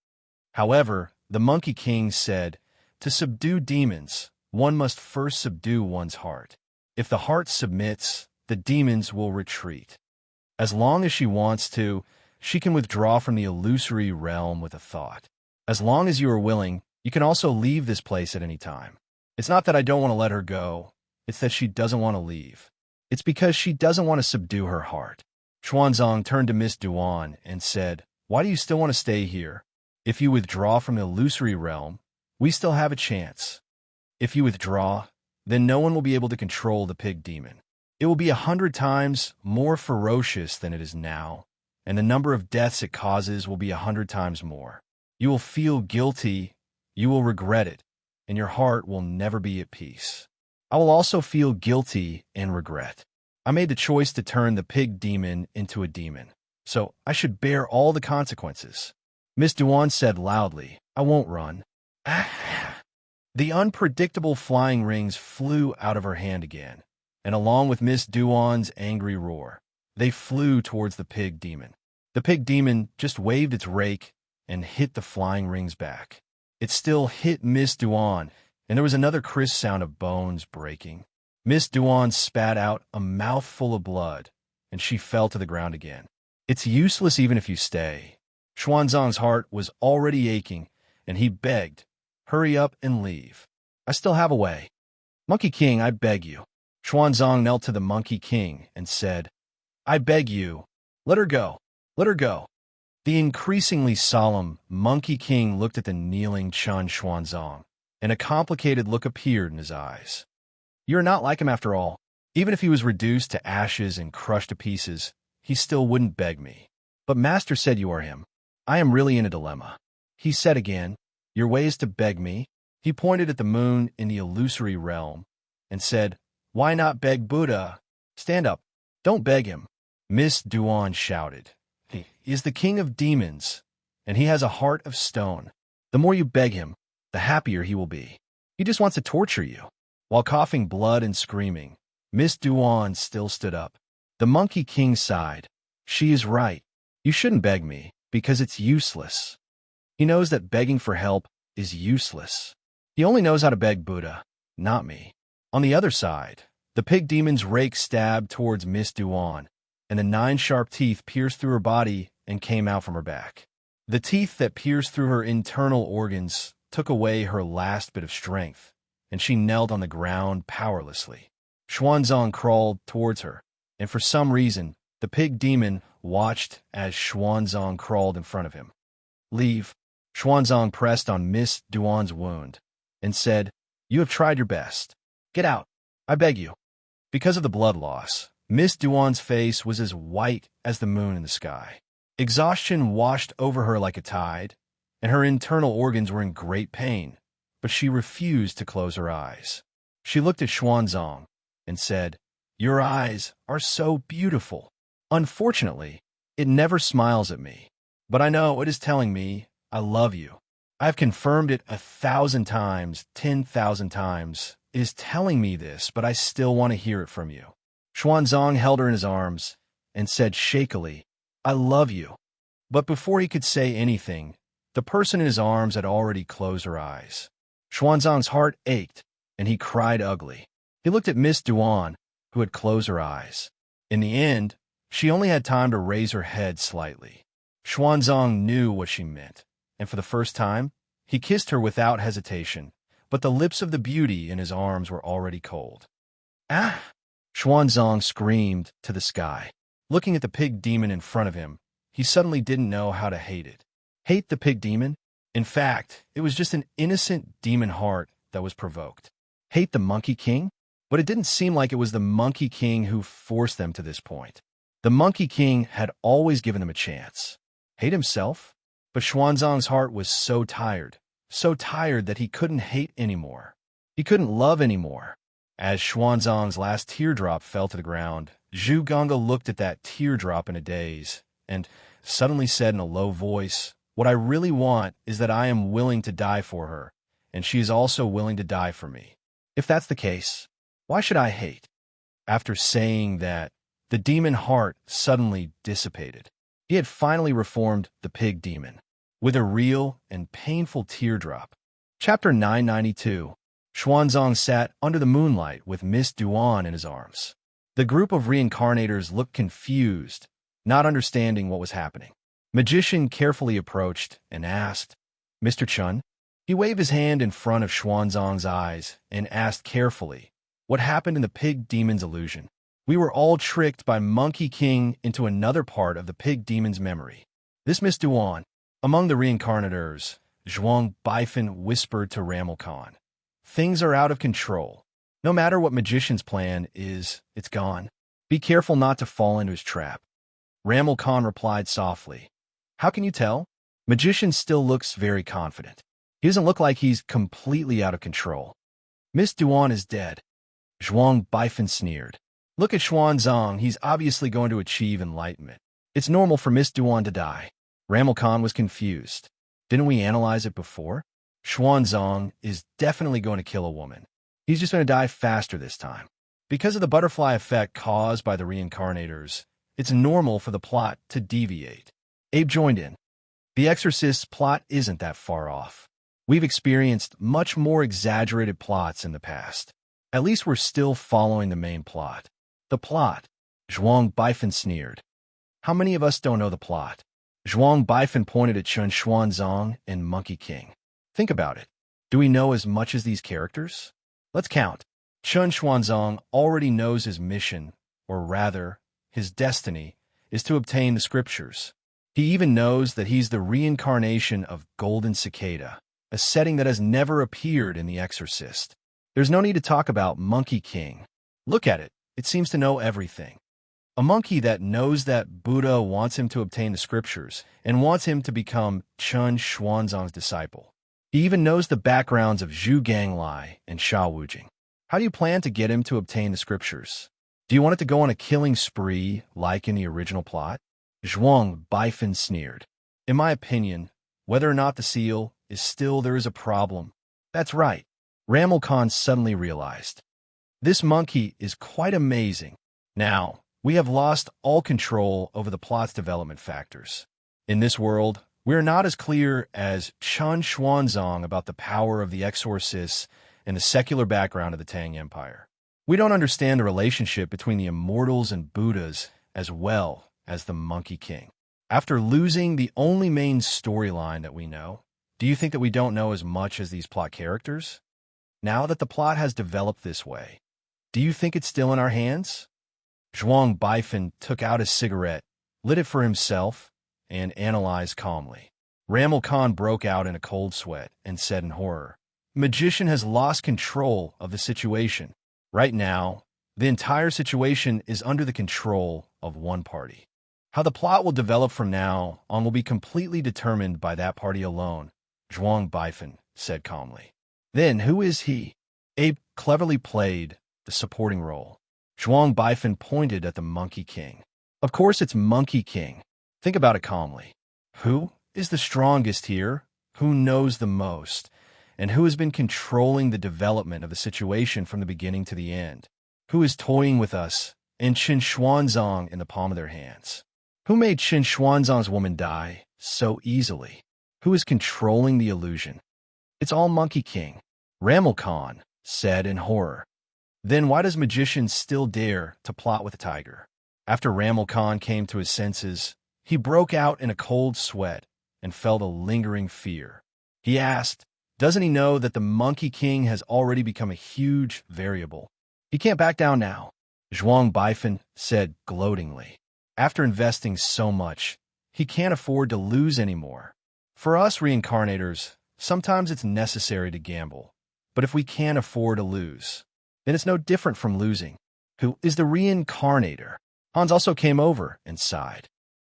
However, the Monkey King said, "To subdue demons, one must first subdue one's heart. If the heart submits, the demons will retreat. As long as she wants to, she can withdraw from the illusory realm with a thought. As long as you are willing, you can also leave this place at any time. It's not that I don't want to let her go, it's that she doesn't want to leave. It's because she doesn't want to subdue her heart." Xuanzang turned to Miss Duan and said, "Why do you still want to stay here? If you withdraw from the illusory realm, we still have a chance. If you withdraw, then no one will be able to control the pig demon. It will be 100 times more ferocious than it is now, and the number of deaths it causes will be 100 times more. You will feel guilty, you will regret it, and your heart will never be at peace. I will also feel guilty and regret. I made the choice to turn the pig demon into a demon, so I should bear all the consequences." Miss Duan said loudly, "I won't run." The unpredictable flying rings flew out of her hand again, and along with Miss Duan's angry roar, they flew towards the pig demon. The pig demon just waved its rake and hit the flying rings back. It still hit Miss Duan, and there was another crisp sound of bones breaking. Miss Duan spat out a mouthful of blood, and she fell to the ground again. "It's useless even if you stay." Xuanzang's heart was already aching, and he begged, "Hurry up and leave. I still have a way. Monkey King, I beg you." Xuanzang knelt to the Monkey King and said, "I beg you, let her go. Let her go." The increasingly solemn Monkey King looked at the kneeling Chun Xuanzang, and a complicated look appeared in his eyes. "You're not like him after all. Even if he was reduced to ashes and crushed to pieces, he still wouldn't beg me. But Master said you are him. I am really in a dilemma." He said again, "Your way is to beg me." He pointed at the moon in the illusory realm and said, "Why not beg Buddha? Stand up. Don't beg him." Miss Duan shouted, "He is the king of demons, and he has a heart of stone. The more you beg him, the happier he will be. He just wants to torture you." While coughing blood and screaming, Miss Duan still stood up. The Monkey King sighed. "She is right. You shouldn't beg me, because it's useless." He knows that begging for help is useless. He only knows how to beg Buddha, not me. On the other side, the pig demon's rake stabbed towards Miss Duan, and the 9 sharp teeth pierced through her body and came out from her back. The teeth that pierced through her internal organs took away her last bit of strength, and she knelt on the ground powerlessly. Xuanzang crawled towards her, and for some reason, the pig demon watched as Xuanzang crawled in front of him. "Leave." Xuanzang pressed on Miss Duan's wound and said, "You have tried your best. Get out, I beg you." Because of the blood loss, Miss Duan's face was as white as the moon in the sky. Exhaustion washed over her like a tide, and her internal organs were in great pain, but she refused to close her eyes. She looked at Xuanzang and said, "Your eyes are so beautiful. Unfortunately, it never smiles at me, but I know it is telling me I love you. I have confirmed it 1,000 times, 10,000 times. It is telling me this, but I still want to hear it from you." Xuanzang held her in his arms and said shakily, "I love you." But before he could say anything, the person in his arms had already closed her eyes. Xuanzang's heart ached, and he cried ugly. He looked at Miss Duan, who had closed her eyes. In the end, she only had time to raise her head slightly. Xuanzang knew what she meant, and for the first time, he kissed her without hesitation, but the lips of the beauty in his arms were already cold. "Ah!" Xuanzang screamed to the sky. Looking at the pig demon in front of him, he suddenly didn't know how to hate it. Hate the pig demon? In fact, it was just an innocent demon heart that was provoked. Hate the Monkey King? But it didn't seem like it was the Monkey King who forced them to this point. The Monkey King had always given them a chance. Hate himself? But Xuanzang's heart was so tired that he couldn't hate anymore. He couldn't love anymore. As Xuanzang's last teardrop fell to the ground, Zhu Ganga looked at that teardrop in a daze, and suddenly said in a low voice, "What I really want is that I am willing to die for her, and she is also willing to die for me. If that's the case, Why should I hate? After saying that, the demon heart suddenly dissipated. He had finally reformed the pig demon, with a real and painful teardrop. Chapter 992. Xuanzang sat under the moonlight with Miss Duan in his arms. The group of reincarnators looked confused, not understanding what was happening. Magician carefully approached and asked, "Mr. Chun?" He waved his hand in front of Xuanzang's eyes and asked carefully, "What happened in the pig demon's illusion?" "We were all tricked by Monkey King into another part of the pig demon's memory." This Miss Duan, among the reincarnators, Zhuang Baifan whispered to Ramel Khan, "Things are out of control. No matter what magician's plan is, it's gone. Be careful not to fall into his trap." Ramel Khan replied softly, "How can you tell?" Magician still looks very confident. He doesn't look like he's completely out of control. "Miss Duan is dead." Zhuang Baifan sneered. "Look at Xuanzang, he's obviously going to achieve enlightenment. It's normal for Miss Duan to die." Ramel Khan was confused. "Didn't we analyze it before? Xuanzang is definitely going to kill a woman. He's just going to die faster this time. Because of the butterfly effect caused by the reincarnators, it's normal for the plot to deviate." Abe joined in. "The Exorcist's plot isn't that far off. We've experienced much more exaggerated plots in the past. At least we're still following the main plot." "The plot?" Zhuang Baifan sneered. "How many of us don't know the plot?" Zhuang Baifan pointed at Chun Xuanzang and Monkey King. "Think about it. Do we know as much as these characters? Let's count." Chun Xuanzang already knows his mission, or rather, his destiny, is to obtain the scriptures. He even knows that he's the reincarnation of Golden Cicada, a setting that has never appeared in The Exorcist. There's no need to talk about Monkey King. Look at it. It seems to know everything. A monkey that knows that Buddha wants him to obtain the scriptures and wants him to become Chun Xuanzang's disciple. He even knows the backgrounds of Zhu Ganglai and Sha Wujing. How do you plan to get him to obtain the scriptures? Do you want it to go on a killing spree like in the original plot? Zhuang Baifan sneered. "In my opinion, whether or not the seal is still there is a problem." "That's right," Ramel Khan suddenly realized. "This monkey is quite amazing. Now, we have lost all control over the plot's development factors. In this world, we are not as clear as Chun Xuanzang about the power of the exorcists and the secular background of the Tang Empire. We don't understand the relationship between the immortals and Buddhas as well as the Monkey King. After losing the only main storyline that we know, do you think that we don't know as much as these plot characters? Now that the plot has developed this way, do you think it's still in our hands?" Zhuang Baifan took out his cigarette, lit it for himself, and analyzed calmly. Ramel Khan broke out in a cold sweat and said in horror, "Magician has lost control of the situation. Right now, the entire situation is under the control of one party. How the plot will develop from now on will be completely determined by that party alone," Zhuang Baifan said calmly. "Then who is he?" Abe cleverly played the supporting role. Zhuang Baifan pointed at the Monkey King. "Of course it's Monkey King. Think about it calmly. Who is the strongest here? Who knows the most? And who has been controlling the development of the situation from the beginning to the end? Who is toying with us and Qin Xuanzang in the palm of their hands? Who made Qin Xuanzang's woman die so easily? Who is controlling the illusion?" "It's all Monkey King," Ramel Khan said in horror. "Then why does magician still dare to plot with a tiger?" After Ramel Khan came to his senses, he broke out in a cold sweat and felt a lingering fear. He asked, doesn't he know that the Monkey King has already become a huge variable? He can't back down now, Zhuang Baifan said gloatingly. After investing so much, he can't afford to lose anymore. For us reincarnators, sometimes it's necessary to gamble. But if we can't afford to lose, then it's no different from losing. Who is the reincarnator? Hans also came over and sighed.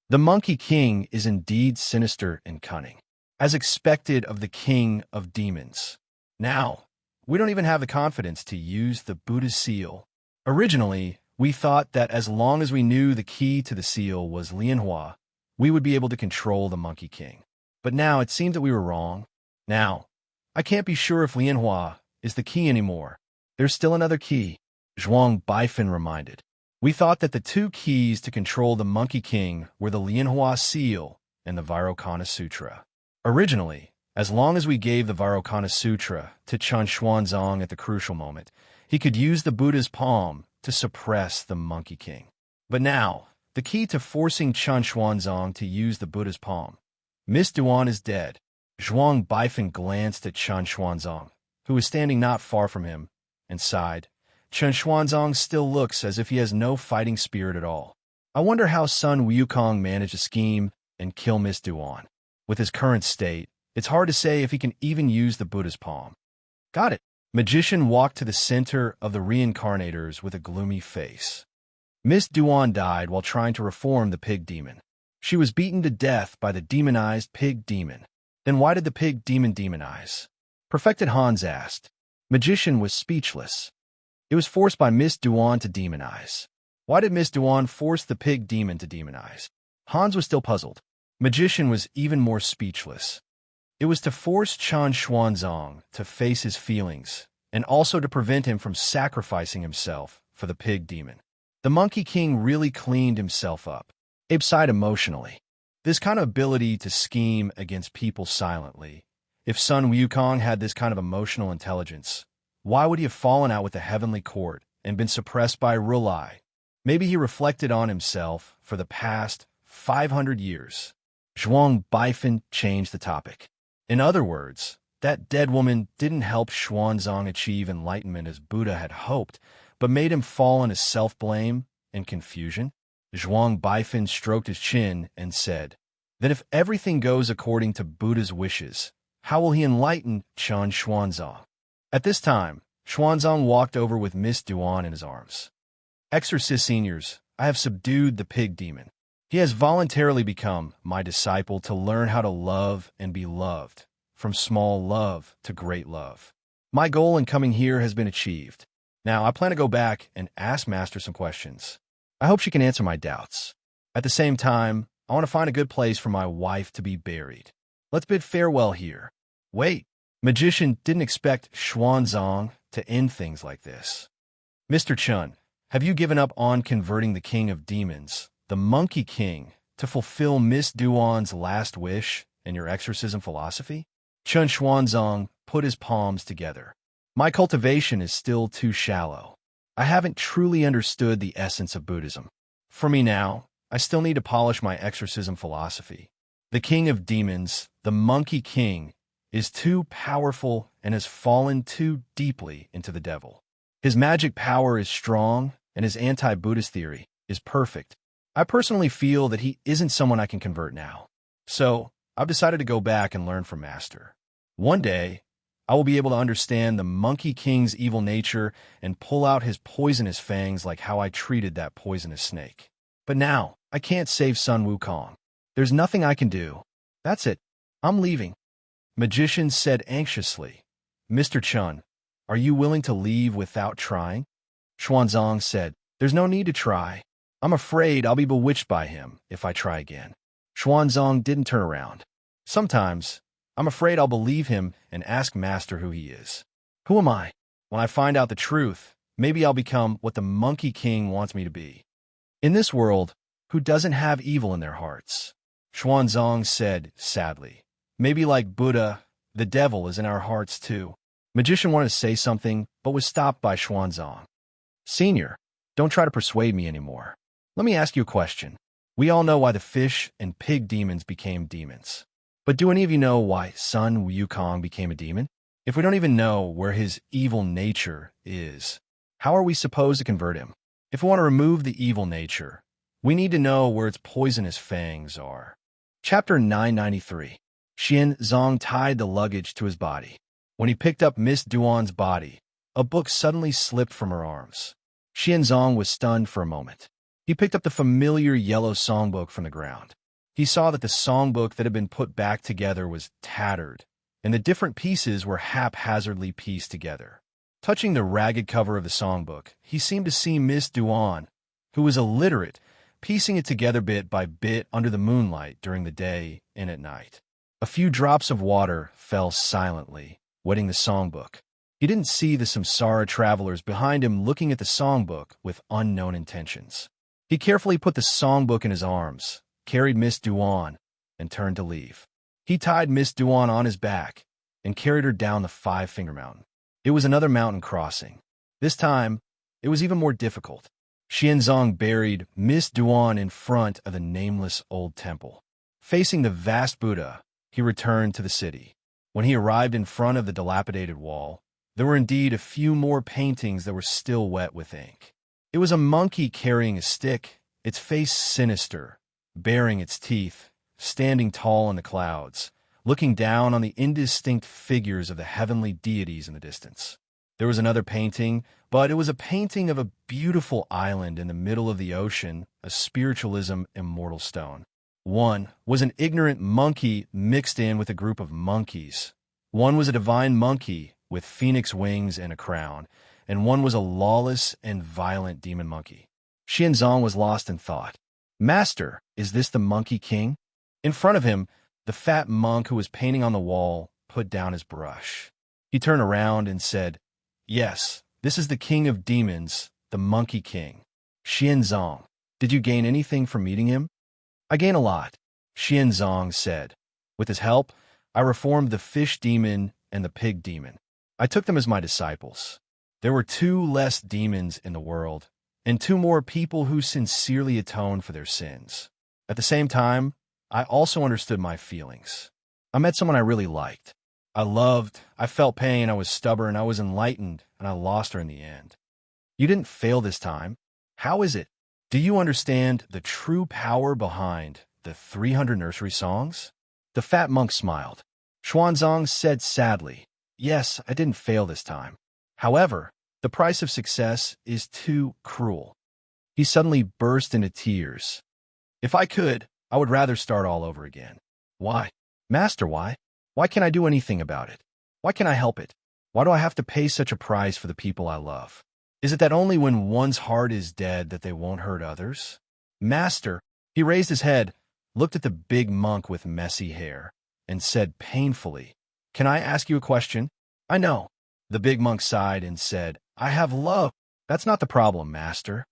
The Monkey King is indeed sinister and cunning, as expected of the king of demons. Now, we don't even have the confidence to use the Buddha's seal. Originally, we thought that as long as we knew the key to the seal was Lianhua, we would be able to control the Monkey King. But now it seems that we were wrong. Now, I can't be sure if Lianhua is the key anymore. There's still another key. Zhuang Baifeng reminded. We thought that the two keys to control the Monkey King were the Lianhua Seal and the Vairocana Sutra. Originally, as long as we gave the Vairocana Sutra to Chen Xuanzang at the crucial moment, he could use the Buddha's palm to suppress the Monkey King. But now, the key to forcing Chen Xuanzang to use the Buddha's palm. Miss Duan is dead. Zhuang Baifeng glanced at Chen Xuanzang, who was standing not far from him, and sighed. Chen Xuanzang still looks as if he has no fighting spirit at all. I wonder how Sun Wukong managed to scheme and kill Miss Duan. With his current state, it's hard to say if he can even use the Buddha's palm. Got it. Magician walked to the center of the reincarnators with a gloomy face. Miss Duan died while trying to reform the pig demon. She was beaten to death by the demonized pig demon. Then why did the pig demon demonize? Perfected Hans asked. Magician was speechless. It was forced by Miss Duan to demonize. Why did Miss Duan force the pig demon to demonize? Hans was still puzzled. Magician was even more speechless. It was to force Chen Xuanzang to face his feelings, and also to prevent him from sacrificing himself for the pig demon. The Monkey King really cleaned himself up. Abe sighed emotionally. This kind of ability to scheme against people silently. If Sun Wukong had this kind of emotional intelligence, why would he have fallen out with the heavenly court and been suppressed by Rulai? Maybe he reflected on himself for the past 500 years. Zhuang Baifeng changed the topic. In other words, that dead woman didn't help Xuanzang achieve enlightenment as Buddha had hoped, but made him fall into self-blame and confusion. Zhuang Baifeng stroked his chin and said, then if everything goes according to Buddha's wishes, how will he enlighten Chen Xuanzang? At this time, Xuanzang walked over with Miss Duan in his arms. Exorcist seniors, I have subdued the pig demon. He has voluntarily become my disciple to learn how to love and be loved, from small love to great love. My goal in coming here has been achieved. Now, I plan to go back and ask Master some questions. I hope she can answer my doubts. At the same time, I want to find a good place for my wife to be buried. Let's bid farewell here. Wait, Magician didn't expect Xuanzang to end things like this. Mr. Chen, have you given up on converting the King of Demons, the Monkey King, to fulfill Miss Duan's last wish in your exorcism philosophy? Chen Xuanzang put his palms together. My cultivation is still too shallow. I haven't truly understood the essence of Buddhism. For me now, I still need to polish my exorcism philosophy. The King of Demons, the Monkey King, is too powerful and has fallen too deeply into the devil. His magic power is strong, and his anti-Buddhist theory is perfect. I personally feel that he isn't someone I can convert now. So, I've decided to go back and learn from Master. One day, I will be able to understand the Monkey King's evil nature and pull out his poisonous fangs like how I treated that poisonous snake. But now, I can't save Sun Wukong. There's nothing I can do. That's it. I'm leaving. Magician said anxiously. Mr. Chen, are you willing to leave without trying? Xuanzang said, there's no need to try. I'm afraid I'll be bewitched by him if I try again. Xuanzang didn't turn around. Sometimes, I'm afraid I'll believe him and ask Master who he is. Who am I? When I find out the truth, maybe I'll become what the Monkey King wants me to be. In this world, who doesn't have evil in their hearts? Xuanzang said sadly. Maybe like Buddha, the devil is in our hearts too. Magician wanted to say something, but was stopped by Xuanzang. Senior, don't try to persuade me anymore. Let me ask you a question. We all know why the fish and pig demons became demons. But do any of you know why Sun Wukong became a demon? If we don't even know where his evil nature is, how are we supposed to convert him? If we want to remove the evil nature, we need to know where its poisonous fangs are. Chapter 993. Xuanzang tied the luggage to his body. When he picked up Miss Duan's body, a book suddenly slipped from her arms. Xuanzang was stunned for a moment. He picked up the familiar yellow songbook from the ground. He saw that the songbook that had been put back together was tattered, and the different pieces were haphazardly pieced together. Touching the ragged cover of the songbook, he seemed to see Miss Duan, who was illiterate, piecing it together bit by bit under the moonlight during the day and at night. A few drops of water fell silently, wetting the songbook. He didn't see the samsara travelers behind him looking at the songbook with unknown intentions. He carefully put the songbook in his arms, carried Miss Duan, and turned to leave. He tied Miss Duan on his back and carried her down the Five-Finger Mountain. It was another mountain crossing. This time, it was even more difficult. Xianzong buried Miss Duan in front of the nameless old temple. Facing the vast Buddha, he returned to the city. When he arrived in front of the dilapidated wall, there were indeed a few more paintings that were still wet with ink. It was a monkey carrying a stick, its face sinister, baring its teeth, standing tall in the clouds, looking down on the indistinct figures of the heavenly deities in the distance. There was another painting, but it was a painting of a beautiful island in the middle of the ocean, a spiritualism immortal stone. One was an ignorant monkey mixed in with a group of monkeys. One was a divine monkey with phoenix wings and a crown, and one was a lawless and violent demon monkey. Xianzong was lost in thought. Master, is this the Monkey King? In front of him, the fat monk who was painting on the wall put down his brush. He turned around and said, "Yes, this is the king of demons, the Monkey King. Xianzong, did you gain anything from meeting him?" "I gain a lot," Xianzong said. "With his help, I reformed the fish demon and the pig demon. I took them as my disciples. There were 2 less demons in the world, and 2 more people who sincerely atoned for their sins. At the same time, I also understood my feelings. I met someone I really liked. I loved, I felt pain, I was stubborn, I was enlightened, and I lost her in the end. You didn't fail this time. How is it? Do you understand the true power behind the 300 nursery songs?" The fat monk smiled. Xuanzang said sadly, "Yes, I didn't fail this time. However, the price of success is too cruel." He suddenly burst into tears. "If I could, I would rather start all over again." "Why? Master, why? Why can't I do anything about it? Why can't I help it? Why do I have to pay such a price for the people I love? Is it that only when one's heart is dead that they won't hurt others?" "Master," he raised his head, looked at the big monk with messy hair, and said painfully, "Can I ask you a question?" "I know." The big monk sighed and said, "I have love." "That's not the problem, Master."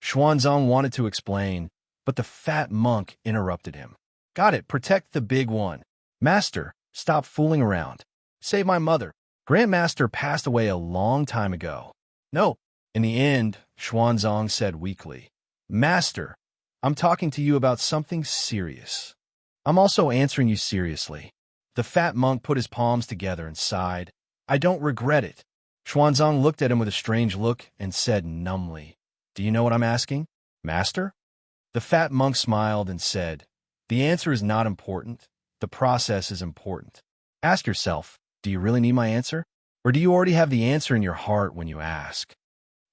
Xuanzang wanted to explain, but the fat monk interrupted him. "Got it, protect the big one. Master, stop fooling around. Save my mother. Grandmaster passed away a long time ago." "No." In the end, Xuanzang said weakly, "Master, I'm talking to you about something serious. I'm also answering you seriously." The fat monk put his palms together and sighed. "I don't regret it." Xuanzang looked at him with a strange look and said numbly, "Do you know what I'm asking, Master?" The fat monk smiled and said, "The answer is not important. The process is important. Ask yourself, do you really need my answer? Or do you already have the answer in your heart when you ask?"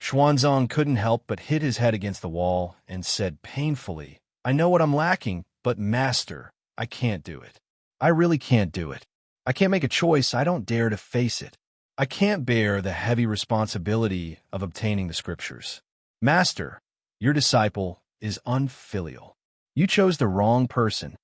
Xuanzang couldn't help but hit his head against the wall and said painfully, "I know what I'm lacking, but Master, I can't do it. I really can't do it. I can't make a choice. I don't dare to face it. I can't bear the heavy responsibility of obtaining the scriptures. Master, your disciple is unfilial. You chose the wrong person."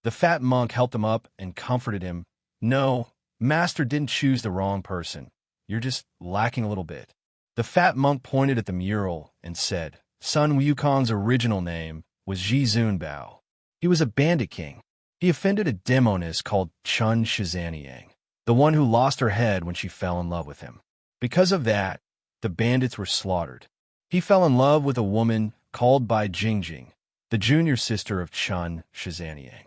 The fat monk helped him up and comforted him. "No, Master didn't choose the wrong person. You're just lacking a little bit." The fat monk pointed at the mural and said, Sun Wukong's original name was Zhizun Bao. He was a bandit king. He offended a demoness called Chun Shizaniang, the one who lost her head when she fell in love with him. Because of that, the bandits were slaughtered. He fell in love with a woman called Bai Jingjing, the junior sister of Chun Shizaniang.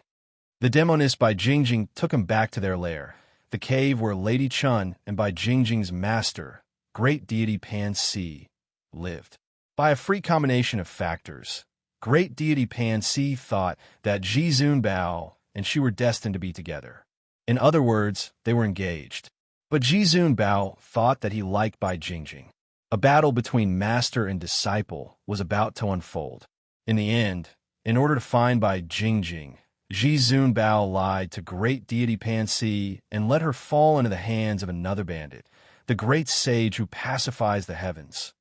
The demoness Bai Jingjing took him back to their lair, the cave where Lady Chun and Bai Jingjing's master, great deity Pan Si, lived. By a free combination of factors, great deity Pan Si thought that Zhizun Bao and she were destined to be together. In other words, they were engaged. But Zhizun Bao thought that he liked Bai Jingjing. A battle between master and disciple was about to unfold. In the end, in order to find Bai Jingjing, Zhizun Bao lied to great deity Pan Si and let her fall into the hands of another bandit, the great sage who pacifies the heavens,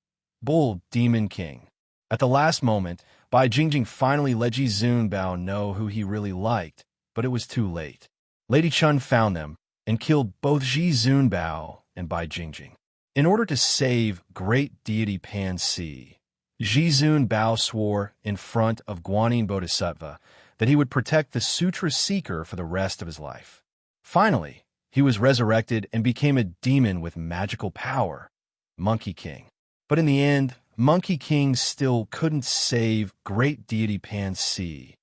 Bull Demon King. At the last moment, Bai Jingjing finally let Zhizun Bao know who he really liked, but it was too late. Lady Chun found them and killed both Zhizun Bao and by Jingjing. In order to save great deity Pan Si, Jizun Bao swore in front of Guanyin Bodhisattva that he would protect the sutra seeker for the rest of his life. Finally, he was resurrected and became a demon with magical power, Monkey King. But in the end, Monkey King still couldn't save great deity Pan Si,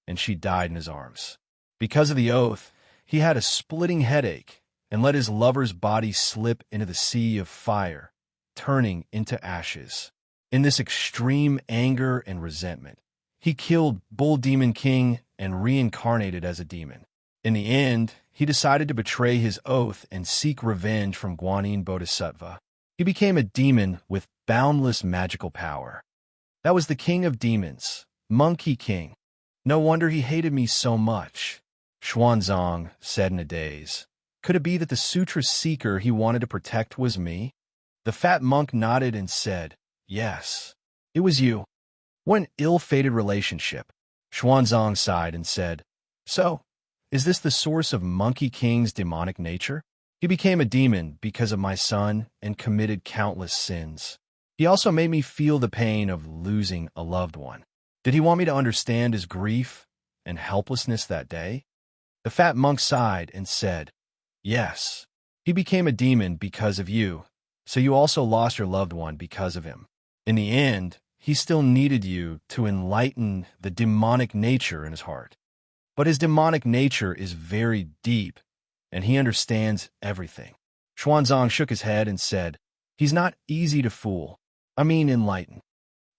and she died in his arms. Because of the oath, he had a splitting headache and let his lover's body slip into the sea of fire, turning into ashes. In this extreme anger and resentment, he killed Bull Demon King and reincarnated as a demon. In the end, he decided to betray his oath and seek revenge from Guanyin Bodhisattva. He became a demon with boundless magical power. That was the king of demons, Monkey King. No wonder he hated me so much, Xuanzang said in a daze. Could it be that the sutra seeker he wanted to protect was me? The fat monk nodded and said, yes, it was you. What an ill-fated relationship. Xuanzang sighed and said, so, is this the source of Monkey King's demonic nature? He became a demon because of my son and committed countless sins. He also made me feel the pain of losing a loved one. Did he want me to understand his grief and helplessness that day? The fat monk sighed and said, yes, he became a demon because of you, so you also lost your loved one because of him. In the end, he still needed you to enlighten the demonic nature in his heart. But his demonic nature is very deep, and he understands everything. Xuanzang shook his head and said, he's not easy to fool. I mean enlighten.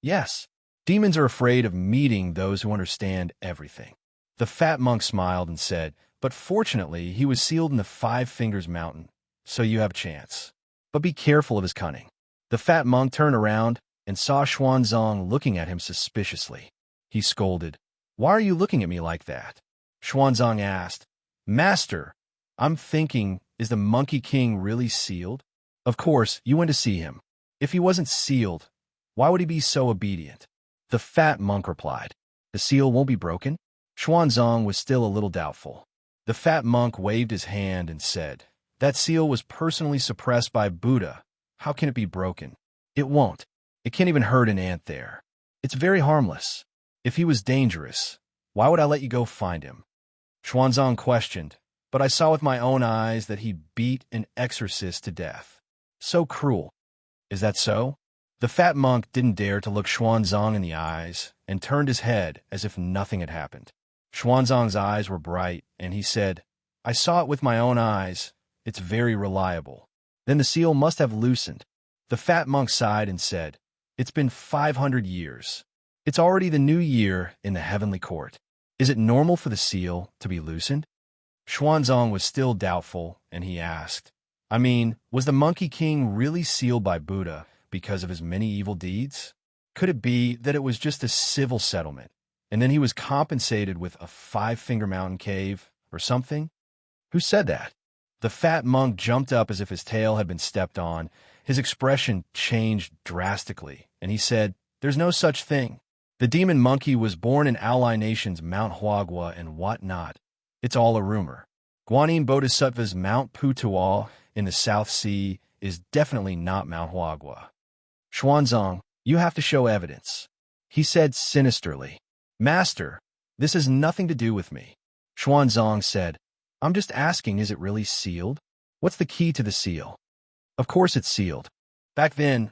Yes, demons are afraid of meeting those who understand everything. The fat monk smiled and said, but fortunately he was sealed in the Five Fingers Mountain, so you have a chance. But be careful of his cunning. The fat monk turned around and saw Xuanzang looking at him suspiciously. He scolded, why are you looking at me like that? Xuanzang asked, Master, I'm thinking, is the Monkey King really sealed? Of course, you went to see him. If he wasn't sealed, why would he be so obedient? The fat monk replied, the seal won't be broken? Xuanzang was still a little doubtful. The fat monk waved his hand and said, that seal was personally suppressed by Buddha. How can it be broken? It won't. It can't even hurt an ant there. It's very harmless. If he was dangerous, why would I let you go find him? Xuanzang questioned, but I saw with my own eyes that he beat an exorcist to death. So cruel. Is that so? The fat monk didn't dare to look Xuanzang in the eyes and turned his head as if nothing had happened. Xuanzang's eyes were bright, and he said, I saw it with my own eyes. It's very reliable. Then the seal must have loosened. The fat monk sighed and said, it's been 500 years. It's already the new year in the heavenly court. Is it normal for the seal to be loosened? Xuanzang was still doubtful, and he asked, I mean, was the Monkey King really sealed by Buddha because of his many evil deeds? Could it be that it was just a civil settlement, and then he was compensated with a Five-Finger Mountain cave or something? Who said that? The fat monk jumped up as if his tail had been stepped on. His expression changed drastically, and he said, there's no such thing. The demon monkey was born in ally nations Mount Huagua and whatnot. It's all a rumor. Guanyin Bodhisattva's Mount Putual in the South Sea is definitely not Mount Huagua. Xuanzang, you have to show evidence. He said sinisterly. Master, this has nothing to do with me. Xuanzang said, I'm just asking, is it really sealed? What's the key to the seal? Of course it's sealed. Back then,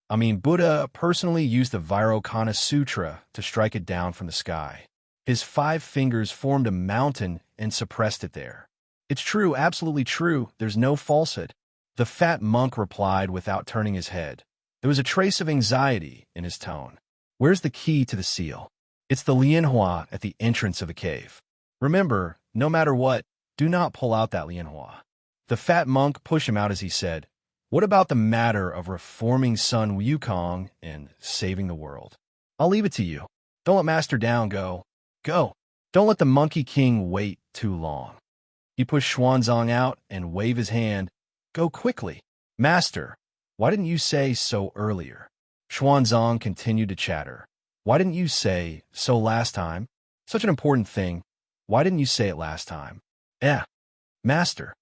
Buddha personally used the Vairocana Sutra to strike it down from the sky. His 5 fingers formed a mountain and suppressed it there. It's true, absolutely true. There's no falsehood. The fat monk replied without turning his head. There was a trace of anxiety in his tone. Where's the key to the seal? It's the lianhua at the entrance of the cave. Remember, no matter what, do not pull out that lianhua. The fat monk pushed him out as he said, what about the matter of reforming Sun Wukong and saving the world? I'll leave it to you. Don't let Master down. Go. Don't let the Monkey King wait too long. He pushed Xuanzang out and waved his hand. Go quickly. Master, why didn't you say so earlier? Xuanzang continued to chatter. Why didn't you say so last time? Such an important thing. Why didn't you say it last time? Master.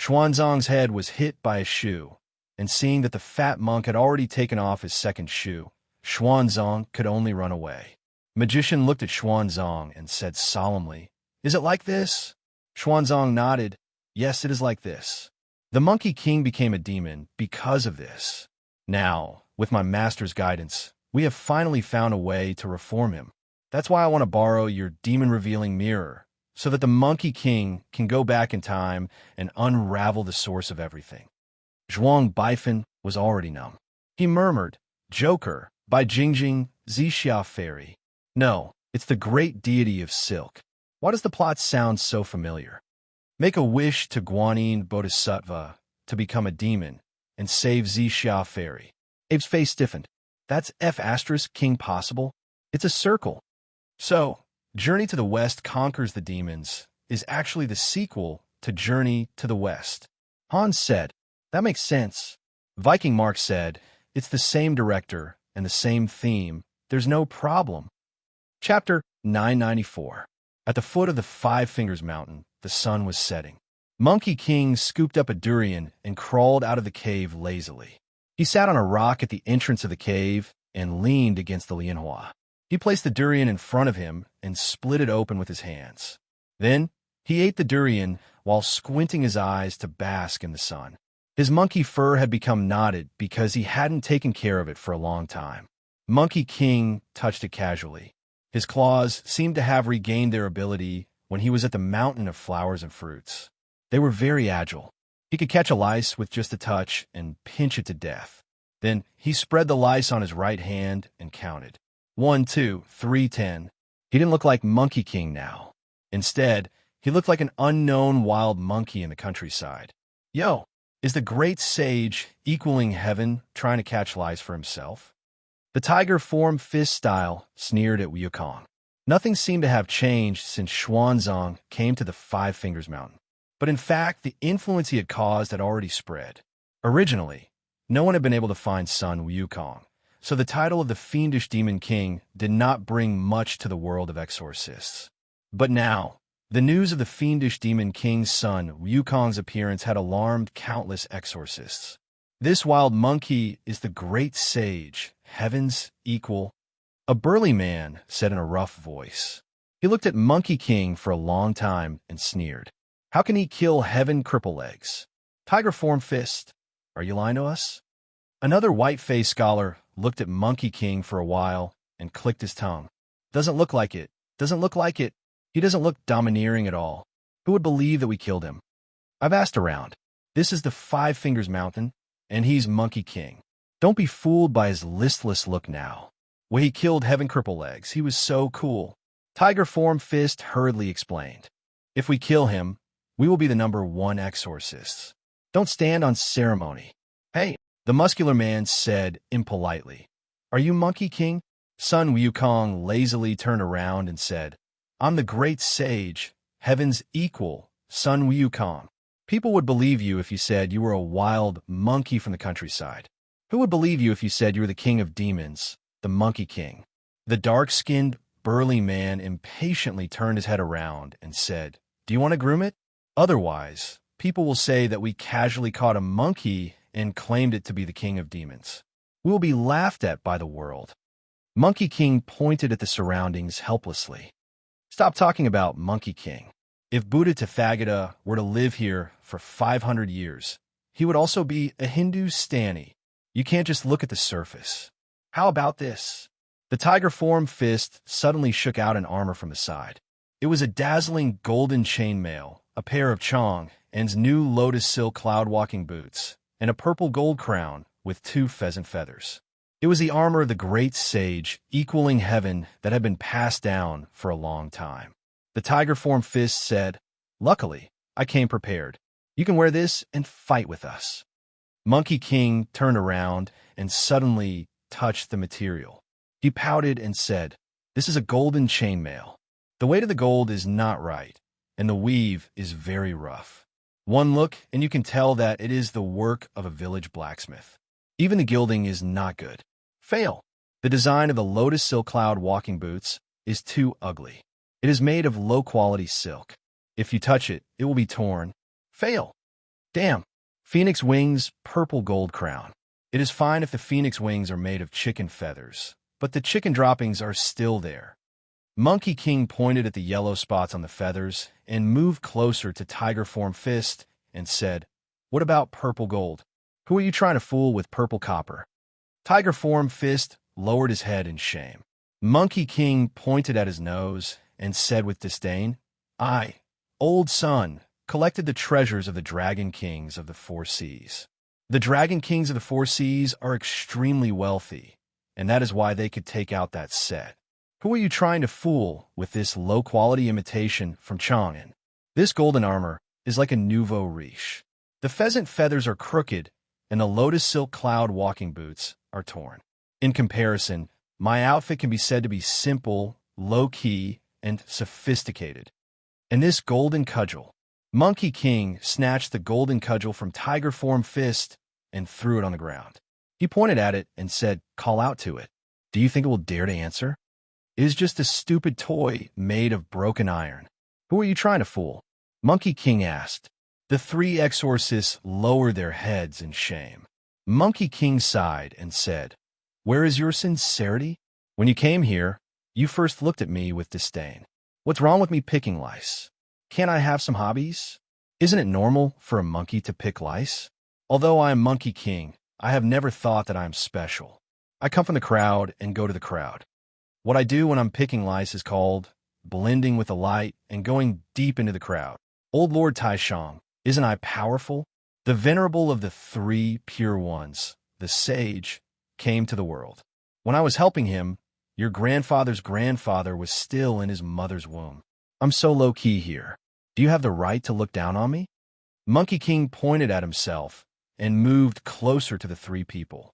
Xuanzang's head was hit by a shoe, and seeing that the fat monk had already taken off his second shoe, Xuanzang could only run away. Magician looked at Xuanzang and said solemnly, "Is it like this?" Xuanzang nodded. "Yes, it is like this. The Monkey King became a demon because of this. Now, with my master's guidance, we have finally found a way to reform him. That's why I want to borrow your demon-revealing mirror, so that the Monkey King can go back in time and unravel the source of everything." Zhuang Baifeng was already numb. He murmured, "Joker, by Jingjing, Zixia Fairy. No, it's the great deity of silk. Why does the plot sound so familiar? Make a wish to Guanyin Bodhisattva to become a demon and save Zixia Fairy." Abe's face stiffened. "That's F** King possible? It's a circle." So, Journey to the West Conquers the Demons is actually the sequel to Journey to the West. Hans said, "That makes sense." Viking Mark said, "It's the same director and the same theme. There's no problem." Chapter 994. At the foot of the Five Fingers Mountain, the sun was setting. Monkey King scooped up a durian and crawled out of the cave lazily. He sat on a rock at the entrance of the cave and leaned against the lianhua. He placed the durian in front of him and split it open with his hands. Then, he ate the durian while squinting his eyes to bask in the sun. His monkey fur had become knotted because he hadn't taken care of it for a long time. Monkey King touched it casually. His claws seemed to have regained their ability when he was at the mountain of flowers and fruits. They were very agile. He could catch a lice with just a touch and pinch it to death. Then he spread the lice on his right hand and counted. 1, 2, 3, 10. He didn't look like Monkey King now. Instead, he looked like an unknown wild monkey in the countryside. Yo, is the great sage equaling heaven trying to catch lice for himself? The tiger form fist style sneered at Wukong. Nothing seemed to have changed since Xuanzang came to the Five Fingers Mountain. But in fact, the influence he had caused had already spread. Originally, no one had been able to find son Wukong, so the title of the Fiendish Demon King did not bring much to the world of exorcists. But now, the news of the Fiendish Demon King's son Wukong's appearance had alarmed countless exorcists. This wild monkey is the great sage, heaven's equal. A burly man said in a rough voice. He looked at Monkey King for a long time and sneered. "How can he kill heaven cripple legs? Tiger form fist, are you lying to us?" Another white-faced scholar looked at Monkey King for a while and clicked his tongue. "Doesn't look like it. Doesn't look like it. He doesn't look domineering at all. Who would believe that we killed him? I've asked around. This is the Five Fingers Mountain, and he's Monkey King. Don't be fooled by his listless look now. When he killed Heaven Cripple Legs, he was so cool." Tiger Form Fist hurriedly explained. "If we kill him, we will be the #1 exorcists. Don't stand on ceremony." "Hey," the muscular man said impolitely. "Are you Monkey King?" Sun Wukong lazily turned around and said, "I'm the great sage, heaven's equal, Sun Wukong. People would believe you if you said you were a wild monkey from the countryside. Who would believe you if you said you were the king of demons, the Monkey King?" The dark-skinned, burly man impatiently turned his head around and said, "Do you want to groom it? Otherwise, people will say that we casually caught a monkey and claimed it to be the king of demons. We will be laughed at by the world." Monkey King pointed at the surroundings helplessly. "Stop talking about Monkey King. If Buddha Tathagata were to live here for 500 years, he would also be a Hindu stanny. You can't just look at the surface. How about this?" The tiger form fist suddenly shook out an armor from the side. It was a dazzling golden chainmail, a pair of Chong and's new lotus silk cloud-walking boots, and a purple gold crown with 2 pheasant feathers. It was the armor of the great sage, equaling heaven, that had been passed down for a long time. The tiger form fist said, "Luckily, I came prepared. You can wear this and fight with us." Monkey King turned around and suddenly touched the material. He pouted and said, "This is a golden chainmail. The weight of the gold is not right, and the weave is very rough. One look and you can tell that it is the work of a village blacksmith. Even the gilding is not good. Fail. The design of the lotus silk cloud walking boots is too ugly. It is made of low-quality silk. If you touch it, it will be torn. Fail. Damn. Phoenix wings, purple gold crown. It is fine if the phoenix wings are made of chicken feathers, but the chicken droppings are still there. Monkey King pointed at the yellow spots on the feathers and moved closer to Tiger Form Fist and said, "What about purple gold? Who are you trying to fool with purple copper?" Tiger Form Fist lowered his head in shame. Monkey King pointed at his nose and said with disdain, "I, old son, collected the treasures of the Dragon Kings of the Four Seas. The Dragon Kings of the Four Seas are extremely wealthy, and that is why they could take out that set. Who are you trying to fool with this low-quality imitation from Chang'an? This golden armor is like a nouveau riche. The pheasant feathers are crooked, and the lotus silk cloud walking boots are torn. In comparison, my outfit can be said to be simple, low-key, and sophisticated. And this golden cudgel." Monkey King snatched the golden cudgel from Tiger Form Fist and threw it on the ground. He pointed at it and said, "Call out to it. Do you think it will dare to answer? It is just a stupid toy made of broken iron. Who are you trying to fool?" Monkey King asked. The three exorcists lowered their heads in shame. Monkey King sighed and said, "Where is your sincerity? When you came here, you first looked at me with disdain. What's wrong with me picking lice? Can't I have some hobbies? Isn't it normal for a monkey to pick lice? Although I am Monkey King, I have never thought that I am special. I come from the crowd and go to the crowd. What I do when I'm picking lice is called blending with the light and going deep into the crowd. Old Lord Taishang, isn't I powerful? The venerable of the three pure ones, the sage, came to the world. When I was helping him, your grandfather's grandfather was still in his mother's womb. I'm so low-key here. Do you have the right to look down on me?" Monkey King pointed at himself and moved closer to the three people.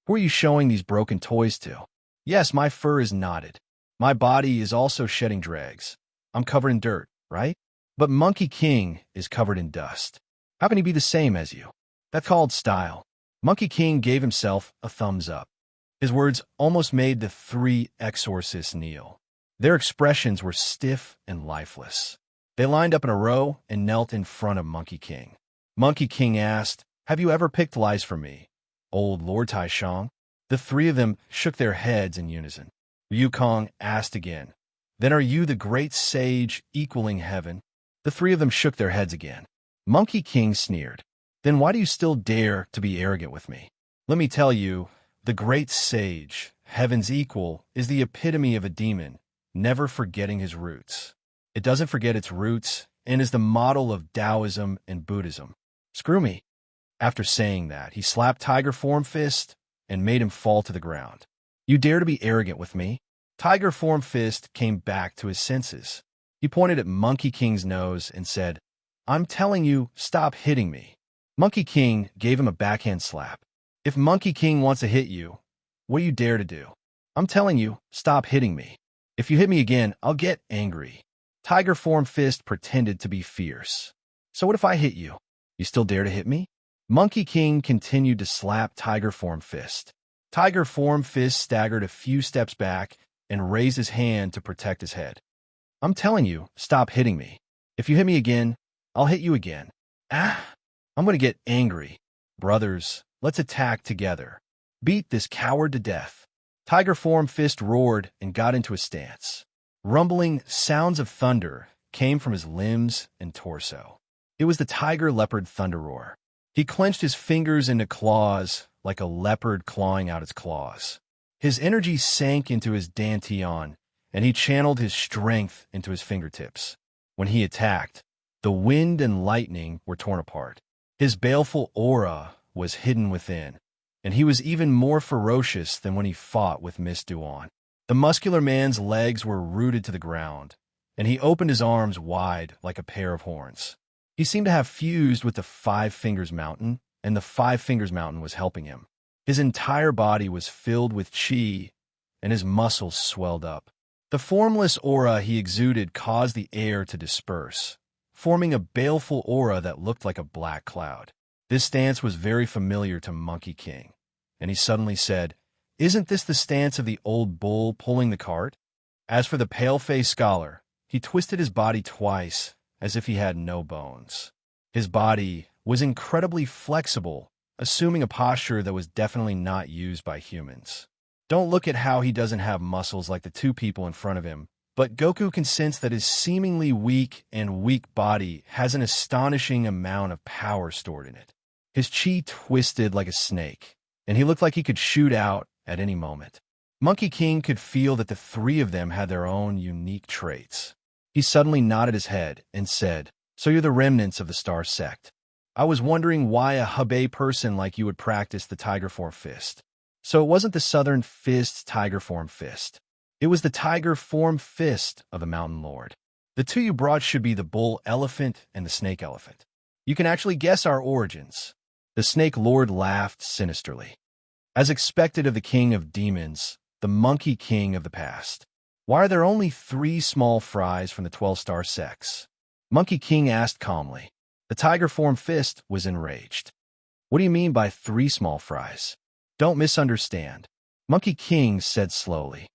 "Who are you showing these broken toys to? Yes, my fur is knotted. My body is also shedding dregs. I'm covered in dirt, right? But Monkey King is covered in dust. How can he be the same as you? That's called style." Monkey King gave himself a thumbs up. His words almost made the three exorcists kneel. Their expressions were stiff and lifeless. They lined up in a row and knelt in front of Monkey King. Monkey King asked, "Have you ever picked lice for me, old Lord Taishang?" The three of them shook their heads in unison. Yukong asked again, "Then are you the great sage equaling heaven?" The three of them shook their heads again. Monkey King sneered, "Then why do you still dare to be arrogant with me? Let me tell you, the great sage, heaven's equal, is the epitome of a demon, never forgetting his roots. It doesn't forget its roots and is the model of Taoism and Buddhism. Screw me." After saying that, he slapped Tiger Form Fist and made him fall to the ground. "You dare to be arrogant with me?" Tiger Form Fist came back to his senses. He pointed at Monkey King's nose and said, "I'm telling you, stop hitting me." Monkey King gave him a backhand slap. "If Monkey King wants to hit you, what do you dare to do? I'm telling you, stop hitting me. If you hit me again, I'll get angry." Tiger Form Fist pretended to be fierce. "So what if I hit you? You still dare to hit me?" Monkey King continued to slap Tiger Form Fist. Tiger Form Fist staggered a few steps back and raised his hand to protect his head. "I'm telling you, stop hitting me. If you hit me again, I'll hit you again. Ah! I'm going to get angry. Brothers, let's attack together. Beat this coward to death." Tiger Form Fist roared and got into a stance. Rumbling sounds of thunder came from his limbs and torso. It was the tiger leopard thunder roar. He clenched his fingers into claws like a leopard clawing out its claws. His energy sank into his dantian, and he channeled his strength into his fingertips. When he attacked, the wind and lightning were torn apart. His baleful aura was hidden within, and he was even more ferocious than when he fought with Miss Duan. The muscular man's legs were rooted to the ground, and he opened his arms wide like a pair of horns. He seemed to have fused with the Five Fingers Mountain, and the Five Fingers Mountain was helping him. His entire body was filled with chi, and his muscles swelled up. The formless aura he exuded caused the air to disperse, forming a baleful aura that looked like a black cloud. This stance was very familiar to Monkey King, and he suddenly said, "Isn't this the stance of the old bull pulling the cart?" As for the pale-faced scholar, he twisted his body twice as if he had no bones. His body was incredibly flexible, assuming a posture that was definitely not used by humans. Don't look at how he doesn't have muscles like the two people in front of him, but Goku can sense that his seemingly weak body has an astonishing amount of power stored in it. His chi twisted like a snake, and he looked like he could shoot out at any moment. Monkey King could feel that the three of them had their own unique traits. He suddenly nodded his head and said, "So you're the remnants of the Star Sect. I was wondering why a Hebei person like you would practice the Tiger Form Fist." So it wasn't the Southern Fist's Tiger Form Fist. It was the Tiger Form Fist of the Mountain Lord. The two you brought should be the Bull Elephant and the Snake Elephant. You can actually guess our origins. The Snake Lord laughed sinisterly. As expected of the King of Demons, the Monkey King of the past. Why are there only 3 small fries from the 12-star sects? Monkey King asked calmly. The Tiger Form Fist was enraged. What do you mean by 3 small fries? Don't misunderstand. Monkey King said slowly.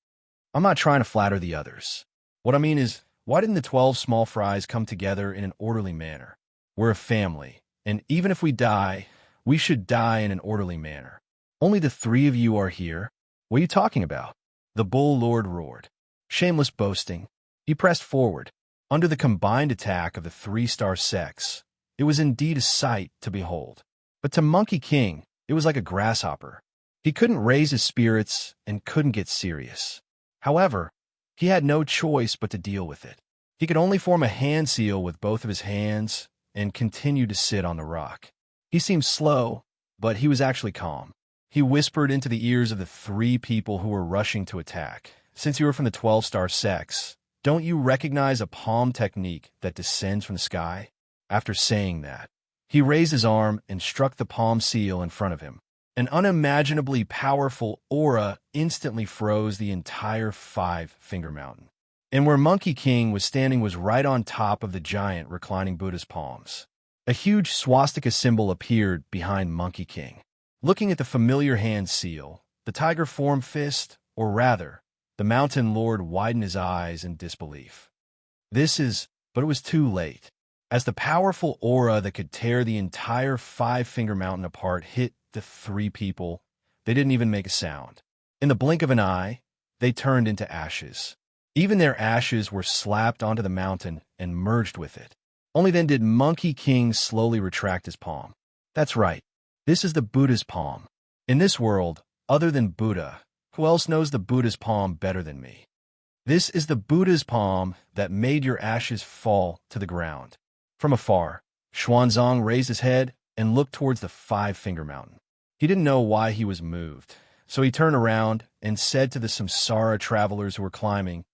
I'm not trying to flatter the others. What I mean is, why didn't the 12 small fries come together in an orderly manner? We're a family, and even if we die, we should die in an orderly manner. Only the 3 of you are here. What are you talking about? The Bull Lord roared. Shameless boasting. He pressed forward. Under the combined attack of the 3-star sects, it was indeed a sight to behold. But to Monkey King, it was like a grasshopper. He couldn't raise his spirits and couldn't get serious. However, he had no choice but to deal with it. He could only form a hand seal with both of his hands and continue to sit on the rock. He seemed slow, but he was actually calm. He whispered into the ears of the 3 people who were rushing to attack. Since you were from the 12-star sects, don't you recognize a palm technique that descends from the sky? After saying that, he raised his arm and struck the palm seal in front of him. An unimaginably powerful aura instantly froze the entire 5-finger mountain. And where Monkey King was standing was right on top of the giant reclining Buddha's palms. A huge swastika symbol appeared behind Monkey King. Looking at the familiar hand seal, the Tiger Form Fist, or rather, the Mountain Lord widened his eyes in disbelief. But it was too late. As the powerful aura that could tear the entire 5-finger mountain apart hit the 3 people, they didn't even make a sound. In the blink of an eye, they turned into ashes. Even their ashes were slapped onto the mountain and merged with it. Only then did Monkey King slowly retract his palm. That's right. This is the Buddha's palm. In this world, other than Buddha, who else knows the Buddha's palm better than me? This is the Buddha's palm that made your ashes fall to the ground. From afar, Xuanzang raised his head and looked towards the 5-finger mountain. He didn't know why he was moved, so he turned around and said to the samsara travelers who were climbing,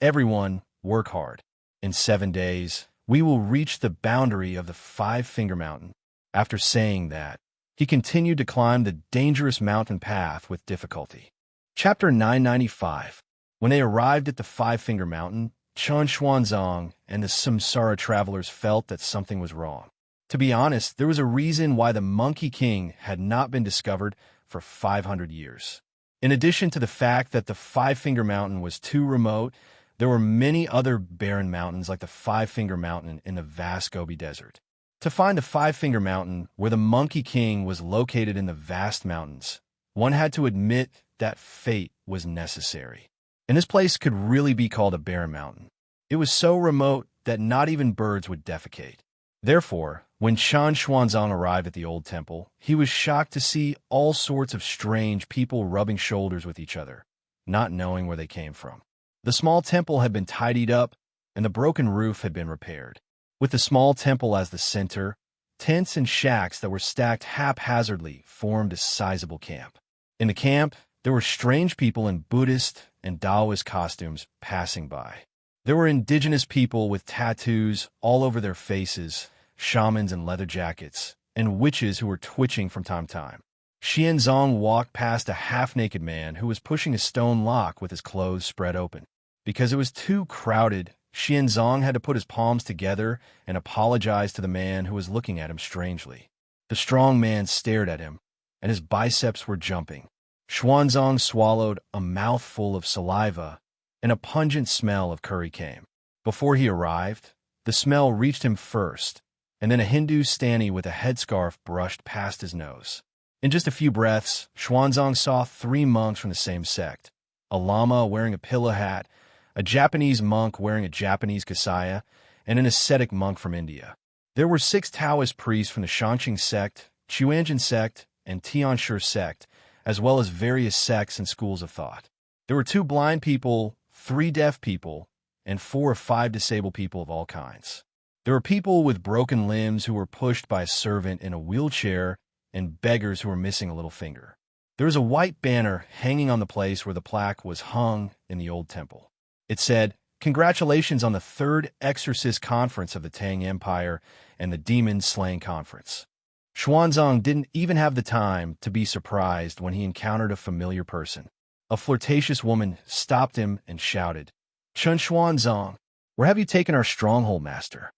"Everyone, work hard. In 7 days, we will reach the boundary of the 5-finger mountain." After saying that, he continued to climb the dangerous mountain path with difficulty. Chapter 995. When they arrived at the 5-finger mountain, Chen Xuanzang and the samsara travelers felt that something was wrong. To be honest, there was a reason why the Monkey King had not been discovered for 500 years. In addition to the fact that the 5-finger mountain was too remote, there were many other barren mountains like the 5-finger mountain in the vast Gobi Desert. To find the 5-finger mountain where the Monkey King was located in the vast mountains, one had to admit that fate was necessary. And this place could really be called a barren mountain. It was so remote that not even birds would defecate. Therefore, when Shan Xuanzang arrived at the old temple, he was shocked to see all sorts of strange people rubbing shoulders with each other, not knowing where they came from. The small temple had been tidied up, and the broken roof had been repaired. With the small temple as the center, tents and shacks that were stacked haphazardly formed a sizable camp. In the camp, there were strange people in Buddhist and Taoist costumes passing by. There were indigenous people with tattoos all over their faces, shamans in leather jackets, and witches who were twitching from time to time. Xianzong walked past a half-naked man who was pushing a stone lock with his clothes spread open. Because it was too crowded, Xianzong had to put his palms together and apologize to the man who was looking at him strangely. The strong man stared at him, and his biceps were jumping. Xuanzang swallowed a mouthful of saliva, and a pungent smell of curry came. Before he arrived, the smell reached him first, and then a Hindu stanny with a headscarf brushed past his nose. In just a few breaths, Xuanzang saw 3 monks from the same sect: a lama wearing a pillow hat, a Japanese monk wearing a Japanese kasaya, and an ascetic monk from India. There were 6 Taoist priests from the Shanqing sect, Chuanjin sect, and Tianshi sect, as well as various sects and schools of thought. There were 2 blind people, 3 deaf people, and 4 or 5 disabled people of all kinds. There were people with broken limbs who were pushed by a servant in a wheelchair, and beggars who were missing a little finger. There was a white banner hanging on the place where the plaque was hung in the old temple. It said, "Congratulations on the 3rd Exorcist Conference of the Tang Empire and the Demon Slaying Conference." Xuanzang didn't even have the time to be surprised when he encountered a familiar person. A flirtatious woman stopped him and shouted, "Chun Xuanzang, where have you taken our stronghold, master?"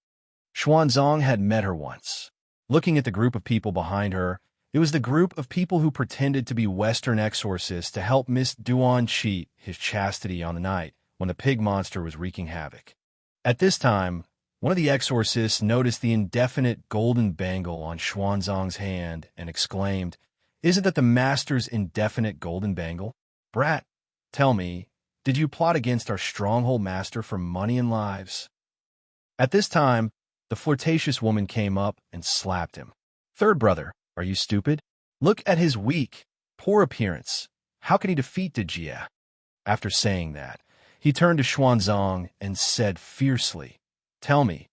Xuanzang had met her once. Looking at the group of people behind her, it was the group of people who pretended to be Western exorcists to help Miss Duan cheat his chastity on the night when the pig monster was wreaking havoc. At this time, one of the exorcists noticed the indefinite golden bangle on Xuanzang's hand and exclaimed, "Isn't that the master's indefinite golden bangle? Brat, tell me, did you plot against our stronghold master for money and lives?" At this time, the flirtatious woman came up and slapped him. "Third brother, are you stupid? Look at his weak, poor appearance. How can he defeat Dejia?" After saying that, he turned to Xuanzang and said fiercely, "Tell me,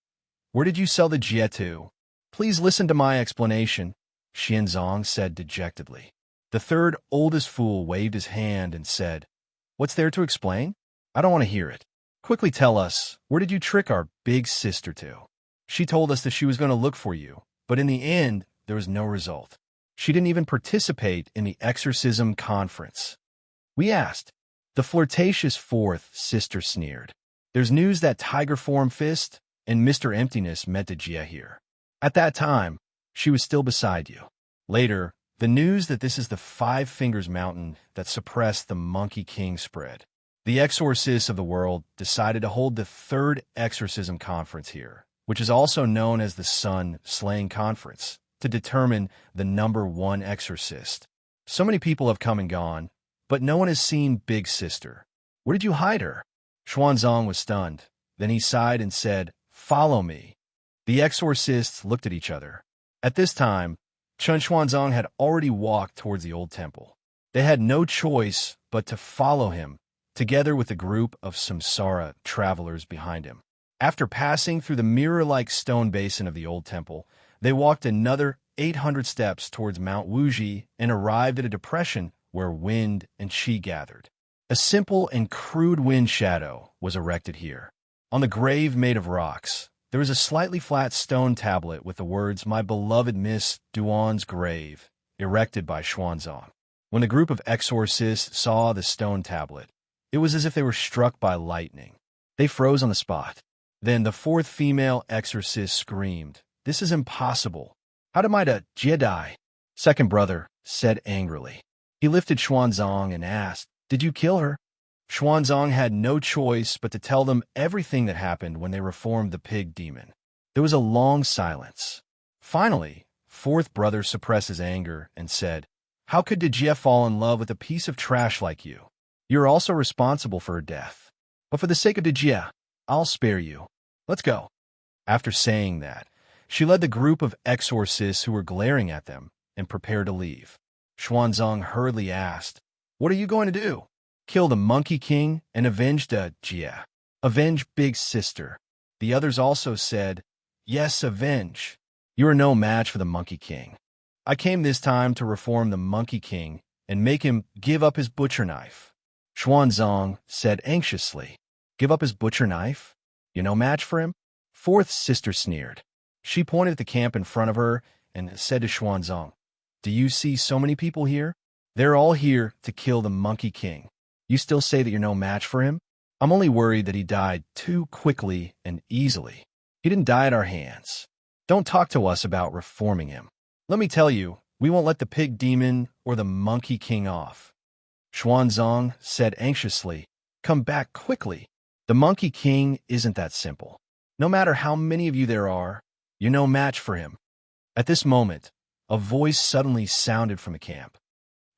where did you sell the Jie to?" "Please listen to my explanation," Xuanzang said dejectedly. The 3rd oldest fool waved his hand and said, "What's there to explain? I don't want to hear it. Quickly tell us, where did you trick our big sister to? She told us that she was going to look for you, but in the end, there was no result. She didn't even participate in the exorcism conference." We asked. The flirtatious 4th sister sneered. "There's news that Tiger Form Fist and Mr. Emptiness met Dejia here. At that time, she was still beside you. Later, the news that this is the 5 Fingers Mountain that suppressed the Monkey King spread. The exorcists of the world decided to hold the 3rd exorcism conference here, which is also known as the Sun Slaying Conference, to determine the number 1 exorcist. So many people have come and gone, but no one has seen Big Sister. Where did you hide her?" Xuanzang was stunned. Then he sighed and said, "Follow me." The exorcists looked at each other. At this time, Chun Xuanzang had already walked towards the old temple. They had no choice but to follow him, together with a group of samsara travelers behind him. After passing through the mirror-like stone basin of the old temple, they walked another 800 steps towards Mount Wuji and arrived at a depression where wind and qi gathered. A simple and crude wind shadow was erected here. On the grave made of rocks, there was a slightly flat stone tablet with the words, "My beloved Miss Duan's grave," erected by Xuanzang. When the group of exorcists saw the stone tablet, it was as if they were struck by lightning. They froze on the spot. Then the 4th female exorcist screamed, "This is impossible. How did my Jie die?" Second brother said angrily. He lifted Xuanzang and asked, "Did you kill her?" Xuanzang had no choice but to tell them everything that happened when they reformed the pig demon. There was a long silence. Finally, 4th brother suppressed his anger and said, "How could Dejia fall in love with a piece of trash like you? You're also responsible for her death. But for the sake of Dejia, I'll spare you. Let's go." After saying that, she led the group of exorcists who were glaring at them and prepared to leave. Xuanzang hurriedly asked, "What are you going to do?" "Kill the Monkey King and avenge Jie. Avenge Big Sister." The others also said, "Yes, avenge. You are no match for the Monkey King. I came this time to reform the Monkey King and make him give up his butcher knife." Xuanzang said anxiously, "Give up his butcher knife? You're no match for him?" 4th sister sneered. She pointed at the camp in front of her and said to Xuanzang, "Do you see so many people here? They're all here to kill the Monkey King. You still say that you're no match for him? I'm only worried that he died too quickly and easily. He didn't die at our hands. Don't talk to us about reforming him. Let me tell you, we won't let the pig demon or the Monkey King off." Xuanzang said anxiously, "Come back quickly. The Monkey King isn't that simple. No matter how many of you there are, You're no match for him. At this moment, a voice suddenly sounded from the camp.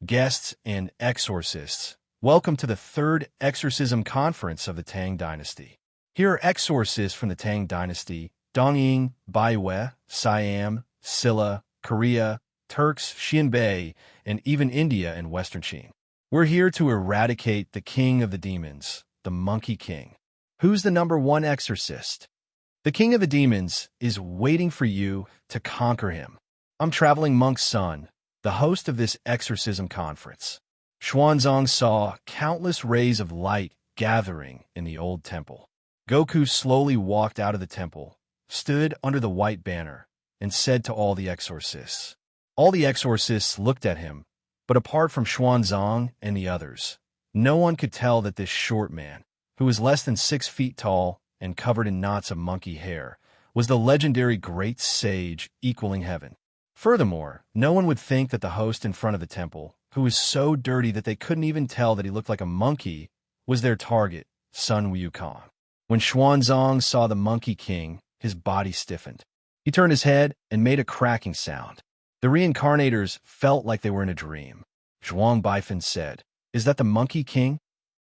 Guests and exorcists, welcome to the third exorcism conference of the Tang Dynasty. Here are exorcists from the Tang Dynasty: Dongying, Baiwei, Siam, Silla, Korea, Turks, Xianbei, and even India and Western Qin. We're here to eradicate the king of the demons, the Monkey King. Who's the number one exorcist? The king of the demons is waiting for you to conquer him. I'm traveling monk's son, the host of this exorcism conference. Xuanzang saw countless rays of light gathering in the old temple. Goku slowly walked out of the temple, stood under the white banner, and said to all the exorcists. All the exorcists looked at him, but apart from Xuanzang and the others, no one could tell that this short man, who was less than 6 feet tall and covered in knots of monkey hair, was the legendary great sage equaling heaven. Furthermore, no one would think that the host in front of the temple, who was so dirty that they couldn't even tell that he looked like a monkey, was their target, Sun Wukong. When Xuanzang saw the Monkey King, his body stiffened. He turned his head and made a cracking sound. The reincarnators felt like they were in a dream. Zhuang Baifeng said, "Is that the Monkey King?"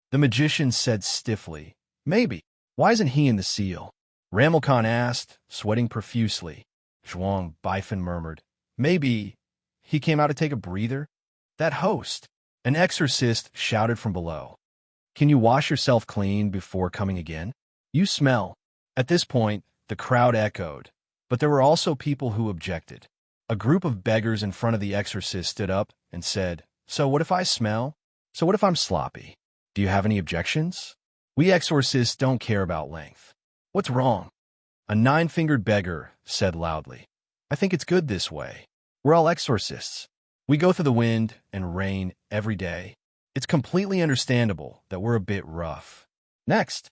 The magician said stiffly, "Maybe. Why isn't he in the seal?" Ramelkhan asked, sweating profusely. Zhuang Baifeng murmured, "Maybe he came out to take a breather?" That host, an exorcist, shouted from below, "Can you wash yourself clean before coming again? You smell." At this point, the crowd echoed, but there were also people who objected. A group of beggars in front of the exorcist stood up and said, "So what if I smell? So what if I'm sloppy? Do you have any objections? We exorcists don't care about length." "What's wrong?" A 9-fingered beggar said loudly, "I think it's good this way. We're all exorcists. We go through the wind and rain every day. It's completely understandable that we're a bit rough. Next,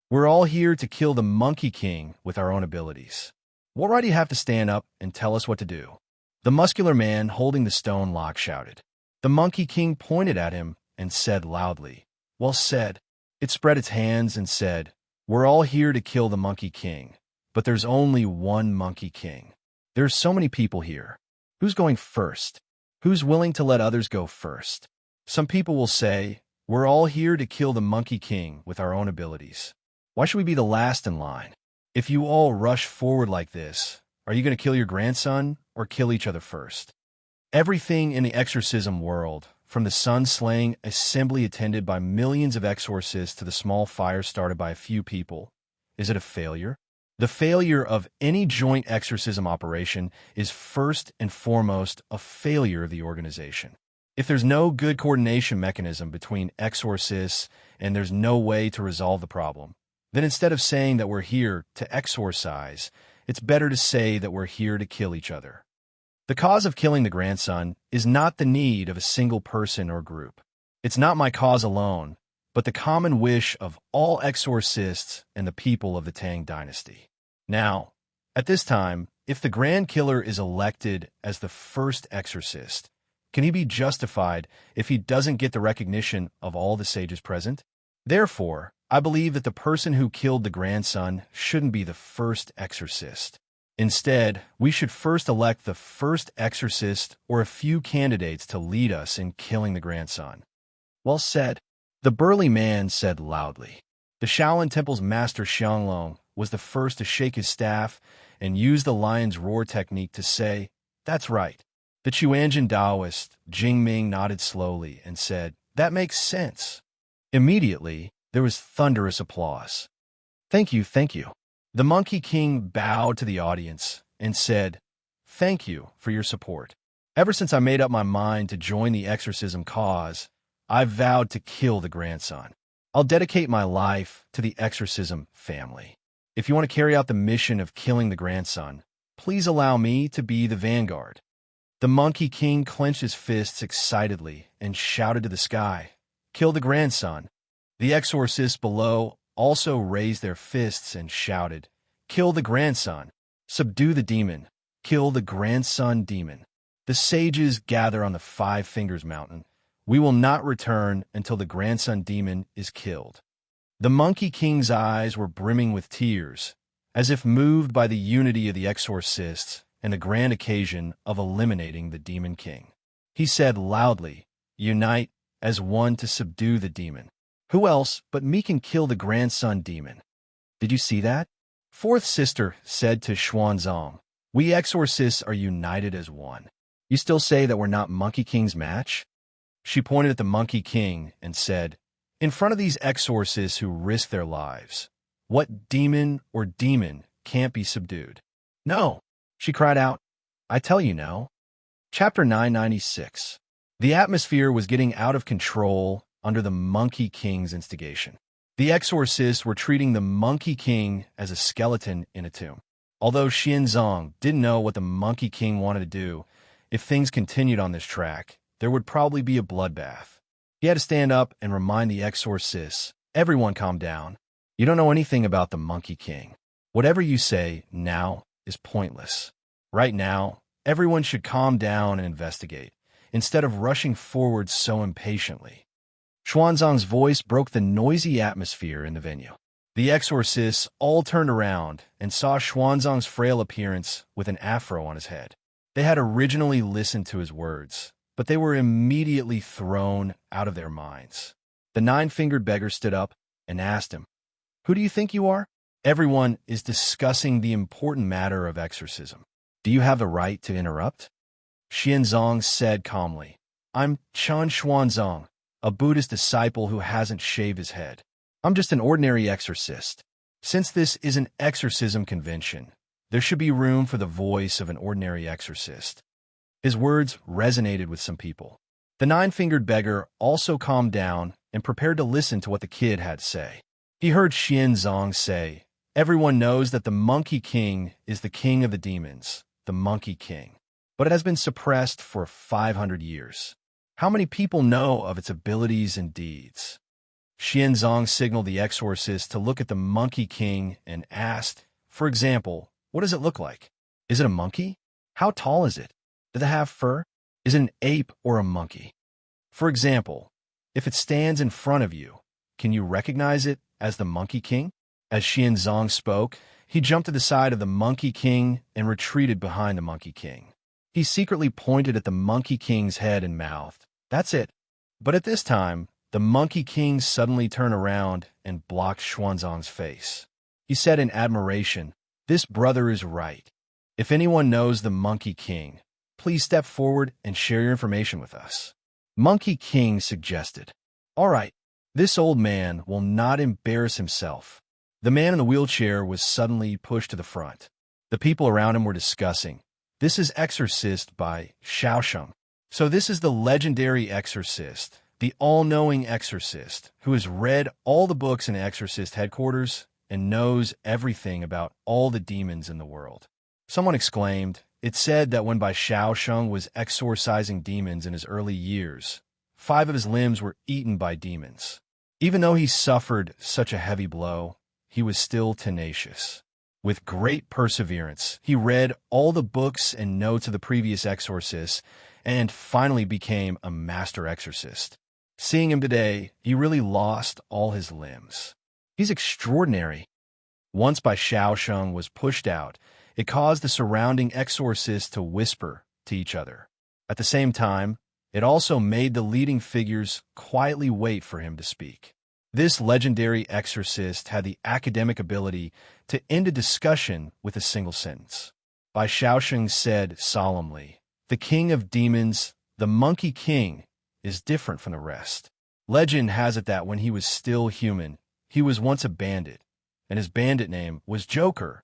we're all here to kill the Monkey King with our own abilities. What right do you have to stand up and tell us what to do?" The muscular man holding the stone lock shouted. The Monkey King pointed at him and said loudly, "Well said." It spread its hands and said, "We're all here to kill the Monkey King, but there's only one Monkey King. There's so many people here. Who's going first? Who's willing to let others go first?" Some people will say, "We're all here to kill the Monkey King with our own abilities. Why should we be the last in line? If you all rush forward like this, are you going to kill your grandson or kill each other first?" Everything in the exorcism world, from the sun-slaying assembly attended by millions of exorcists to the small fire started by a few people, is it a failure? The failure of any joint exorcism operation is first and foremost a failure of the organization. If there's no good coordination mechanism between exorcists and there's no way to resolve the problem, then instead of saying that we're here to exorcise, it's better to say that we're here to kill each other. The cause of killing the grandson is not the need of a single person or group. It's not my cause alone, but the common wish of all exorcists and the people of the Tang Dynasty. Now, at this time, if the Grand Killer is elected as the first exorcist, can he be justified if he doesn't get the recognition of all the sages present? Therefore, I believe that the person who killed the grandson shouldn't be the first exorcist. Instead, we should first elect the first exorcist or a few candidates to lead us in killing the grandson. Well said. The burly man said loudly. The Shaolin Temple's master Xianglong was the first to shake his staff and use the lion's roar technique to say, "That's right." The Chuanjin Taoist, Jingming, nodded slowly and said, "That makes sense." Immediately, there was thunderous applause. "Thank you, thank you." The Monkey King bowed to the audience and said, "Thank you for your support. Ever since I made up my mind to join the exorcism cause, I've vowed to kill the grandson. I'll dedicate my life to the exorcism family. If you want to carry out the mission of killing the grandson, please allow me to be the vanguard." The Monkey King clenched his fists excitedly and shouted to the sky, "Kill the grandson." The exorcists below also raised their fists and shouted, "Kill the grandson. Subdue the demon. Kill the grandson demon." The sages gather on the Five Fingers Mountain. We will not return until the grandson demon is killed. The Monkey King's eyes were brimming with tears, as if moved by the unity of the exorcists and the grand occasion of eliminating the demon king. He said loudly, "Unite as one to subdue the demon. Who else but me can kill the grandson demon?" "Did you see that?" Fourth sister said to Xuanzang. "We exorcists are united as one. You still say that we're not Monkey King's match?" She pointed at the Monkey King and said, "In front of these exorcists who risk their lives, what demon or demon can't be subdued?" "No," she cried out. "I tell you no." Chapter 996. The atmosphere was getting out of control under the Monkey King's instigation. The exorcists were treating the Monkey King as a skeleton in a tomb. Although Xianzong didn't know what the Monkey King wanted to do, if things continued on this track, there would probably be a bloodbath. He had to stand up and remind the exorcists, "Everyone calm down. You don't know anything about the Monkey King. Whatever you say now is pointless. Right now, everyone should calm down and investigate, instead of rushing forward so impatiently." Xuanzang's voice broke the noisy atmosphere in the venue. The exorcists all turned around and saw Xuanzang's frail appearance with an afro on his head. They had originally listened to his words, but they were immediately thrown out of their minds. The nine-fingered beggar stood up and asked him, "Who do you think you are?" "Everyone is discussing the important matter of exorcism. Do you have the right to interrupt?" Xianzong said calmly, "I'm Chen Xuanzang, a Buddhist disciple who hasn't shaved his head. I'm just an ordinary exorcist. Since this is an exorcism convention, there should be room for the voice of an ordinary exorcist." His words resonated with some people. The nine-fingered beggar also calmed down and prepared to listen to what the kid had to say. He heard Xianzong say, "Everyone knows that the Monkey King is the king of the demons, the Monkey King, but it has been suppressed for 500 years. How many people know of its abilities and deeds?" Xianzong signaled the exorcist to look at the Monkey King and asked, "For example, what does it look like? Is it a monkey? How tall is it? Does it have fur? Is it an ape or a monkey? For example, if it stands in front of you, can you recognize it as the Monkey King?" As Xianzong spoke, he jumped to the side of the Monkey King and retreated behind the Monkey King. He secretly pointed at the Monkey King's head and mouthed, "That's it." But at this time, the Monkey King suddenly turned around and blocked Xuanzang's face. He said in admiration, "This brother is right. If anyone knows the Monkey King, please step forward and share your information with us." Monkey King suggested, "All right, this old man will not embarrass himself." The man in the wheelchair was suddenly pushed to the front. The people around him were discussing, "This is Exorcist by Xiaosheng. So this is the legendary exorcist, the all-knowing exorcist, who has read all the books in Exorcist headquarters and knows everything about all the demons in the world." Someone exclaimed, "It said that when Bai Xiaosheng was exorcising demons in his early years, 5 of his limbs were eaten by demons. Even though he suffered such a heavy blow, he was still tenacious. With great perseverance, he read all the books and notes of the previous exorcists and finally became a master exorcist. Seeing him today, he really lost all his limbs. He's extraordinary." Once Bai Xiaosheng was pushed out, it caused the surrounding exorcists to whisper to each other. At the same time, it also made the leading figures quietly wait for him to speak. This legendary exorcist had the academic ability to end a discussion with a single sentence. Bai Xiaosheng said solemnly, "The king of demons, the Monkey King, is different from the rest. Legend has it that when he was still human, he was once a bandit, and his bandit name was Joker."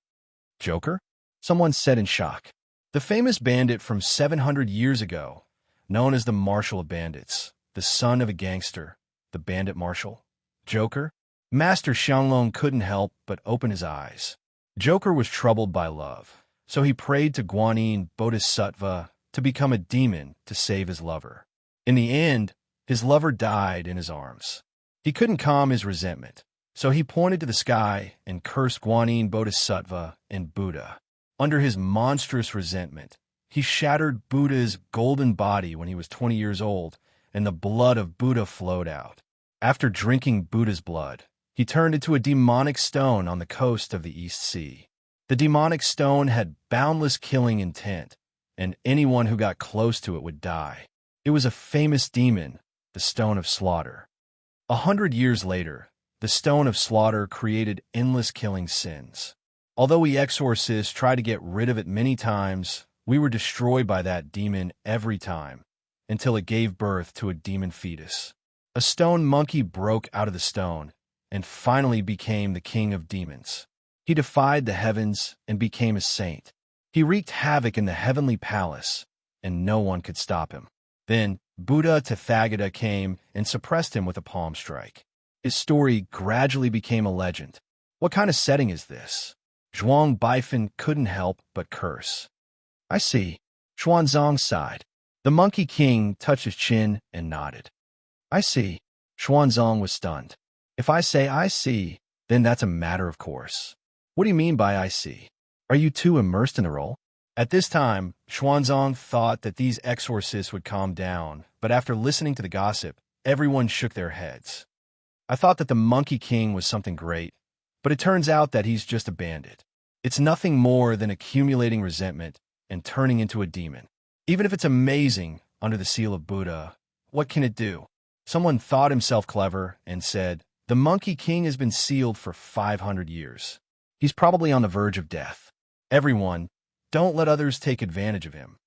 "Joker?" someone said in shock. "The famous bandit from 700 years ago, known as the Marshal of Bandits, the son of a gangster, the bandit marshal. Joker?" Master Xianglong couldn't help but open his eyes. Joker was troubled by love, so he prayed to Guanyin Bodhisattva to become a demon to save his lover. In the end, his lover died in his arms. He couldn't calm his resentment, so he pointed to the sky and cursed Guanyin Bodhisattva and Buddha. Under his monstrous resentment, he shattered Buddha's golden body when he was 20 years old, and the blood of Buddha flowed out. After drinking Buddha's blood, he turned into a demonic stone on the coast of the East Sea. The demonic stone had boundless killing intent, and anyone who got close to it would die. It was a famous demon, the Stone of Slaughter. 100 years later, the Stone of Slaughter created endless killing sins. Although we exorcists tried to get rid of it many times, we were destroyed by that demon every time, until it gave birth to a demon fetus. A stone monkey broke out of the stone, and finally became the king of demons. He defied the heavens and became a saint. He wreaked havoc in the heavenly palace, and no one could stop him. Then Buddha Tathagata came and suppressed him with a palm strike. His story gradually became a legend. What kind of setting is this? Zhuang Baifeng couldn't help but curse. I see. Xuanzang sighed. The Monkey King touched his chin and nodded. I see. Xuanzang was stunned. If I say I see, then that's a matter of course. What do you mean by I see? Are you too immersed in the role? At this time, Xuanzang thought that these exorcists would calm down, but after listening to the gossip, everyone shook their heads. I thought that the Monkey King was something great, but it turns out that he's just a bandit. It's nothing more than accumulating resentment and turning into a demon. Even if it's amazing under the seal of Buddha, what can it do? Someone thought himself clever and said, the Monkey King has been sealed for 500 years. He's probably on the verge of death. Everyone, don't let others take advantage of him.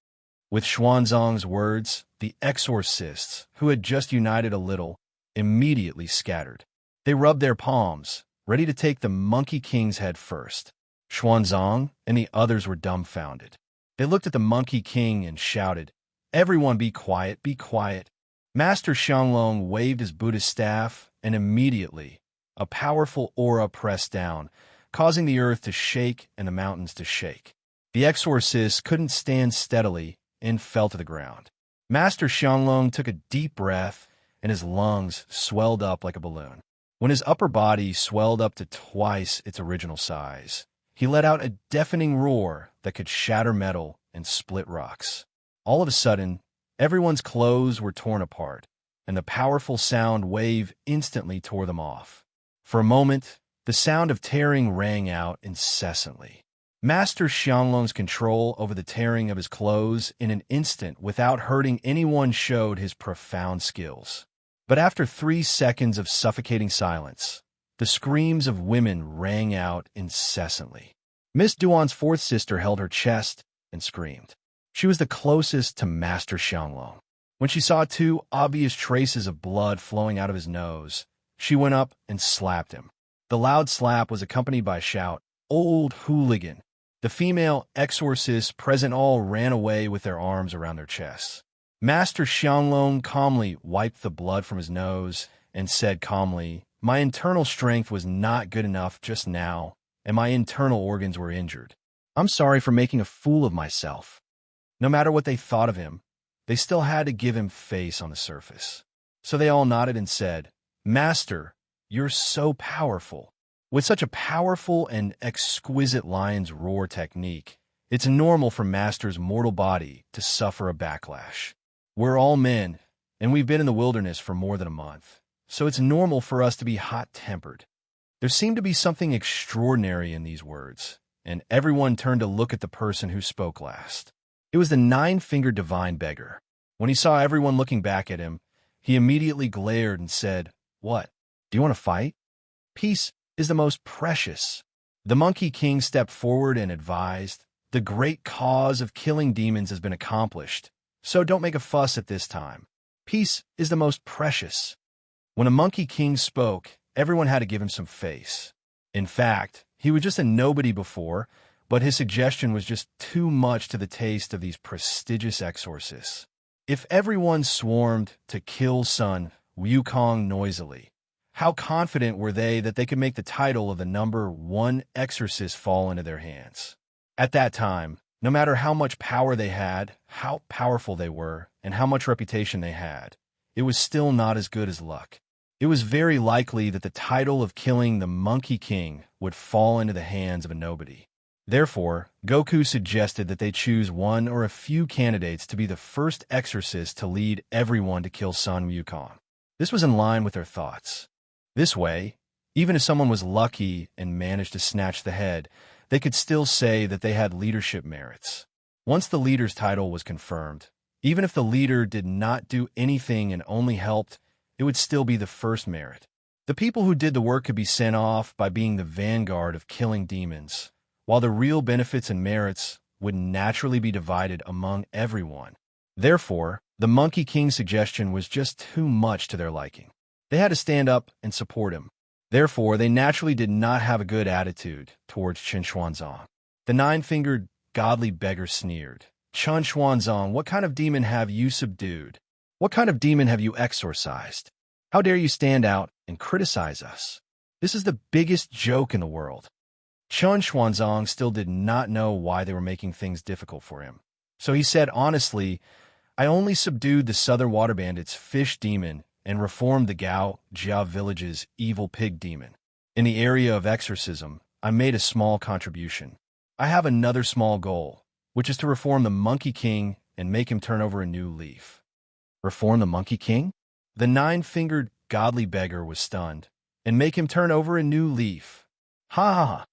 With Xuanzang's words, the exorcists, who had just united a little, immediately scattered. They rubbed their palms, ready to take the Monkey King's head first. Xuanzang and the others were dumbfounded. They looked at the Monkey King and shouted, everyone be quiet, be quiet. Master Xianglong waved his Buddhist staff, and immediately, a powerful aura pressed down, causing the earth to shake and the mountains to shake. The exorcist couldn't stand steadily and fell to the ground. Master Xianglong took a deep breath, and his lungs swelled up like a balloon. When his upper body swelled up to twice its original size, he let out a deafening roar that could shatter metal and split rocks. All of a sudden, everyone's clothes were torn apart, and the powerful sound wave instantly tore them off. For a moment, the sound of tearing rang out incessantly. Master Xianglong's control over the tearing of his clothes in an instant without hurting anyone showed his profound skills. But after 3 seconds of suffocating silence, the screams of women rang out incessantly. Miss Duan's fourth sister held her chest and screamed. She was the closest to Master Xianglong. When she saw 2 obvious traces of blood flowing out of his nose, she went up and slapped him. The loud slap was accompanied by a shout, "Old hooligan!" The female exorcists present all ran away with their arms around their chests. Master Xianglong calmly wiped the blood from his nose and said calmly, my internal strength was not good enough just now, and my internal organs were injured. I'm sorry for making a fool of myself. No matter what they thought of him, they still had to give him face on the surface. So they all nodded and said, Master, you're so powerful. With such a powerful and exquisite lion's roar technique, it's normal for Master's mortal body to suffer a backlash. We're all men, and we've been in the wilderness for more than a month, so it's normal for us to be hot-tempered. There seemed to be something extraordinary in these words, and everyone turned to look at the person who spoke last. It was the 9-fingered divine beggar. When he saw everyone looking back at him, he immediately glared and said, What? Do you want to fight? Peace is the most precious. The Monkey King stepped forward and advised, the great cause of killing demons has been accomplished, so don't make a fuss at this time. Peace is the most precious. When a Monkey King spoke, everyone had to give him some face. In fact, he was just a nobody before, but his suggestion was just too much to the taste of these prestigious exorcists. If everyone swarmed to kill Sun Wukong noisily, how confident were they that they could make the title of the number 1 exorcist fall into their hands? At that time, no matter how much power they had, how powerful they were, and how much reputation they had, it was still not as good as luck. It was very likely that the title of killing the Monkey King would fall into the hands of a nobody. Therefore, Goku suggested that they choose one or a few candidates to be the first exorcist to lead everyone to kill Sun Wukong. This was in line with their thoughts. This way, even if someone was lucky and managed to snatch the head, they could still say that they had leadership merits. Once the leader's title was confirmed, even if the leader did not do anything and only helped, it would still be the first merit. The people who did the work could be sent off by being the vanguard of killing demons, while the real benefits and merits would naturally be divided among everyone. Therefore, the Monkey King's suggestion was just too much to their liking. They had to stand up and support him. Therefore, they naturally did not have a good attitude towards Chen Xuanzang. The nine-fingered godly beggar sneered. Chen Xuanzang, what kind of demon have you subdued? What kind of demon have you exorcised? How dare you stand out and criticize us? This is the biggest joke in the world. Chen Xuanzang still did not know why they were making things difficult for him. So he said honestly, I only subdued the Southern Water Bandits' fish demon and reformed the Gao Jia village's evil pig demon. In the area of exorcism, I made a small contribution. I have another small goal, which is to reform the Monkey King and make him turn over a new leaf. Reform the Monkey King? The nine-fingered godly beggar was stunned. And make him turn over a new leaf. Ha ha ha.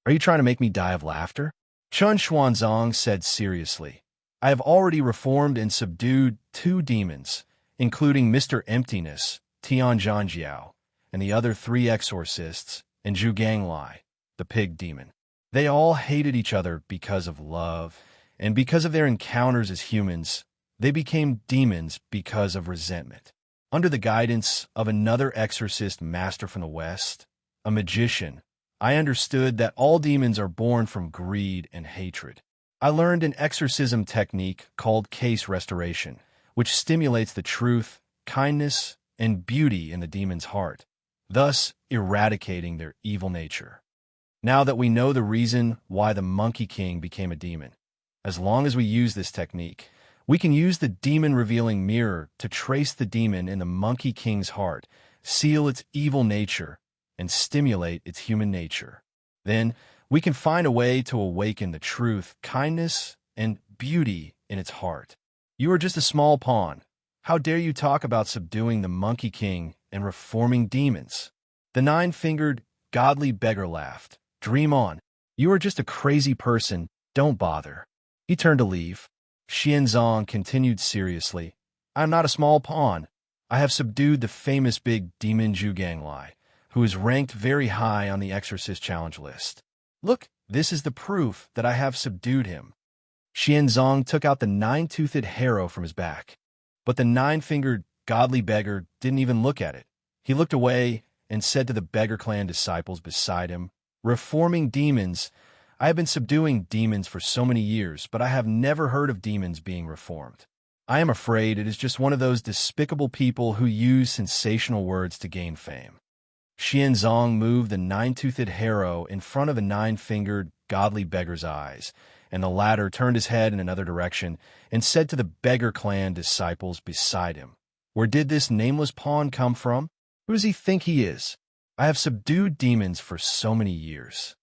Are you trying to make me die of laughter? Chen Xuanzang said seriously. I have already reformed and subdued 2 demons, including Mr. Emptiness, Tian Zhanjiao, and the other 3 exorcists, and Zhu Ganglai, the pig demon. They all hated each other because of love, and because of their encounters as humans, they became demons because of resentment. Under the guidance of another exorcist master from the West, a magician, I understood that all demons are born from greed and hatred. I learned an exorcism technique called case restoration, which stimulates the truth, kindness, and beauty in the demon's heart, thus eradicating their evil nature. Now that we know the reason why the Monkey King became a demon, as long as we use this technique, we can use the demon-revealing mirror to trace the demon in the Monkey King's heart, seal its evil nature, and stimulate its human nature. Then, we can find a way to awaken the truth, kindness, and beauty in its heart. You are just a small pawn. How dare you talk about subduing the Monkey King and reforming demons? The nine-fingered, godly beggar laughed. Dream on. You are just a crazy person. Don't bother. He turned to leave. Xianzong continued seriously. I am not a small pawn. I have subdued the famous big demon Zhu Ganglai, who is ranked very high on the Exorcist Challenge list. Look, this is the proof that I have subdued him. Xianzong took out the 9-toothed harrow from his back. But the 9-fingered, godly beggar didn't even look at it. He looked away and said to the beggar clan disciples beside him, Reforming demons. I have been subduing demons for so many years, but I have never heard of demons being reformed. I am afraid it is just one of those despicable people who use sensational words to gain fame. Xianzong moved the 9-toothed harrow in front of the 9-fingered, godly beggar's eyes, and the latter turned his head in another direction and said to the beggar clan disciples beside him, Where did this nameless pawn come from? Who does he think he is? I have subdued demons for so many years.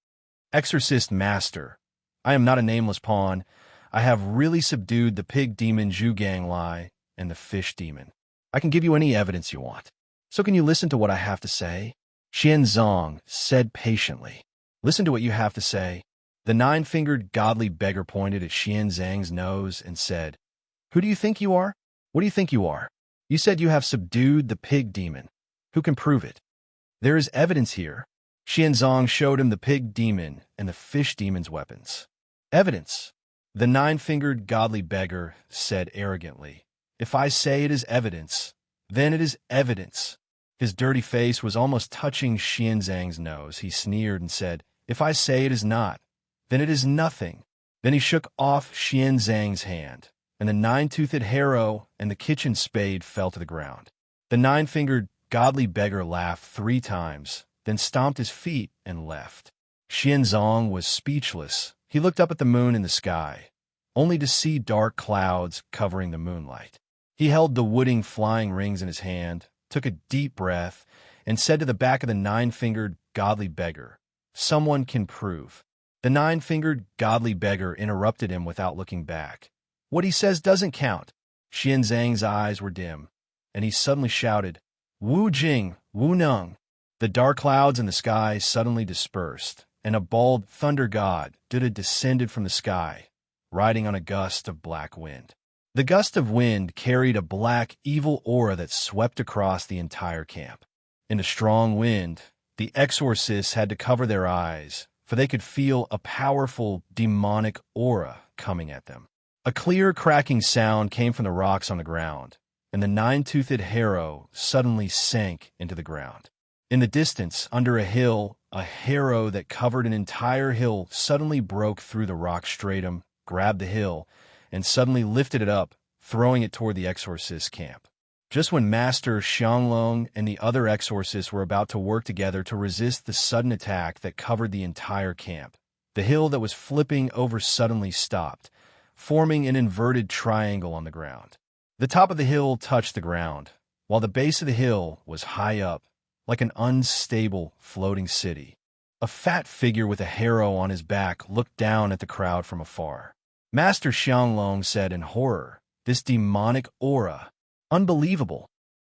Exorcist Master, I am not a nameless pawn. I have really subdued the pig demon Zhu Ganglai and the fish demon. I can give you any evidence you want. So can you listen to what I have to say? Xianzong said patiently. Listen to what you have to say. The 9-fingered godly beggar pointed at Xianzang's nose and said, Who do you think you are? What do you think you are? You said you have subdued the pig demon. Who can prove it? There is evidence here. Xianzong showed him the pig demon and the fish demon's weapons. Evidence. The 9-fingered godly beggar said arrogantly, If I say it is evidence, then it is evidence. His dirty face was almost touching Xianzang's nose. He sneered and said, If I say it is not, then it is nothing. Then he shook off Xianzang's hand, and the 9-toothed harrow and the kitchen spade fell to the ground. The 9-fingered godly beggar laughed 3 times, then stomped his feet and left. Xianzong was speechless. He looked up at the moon in the sky, only to see dark clouds covering the moonlight. He held the wooden flying rings in his hand, took a deep breath, and said to the back of the 9-fingered godly beggar, Someone can prove. The 9-fingered godly beggar interrupted him without looking back. What he says doesn't count. Xianzang's eyes were dim, and he suddenly shouted, Wu Jing, Wu Neng. The dark clouds in the sky suddenly dispersed, and a bald thunder god Duda descended from the sky, riding on a gust of black wind. The gust of wind carried a black, evil aura that swept across the entire camp. In a strong wind, the exorcists had to cover their eyes, for they could feel a powerful, demonic aura coming at them. A clear, cracking sound came from the rocks on the ground, and the nine-toothed harrow suddenly sank into the ground. In the distance, under a hill, a harrow that covered an entire hill suddenly broke through the rock stratum, grabbed the hill, and suddenly lifted it up, throwing it toward the exorcist camp. Just when Master Xianglong and the other exorcists were about to work together to resist the sudden attack that covered the entire camp, the hill that was flipping over suddenly stopped, forming an inverted triangle on the ground. The top of the hill touched the ground, while the base of the hill was high up, like an unstable, floating city. A fat figure with a harrow on his back looked down at the crowd from afar. Master Xianglong said in horror, "This demonic aura! Unbelievable!"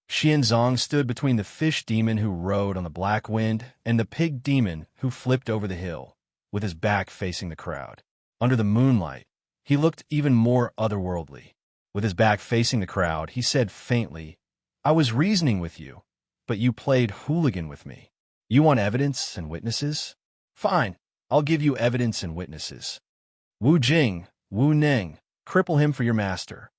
Xianzong stood between the fish demon who rode on the black wind and the pig demon who flipped over the hill, with his back facing the crowd. Under the moonlight, he looked even more otherworldly. With his back facing the crowd, he said faintly, "I was reasoning with you, but you played hooligan with me. You want evidence and witnesses? Fine, I'll give you evidence and witnesses. Wu Jing, Wu Neng, cripple him for your master."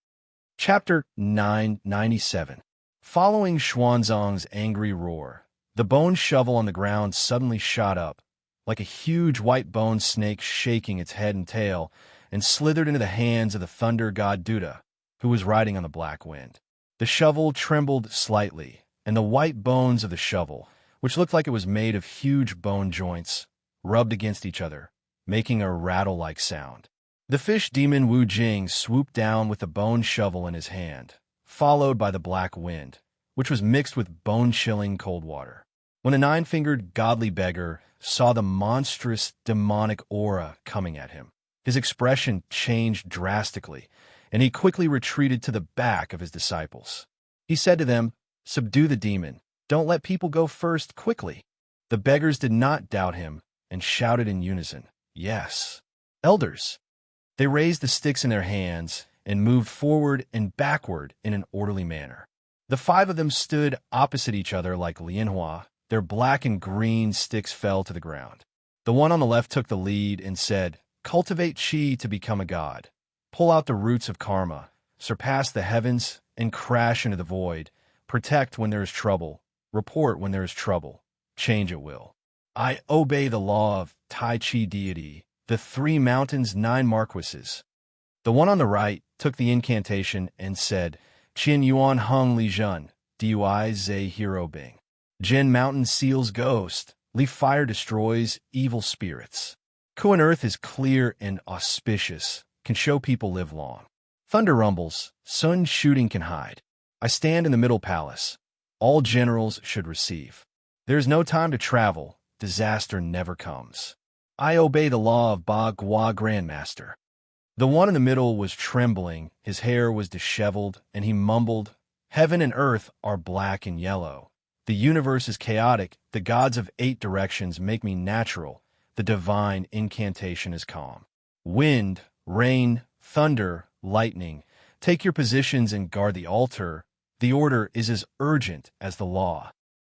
Chapter 997. Following Xuanzong's angry roar, the bone shovel on the ground suddenly shot up, like a huge white bone snake shaking its head and tail, and slithered into the hands of the thunder god Duda, who was riding on the black wind. The shovel trembled slightly, and the white bones of the shovel, which looked like it was made of huge bone joints, rubbed against each other, making a rattle-like sound. The fish demon Wu Jing swooped down with the bone shovel in his hand, followed by the black wind, which was mixed with bone-chilling cold water. When the nine-fingered godly beggar saw the monstrous demonic aura coming at him, his expression changed drastically, and he quickly retreated to the back of his disciples. He said to them, "Subdue the demon. Don't let people go first, quickly." The beggars did not doubt him and shouted in unison, "Yes." Elders. They raised the sticks in their hands and moved forward and backward in an orderly manner. The five of them stood opposite each other like Lianhua. Their black and green sticks fell to the ground. The one on the left took the lead and said, "Cultivate qi to become a god. Pull out the roots of karma, surpass the heavens, and crash into the void. Protect when there is trouble. Report when there is trouble. Change at will. I obey the law of Tai Chi deity, the 3 mountains, 9 marquises." The one on the right took the incantation and said, "Qin Yuan Hung Li Zhen, Dui Zhe Hero Bing. Jin Mountain seals ghost, Li Fire destroys evil spirits. Kuan Earth is clear and auspicious, can show people live long. Thunder rumbles, sun shooting can hide. I stand in the middle palace. All generals should receive. There is no time to travel, disaster never comes. I obey the law of Ba Gua Grandmaster." The one in the middle was trembling, his hair was disheveled, and he mumbled, "Heaven and earth are black and yellow. The universe is chaotic, the gods of 8 directions make me natural, the divine incantation is calm. Wind, rain, thunder, lightning, take your positions and guard the altar. The order is as urgent as the law."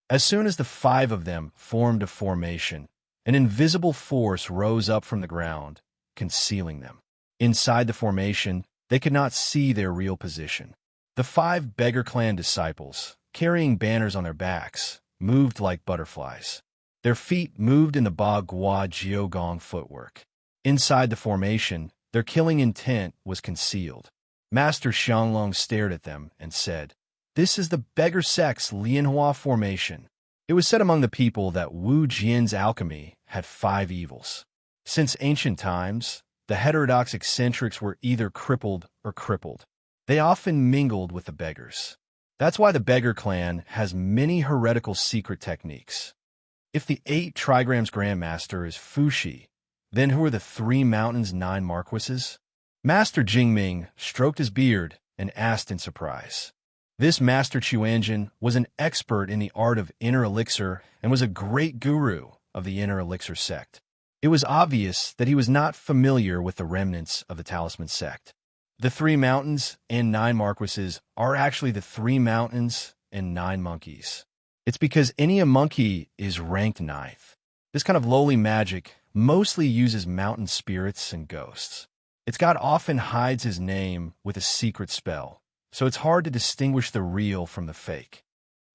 As soon as the 5 of them formed a formation, an invisible force rose up from the ground, concealing them. Inside the formation, they could not see their real position. The 5 beggar clan disciples, carrying banners on their backs, moved like butterflies. Their feet moved in the Ba Gua Jiogong footwork. Inside the formation, their killing intent was concealed. Master Xianglong stared at them and said, "This is the beggar sect's Lianhua formation." It was said among the people that Wu Jian's alchemy had 5 evils. Since ancient times, the heterodox eccentrics were either crippled or crippled. They often mingled with the beggars. That's why the beggar clan has many heretical secret techniques. If the 8 trigrams grandmaster is Fushi, then who are the 3 mountains, 9 marquises? Master Jingming stroked his beard and asked in surprise. This Master Chuanjin was an expert in the art of inner elixir and was a great guru of the inner elixir sect. It was obvious that he was not familiar with the remnants of the talisman sect. The 3 mountains and 9 marquises are actually the 3 mountains and 9 monkeys. It's because any monkey is ranked 9th. This kind of lowly magic mostly uses mountain spirits and ghosts. Its god often hides his name with a secret spell, so it's hard to distinguish the real from the fake.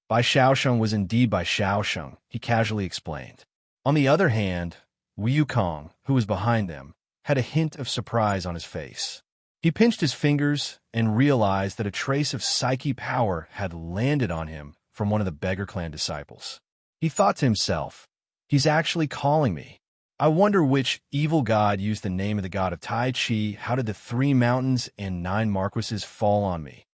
Bai Xiaosheng was indeed Bai Xiaosheng, he casually explained. On the other hand, Wu Kong, who was behind them, had a hint of surprise on his face. He pinched his fingers and realized that a trace of psyche power had landed on him from one of the Beggar Clan disciples. He thought to himself, he's actually calling me. I wonder which evil god used the name of the god of Tai Chi. How did the 3 mountains and 9 marquises fall on me?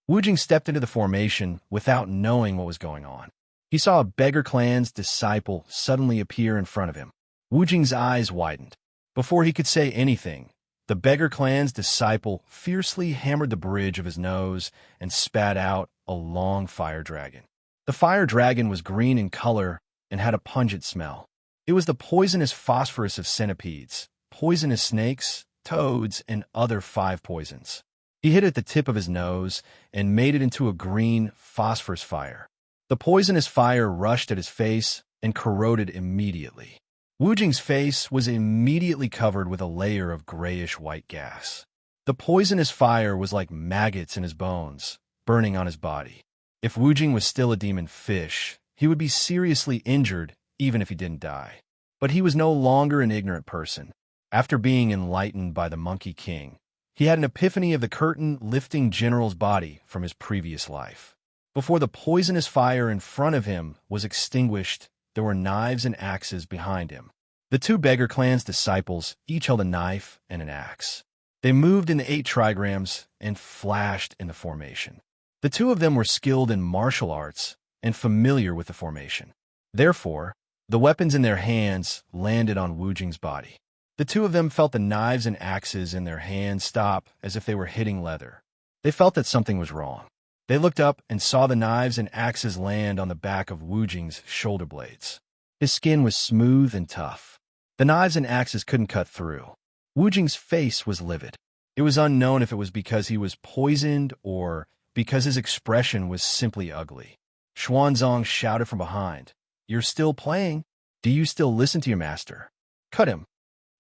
Wu Jing stepped into the formation without knowing what was going on. He saw a Beggar Clan's disciple suddenly appear in front of him. Wu Jing's eyes widened. Before he could say anything, the Beggar Clan's disciple fiercely hammered the bridge of his nose and spat out a long fire dragon. The fire dragon was green in color and had a pungent smell. It was the poisonous phosphorus of centipedes, poisonous snakes, toads, and other 5 poisons. He hit it at the tip of his nose and made it into a green phosphorus fire. The poisonous fire rushed at his face and corroded immediately. Wu Jing's face was immediately covered with a layer of grayish-white gas. The poisonous fire was like maggots in his bones, burning on his body. If Wu Jing was still a demon fish, he would be seriously injured even if he didn't die. But he was no longer an ignorant person. After being enlightened by the Monkey King, he had an epiphany of the curtain-lifting general's body from his previous life. Before the poisonous fire in front of him was extinguished, there were knives and axes behind him. The 2 Beggar Clan's disciples each held a knife and an axe. They moved in the 8 trigrams and flashed in the formation. The 2 of them were skilled in martial arts and familiar with the formation. Therefore, the weapons in their hands landed on Wu Jing's body. The 2 of them felt the knives and axes in their hands stop as if they were hitting leather. They felt that something was wrong. They looked up and saw the knives and axes land on the back of Wu Jing's shoulder blades. His skin was smooth and tough. The knives and axes couldn't cut through. Wu Jing's face was livid. It was unknown if it was because he was poisoned or because his expression was simply ugly. Xuanzang shouted from behind, "You're still playing? Do you still listen to your master? Cut him."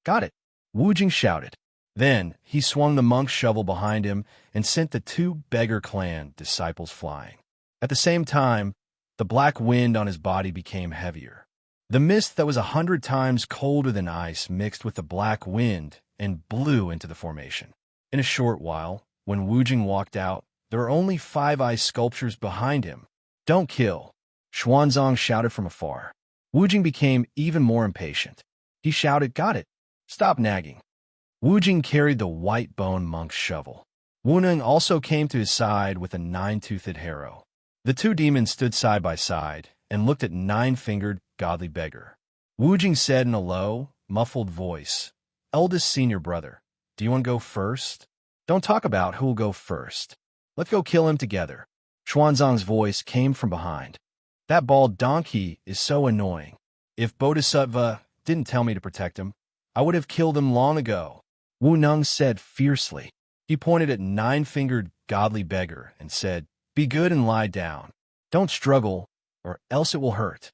"Got it," Wu Jing shouted. Then he swung the monk's shovel behind him and sent the 2 Beggar Clan disciples flying. At the same time, the black wind on his body became heavier. The mist that was 100 times colder than ice mixed with the black wind and blew into the formation. In a short while, when Wu Jing walked out, there were only 5 ice sculptures behind him. "Don't kill," Xuanzang shouted from afar. Wu Jing became even more impatient. He shouted, "Got it. Stop nagging." Wu Jing carried the white bone monk's shovel. Wu Ning also came to his side with a 9-toothed harrow. The 2 demons stood side by side and looked at 9-fingered godly beggar. Wu Jing said in a low, muffled voice, "Eldest senior brother, do you want to go first? Don't talk about who will go first. Let's go kill him together." Xuanzang's voice came from behind. "That bald donkey is so annoying. If Bodhisattva didn't tell me to protect him, I would have killed him long ago," Wu Neng said fiercely. He pointed at 9-fingered godly beggar and said, "Be good and lie down. Don't struggle, or else it will hurt."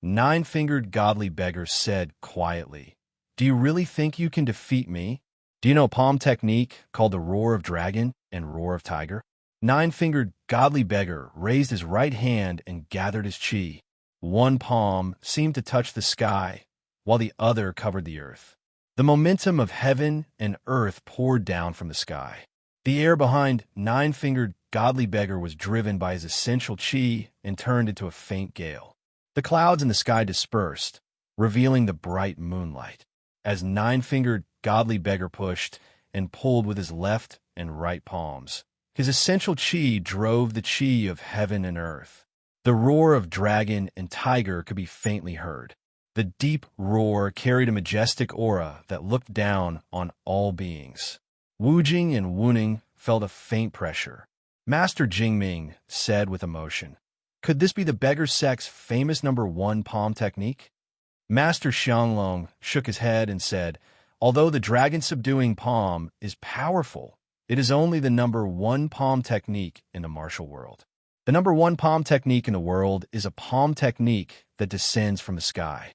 9-fingered godly beggar said quietly, "Do you really think you can defeat me? Do you know palm technique called the roar of dragon and roar of tiger?" 9-fingered godly beggar raised his right hand and gathered his chi. One palm seemed to touch the sky, while the other covered the earth. The momentum of heaven and earth poured down from the sky. The air behind 9-fingered godly beggar was driven by his essential chi and turned into a faint gale. The clouds in the sky dispersed, revealing the bright moonlight. As 9-fingered godly beggar pushed and pulled with his left and right palms, his essential chi drove the chi of heaven and earth. The roar of dragon and tiger could be faintly heard. The deep roar carried a majestic aura that looked down on all beings. Wu Jing and Wu Ning felt a faint pressure. Master Jingming said with emotion, "Could this be the beggar sect's famous #1 palm technique?" Master Xianglong shook his head and said, although the dragon-subduing palm is powerful, it is only the number one palm technique in the martial world. The number one palm technique in the world is a palm technique that descends from the sky.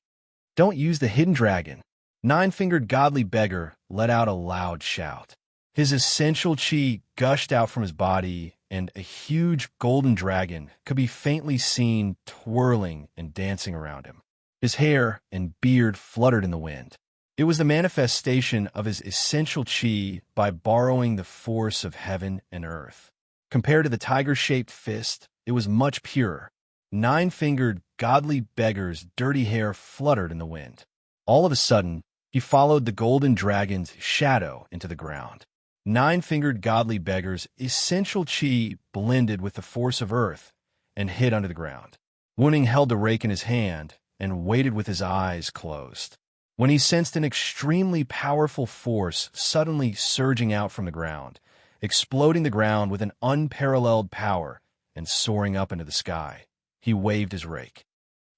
Don't use the hidden dragon. Nine-fingered godly beggar let out a loud shout. His essential chi gushed out from his body, and a huge golden dragon could be faintly seen twirling and dancing around him. His hair and beard fluttered in the wind. It was the manifestation of his essential chi by borrowing the force of heaven and earth. Compared to the tiger-shaped fist, it was much purer. Nine-fingered godly beggar's dirty hair fluttered in the wind. All of a sudden, he followed the golden dragon's shadow into the ground. Nine-fingered godly beggar's essential chi blended with the force of earth and hid under the ground. Wuning held the rake in his hand and waited with his eyes closed. When he sensed an extremely powerful force suddenly surging out from the ground, exploding the ground with an unparalleled power and soaring up into the sky, he waved his rake.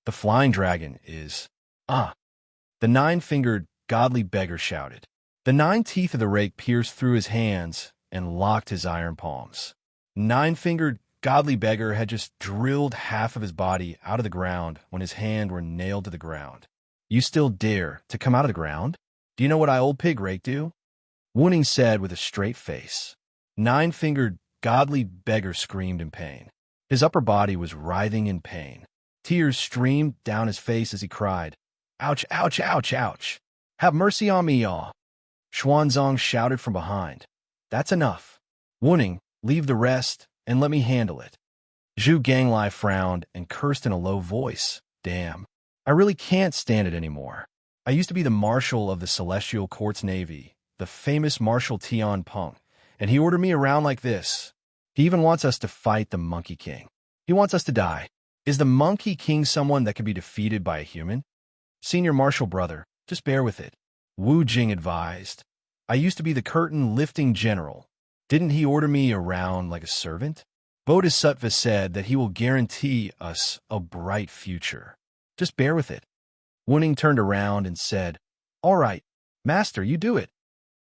The flying dragon is... The nine-fingered godly beggar shouted. The 9 teeth of the rake pierced through his hands and locked his iron palms. Nine-fingered godly beggar had just drilled half of his body out of the ground when his hands were nailed to the ground. You still dare to come out of the ground? Do you know what I old pig rake do? Wuning said with a straight face. Nine-fingered godly beggar screamed in pain. His upper body was writhing in pain. Tears streamed down his face as he cried, ouch, ouch, ouch, ouch. Have mercy on me, y'all. Xuanzang shouted from behind. That's enough. Wuning, leave the rest and let me handle it. Zhu Ganglai frowned and cursed in a low voice. Damn. I really can't stand it anymore. I used to be the marshal of the Celestial Court's Navy, the famous Marshal Tian Peng, and he ordered me around like this. He even wants us to fight the Monkey King. He wants us to die. Is the Monkey King someone that can be defeated by a human? Senior Marshal brother, just bear with it. Wu Jing advised. I used to be the curtain-lifting general. Didn't he order me around like a servant? Bodhisattva said that he will guarantee us a bright future. Just bear with it. Wuning turned around and said, all right, master, you do it.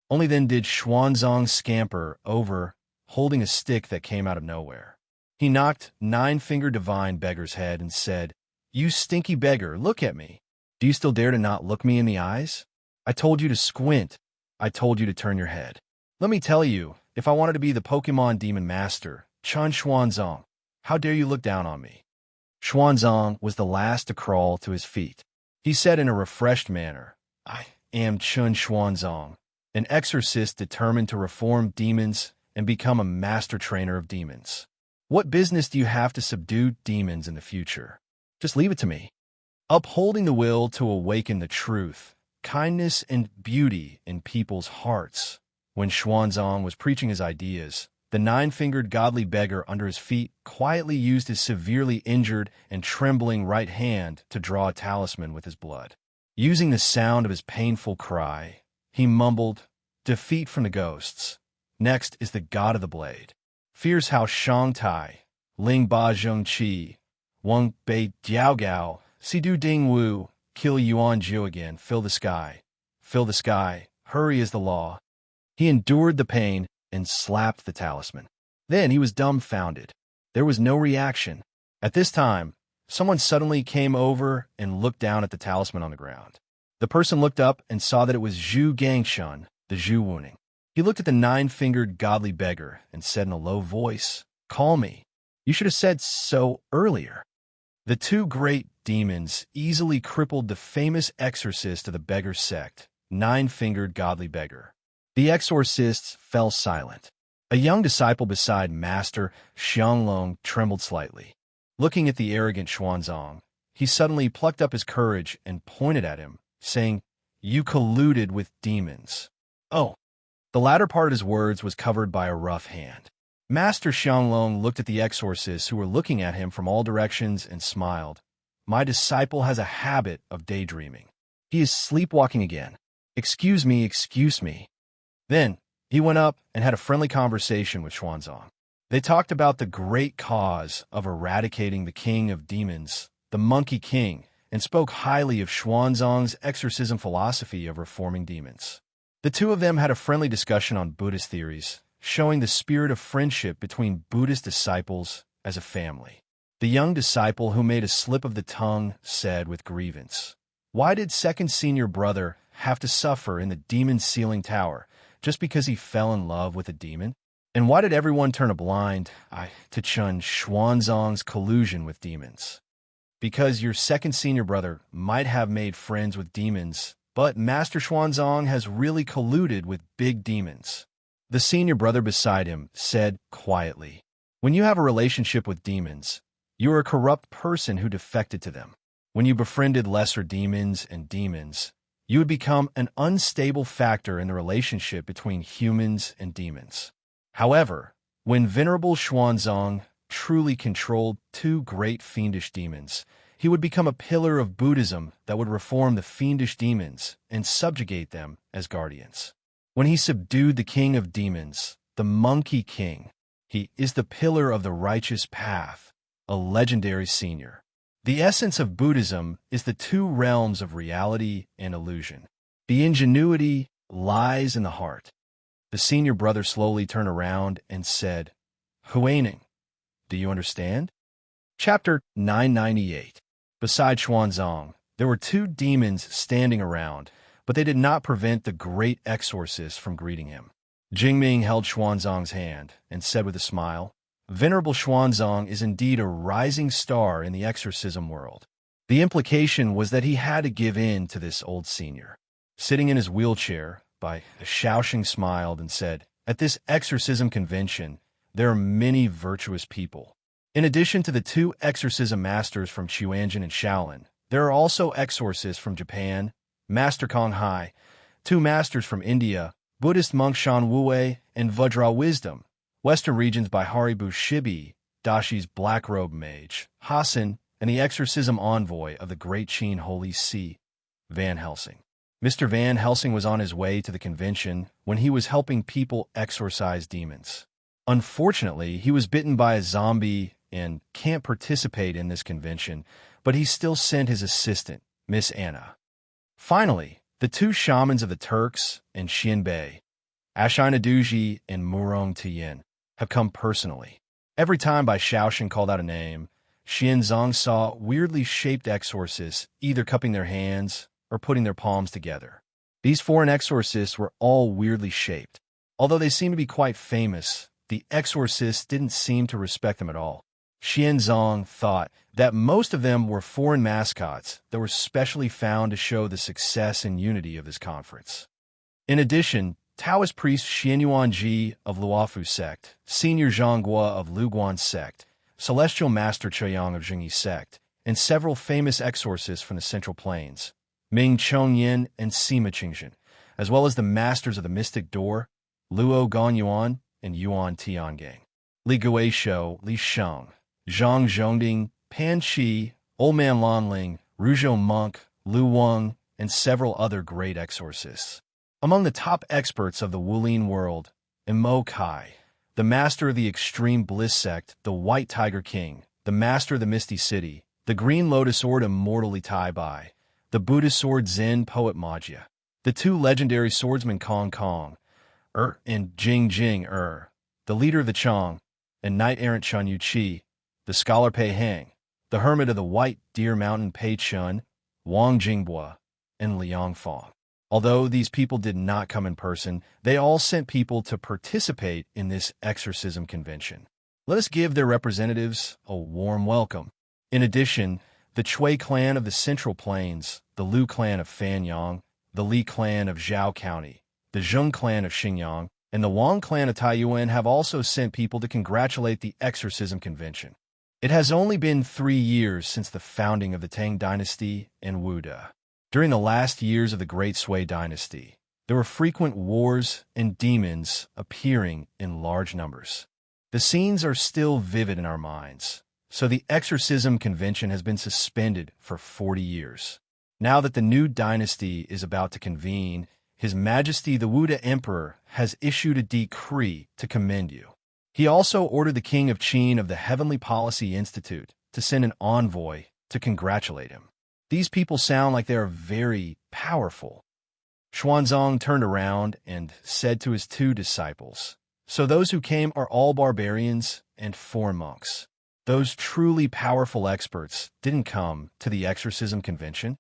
Only then did Xuanzang scamper over, holding a stick that came out of nowhere. He knocked Nine-fingered divine beggar's head and said, you stinky beggar, look at me. Do you still dare to not look me in the eyes? I told you to squint. I told you to turn your head. Let me tell you, if I wanted to be the Pokemon Demon Master, Chun Xuanzang, how dare you look down on me? Xuanzang was the last to crawl to his feet. He said in a refreshed manner, I am Chun Xuanzang, an exorcist determined to reform demons and become a master trainer of demons. What business do you have to subdue demons in the future? Just leave it to me. Upholding the will to awaken the truth, kindness, and beauty in people's hearts. When Xuanzang was preaching his ideas, the nine-fingered godly beggar under his feet quietly used his severely injured and trembling right hand to draw a talisman with his blood. Using the sound of his painful cry, he mumbled, defeat from the ghosts. Next is the god of the blade. Fears how Shang Tai, Ling Ba Zheng Qi, Wang Bei Diao Gao, Si Du Ding Wu, kill Yuan Jiu again, fill the sky, hurry is the law. He endured the pain and slapped the talisman. Then he was dumbfounded. There was no reaction. At this time, someone suddenly came over and looked down at the talisman on the ground. The person looked up and saw that it was Zhu Gangshun, the Zhu Wuning. He looked at the nine-fingered godly beggar and said in a low voice, call me. You should have said so earlier. The two great demons easily crippled the famous exorcist of the beggar sect, nine-fingered godly beggar. The exorcists fell silent. A young disciple beside Master Xianglong trembled slightly. Looking at the arrogant Xuanzang, he suddenly plucked up his courage and pointed at him, saying, you colluded with demons. Oh. The latter part of his words was covered by a rough hand. Master Xianglong looked at the exorcists who were looking at him from all directions and smiled. My disciple has a habit of daydreaming. He is sleepwalking again. Excuse me, excuse me. Then he went up and had a friendly conversation with Xuanzang. They talked about the great cause of eradicating the king of demons, the Monkey King, and spoke highly of Xuanzang's exorcism philosophy of reforming demons. The two of them had a friendly discussion on Buddhist theories, showing the spirit of friendship between Buddhist disciples as a family. The young disciple who made a slip of the tongue said with grievance, "Why did second senior brother have to suffer in the demon ceiling tower just because he fell in love with a demon? And why did everyone turn a blind eye to Chun Xuanzang's collusion with demons? Because your second senior brother might have made friends with demons, but Master Xuanzang has really colluded with big demons." The senior brother beside him said quietly, "When you have a relationship with demons, you are a corrupt person who defected to them. When you befriended lesser demons and demons, you would become an unstable factor in the relationship between humans and demons. However, when Venerable Xuanzang truly controlled two great fiendish demons, he would become a pillar of Buddhism that would reform the fiendish demons and subjugate them as guardians. When he subdued the king of demons, the Monkey King, he is the pillar of the righteous path, a legendary senior. The essence of Buddhism is the two realms of reality and illusion. The ingenuity lies in the heart." The senior brother slowly turned around and said, "Huaining, do you understand?" Chapter 998. Beside Xuanzang, there were two demons standing around, but they did not prevent the great exorcist from greeting him. Jingming held Xuanzang's hand and said with a smile, "Venerable Xuanzang is indeed a rising star in the exorcism world." The implication was that he had to give in to this old senior. Sitting in his wheelchair, Shaoxing smiled and said, "At this exorcism convention, there are many virtuous people. In addition to the two exorcism masters from Chuanjin and Shaolin, there are also exorcists from Japan, Master Kong Hai, two masters from India, Buddhist monk Shan Wue, and Vajra Wisdom, Western regions by Haribu Shibi, Dashi's Black Robe Mage, Hassan, and the exorcism envoy of the Great Qin Holy See, Van Helsing." Mr. Van Helsing was on his way to the convention when he was helping people exorcise demons. Unfortunately, he was bitten by a zombie and can't participate in this convention, but he still sent his assistant, Miss Anna. Finally, the two shamans of the Turks and Xianbei, Ashinaduji and Murong Tian, have come personally. Every time Bai Shaoxin called out a name, Xianzang saw weirdly shaped exorcists either cupping their hands or putting their palms together. These foreign exorcists were all weirdly shaped. Although they seemed to be quite famous, the exorcists didn't seem to respect them at all. Xianzang thought that most of them were foreign mascots that were specially found to show the success and unity of this conference. In addition, Taoist priest Xian Yuanji of Luofu sect, senior Zhanghua of Luguan sect, celestial master Choyang of Jingyi sect, and several famous exorcists from the Central Plains, Ming Chongyin and Sima Qingxin, as well as the masters of the Mystic Door, Luo Gonyuan and Yuan Tiangang, Li Guishou, Li Sheng, Zhang Zhongding, Pan Qi, Old Man Lanling, Ruzhou Monk, Lu Weng, and several other great exorcists. Among the top experts of the Wulin world, Mo Kai, the master of the Extreme Bliss sect, the White Tiger King, the master of the Misty City, the Green Lotus Sword Immortal Tai Bai, the Buddhist sword Zen poet Majia, the two legendary swordsmen Kong Kong, and Jing Jing the leader of the Chong, and knight-errant Chun Yu Chi, the scholar Pei Hang, the hermit of the White Deer Mountain Pei Chun, Wang Jingbua, and Liang Fong. Although these people did not come in person, they all sent people to participate in this exorcism convention. Let us give their representatives a warm welcome. In addition, the Chui clan of the Central Plains, the Lu clan of Fanyang, the Li clan of Zhao County, the Zheng clan of Xinjiang, and the Wang clan of Taiyuan have also sent people to congratulate the exorcism convention. It has only been 3 years since the founding of the Tang dynasty in Wuda. During the last years of the Great Sui dynasty, there were frequent wars and demons appearing in large numbers. The scenes are still vivid in our minds, so the exorcism convention has been suspended for 40 years. Now that the new dynasty is about to convene, His Majesty the Wuda Emperor has issued a decree to commend you. He also ordered the King of Qin of the Heavenly Policy Institute to send an envoy to congratulate him. These people sound like they are very powerful. Xuanzang turned around and said to his two disciples, "So those who came are all barbarians and foreign monks. Those truly powerful experts didn't come to the exorcism convention?"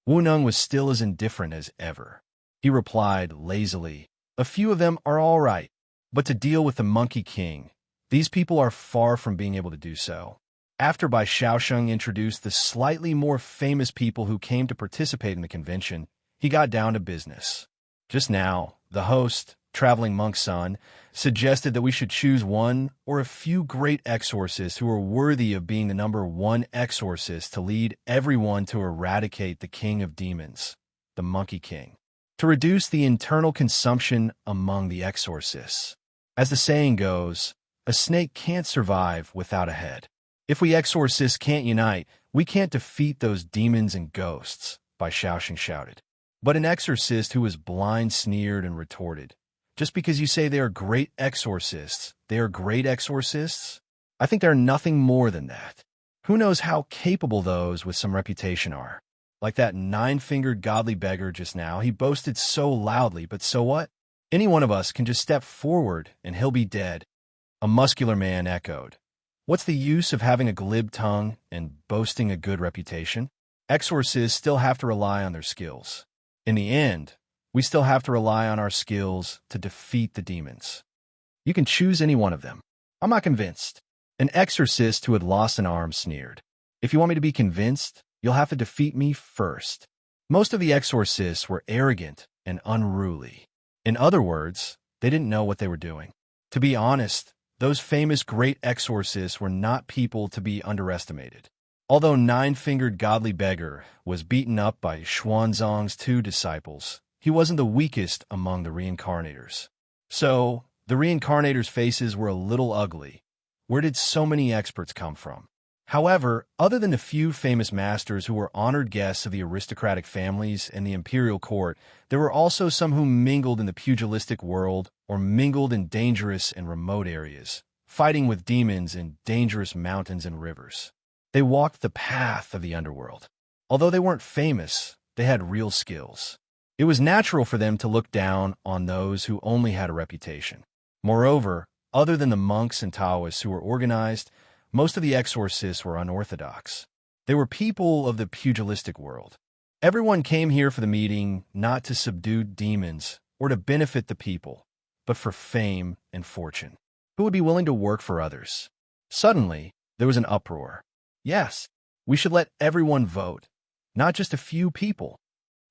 Wu Neng was still as indifferent as ever. He replied lazily, "A few of them are all right, but to deal with the Monkey King, these people are far from being able to do so." After Bai Shaosheng introduced the slightly more famous people who came to participate in the convention, he got down to business. Just now, the host, Traveling Monk's son, suggested that we should choose one or a few great exorcists who are worthy of being the number one exorcist to lead everyone to eradicate the king of demons, the Monkey King, to reduce the internal consumption among the exorcists. As the saying goes, a snake can't survive without a head. If we exorcists can't unite, we can't defeat those demons and ghosts, Bai Shaosheng shouted. But an exorcist who was blind sneered and retorted, "Just because you say they are great exorcists, they are great exorcists? I think they're nothing more than that. Who knows how capable those with some reputation are? Like that nine-fingered godly beggar just now, he boasted so loudly, but so what? Any one of us can just step forward and he'll be dead." A muscular man echoed, "What's the use of having a glib tongue and boasting a good reputation? Exorcists still have to rely on their skills. In the end, we still have to rely on our skills to defeat the demons. You can choose any one of them." "I'm not convinced." An exorcist who had lost an arm sneered, "If you want me to be convinced, you'll have to defeat me first." Most of the exorcists were arrogant and unruly. In other words, they didn't know what they were doing. To be honest, those famous great exorcists were not people to be underestimated. Although nine-fingered godly beggar was beaten up by Xuanzang's two disciples, he wasn't the weakest among the reincarnators. So, the reincarnators' faces were a little ugly. Where did so many experts come from? However, other than the few famous masters who were honored guests of the aristocratic families and the imperial court, there were also some who mingled in the pugilistic world or mingled in dangerous and remote areas, fighting with demons in dangerous mountains and rivers. They walked the path of the underworld. Although they weren't famous, they had real skills. It was natural for them to look down on those who only had a reputation. Moreover, other than the monks and Taoists who were organized, most of the exorcists were unorthodox. They were people of the pugilistic world. Everyone came here for the meeting not to subdue demons or to benefit the people, but for fame and fortune. Who would be willing to work for others? Suddenly, there was an uproar. Yes, we should let everyone vote, not just a few people.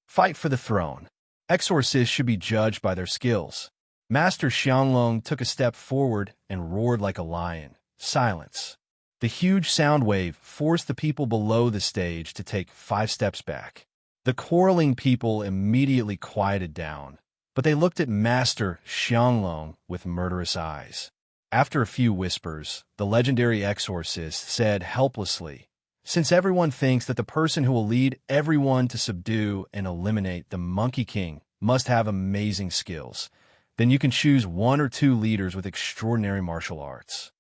Fight for the throne. Exorcists should be judged by their skills. Master Xianglong took a step forward and roared like a lion. Silence. The huge sound wave forced the people below the stage to take 5 steps back. The quarreling people immediately quieted down, but they looked at Master Xianglong with murderous eyes. After a few whispers, the legendary exorcist said helplessly, "Since everyone thinks that the person who will lead everyone to subdue and eliminate the Monkey King must have amazing skills, then you can choose 1 or 2 leaders with extraordinary martial arts.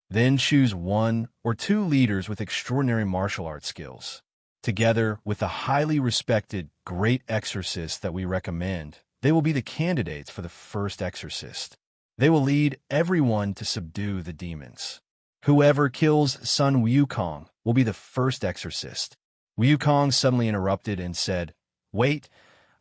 Then choose 1 or 2 leaders with extraordinary martial arts skills. Together with the highly respected great exorcists that we recommend, they will be the candidates for the first exorcist. They will lead everyone to subdue the demons. Whoever kills Sun Wukong will be the first exorcist." Wukong suddenly interrupted and said, "Wait,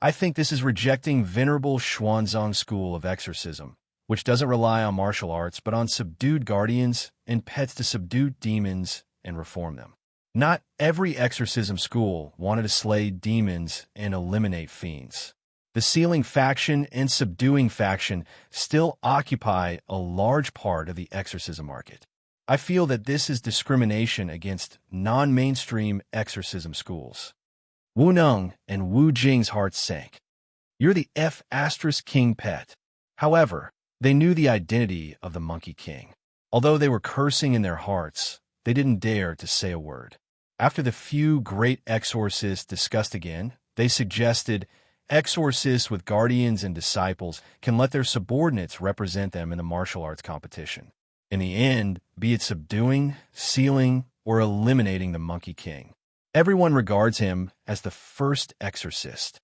I think this is rejecting venerable Xuanzang school of exorcism, which doesn't rely on martial arts but on subdued guardians and pets to subdue demons and reform them. Not every exorcism school wanted to slay demons and eliminate fiends. The sealing faction and subduing faction still occupy a large part of the exorcism market. I feel that this is discrimination against non-mainstream exorcism schools." Wu Neng and Wu Jing's hearts sank. "You're the F*** pet." However, they knew the identity of the Monkey King. Although they were cursing in their hearts, they didn't dare to say a word. After the few great exorcists discussed again, they suggested exorcists with guardians and disciples can let their subordinates represent them in the martial arts competition. In the end, be it subduing, sealing, or eliminating the Monkey King. Everyone regards him as the first exorcist.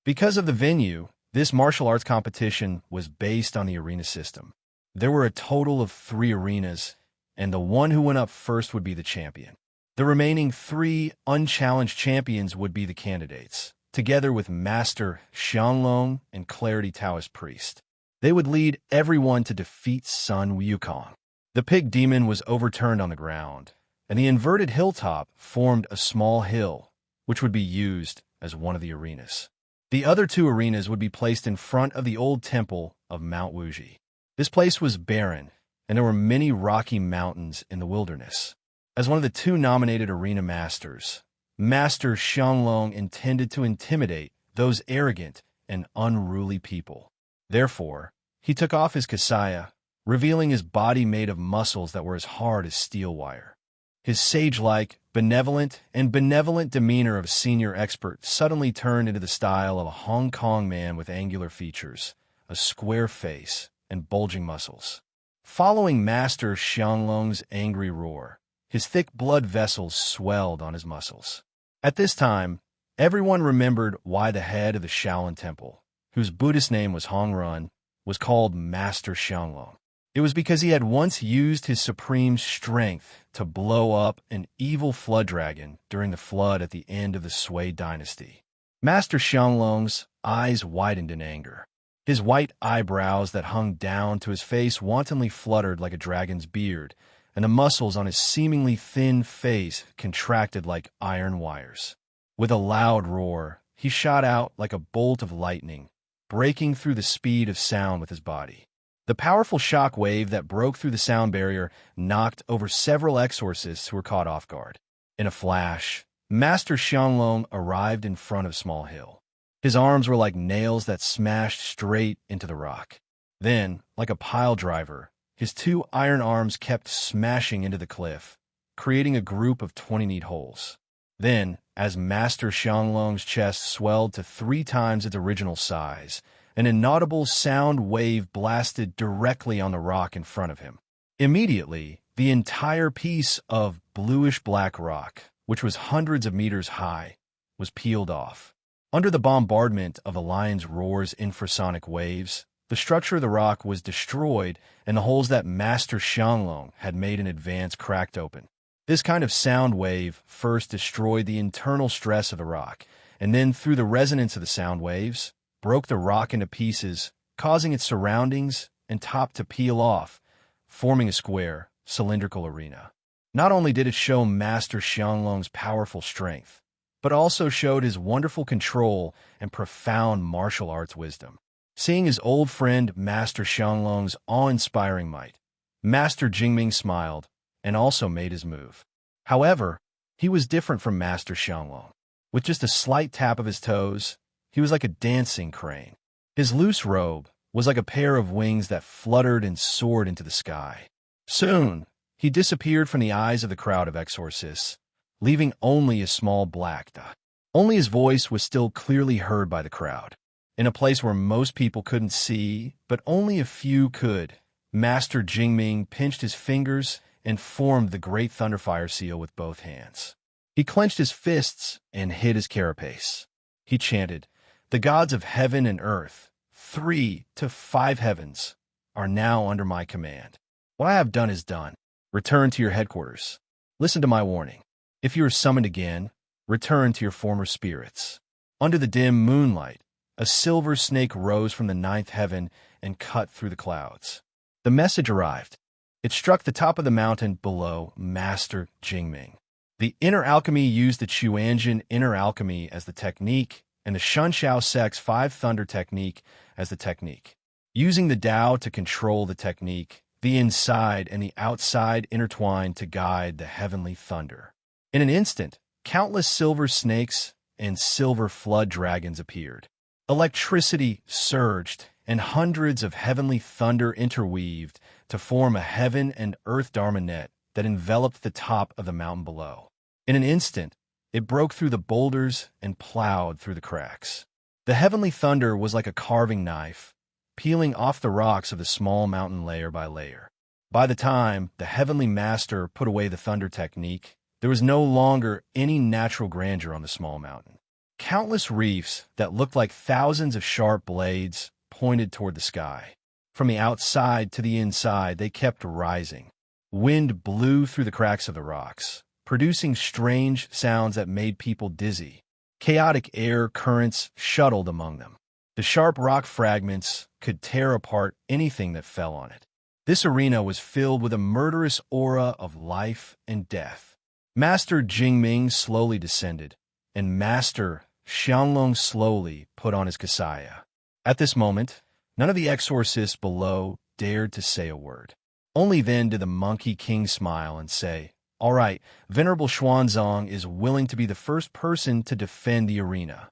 Because of the venue, this martial arts competition was based on the arena system. There were a total of 3 arenas, and the one who went up first would be the champion. The remaining 3 unchallenged champions would be the candidates, together with Master Xianglong and Clarity Taoist Priest. They would lead everyone to defeat Sun Wukong. The pig demon was overturned on the ground, and the inverted hilltop formed a small hill, which would be used as one of the arenas. The other 2 arenas would be placed in front of the old temple of Mount Wuji. This place was barren, and there were many rocky mountains in the wilderness. As one of the 2 nominated arena masters, Master Xianglong intended to intimidate those arrogant and unruly people. Therefore, he took off his kasaya, revealing his body made of muscles that were as hard as steel wire. His sage-like, benevolent demeanor of a senior expert suddenly turned into the style of a Hong Kong man with angular features, a square face, and bulging muscles. Following Master Xianglong's angry roar, his thick blood vessels swelled on his muscles. At this time, everyone remembered why the head of the Shaolin Temple, whose Buddhist name was Hong Run, was called Master Xianglong. It was because he had once used his supreme strength to blow up an evil flood dragon during the flood at the end of the Sui dynasty. Master Xianglong's eyes widened in anger. His white eyebrows that hung down to his face wantonly fluttered like a dragon's beard, and the muscles on his seemingly thin face contracted like iron wires. With a loud roar, he shot out like a bolt of lightning, breaking through the speed of sound with his body. The powerful shock wave that broke through the sound barrier knocked over several exorcists who were caught off guard. In a flash, Master Xianglong arrived in front of Small Hill. His arms were like nails that smashed straight into the rock. Then, like a pile driver, his 2 iron arms kept smashing into the cliff, creating a group of 20 neat holes. Then, as Master Xianglong's chest swelled to 3 times its original size, an inaudible sound wave blasted directly on the rock in front of him. Immediately, the entire piece of bluish-black rock, which was hundreds of meters high, was peeled off. Under the bombardment of the lion's roar's infrasonic waves, the structure of the rock was destroyed and the holes that Master Xianglong had made in advance cracked open. This kind of sound wave first destroyed the internal stress of the rock, and then through the resonance of the sound waves, broke the rock into pieces, causing its surroundings and top to peel off, forming a square, cylindrical arena. Not only did it show Master Xianglong's powerful strength, but also showed his wonderful control and profound martial arts wisdom. Seeing his old friend Master Xianglong's awe-inspiring might, Master Jingming smiled and also made his move. However, he was different from Master Xianglong. With just a slight tap of his toes, he was like a dancing crane. His loose robe was like a pair of wings that fluttered and soared into the sky. Soon, he disappeared from the eyes of the crowd of exorcists, leaving only a small black dot. Only his voice was still clearly heard by the crowd. In a place where most people couldn't see, but only a few could, Master Jingming pinched his fingers and formed the great Thunderfire seal with both hands. He clenched his fists and hid his carapace. He chanted, "The gods of heaven and earth, 3 to 5 heavens, are now under my command. What I have done is done. Return to your headquarters. Listen to my warning. If you are summoned again, return to your former spirits." Under the dim moonlight, a silver snake rose from the 9th heaven and cut through the clouds. The message arrived. It struck the top of the mountain below Master Jingming. The inner alchemy used the Chuanjin inner alchemy as the technique and the Shunshao Sect's 5 thunder technique as the technique. Using the Tao to control the technique, the inside and the outside intertwined to guide the heavenly thunder. In an instant, countless silver snakes and silver flood dragons appeared. Electricity surged, and hundreds of heavenly thunder interweaved to form a heaven and earth dharma net that enveloped the top of the mountain below. In an instant, it broke through the boulders and plowed through the cracks. The heavenly thunder was like a carving knife, peeling off the rocks of the small mountain layer by layer. By the time the heavenly master put away the thunder technique, There was no longer any natural grandeur on the small mountain. Countless reefs that looked like thousands of sharp blades pointed toward the sky. From the outside to the inside, they kept rising. Wind blew through the cracks of the rocks, producing strange sounds that made people dizzy. Chaotic air currents shuttled among them. The sharp rock fragments could tear apart anything that fell on it. This arena was filled with a murderous aura of life and death. Master Jingming slowly descended, and Master Xianglong slowly put on his kasaya. At this moment, none of the exorcists below dared to say a word. Only then did the Monkey King smile and say, "All right, Venerable Xuanzang is willing to be the first person to defend the arena."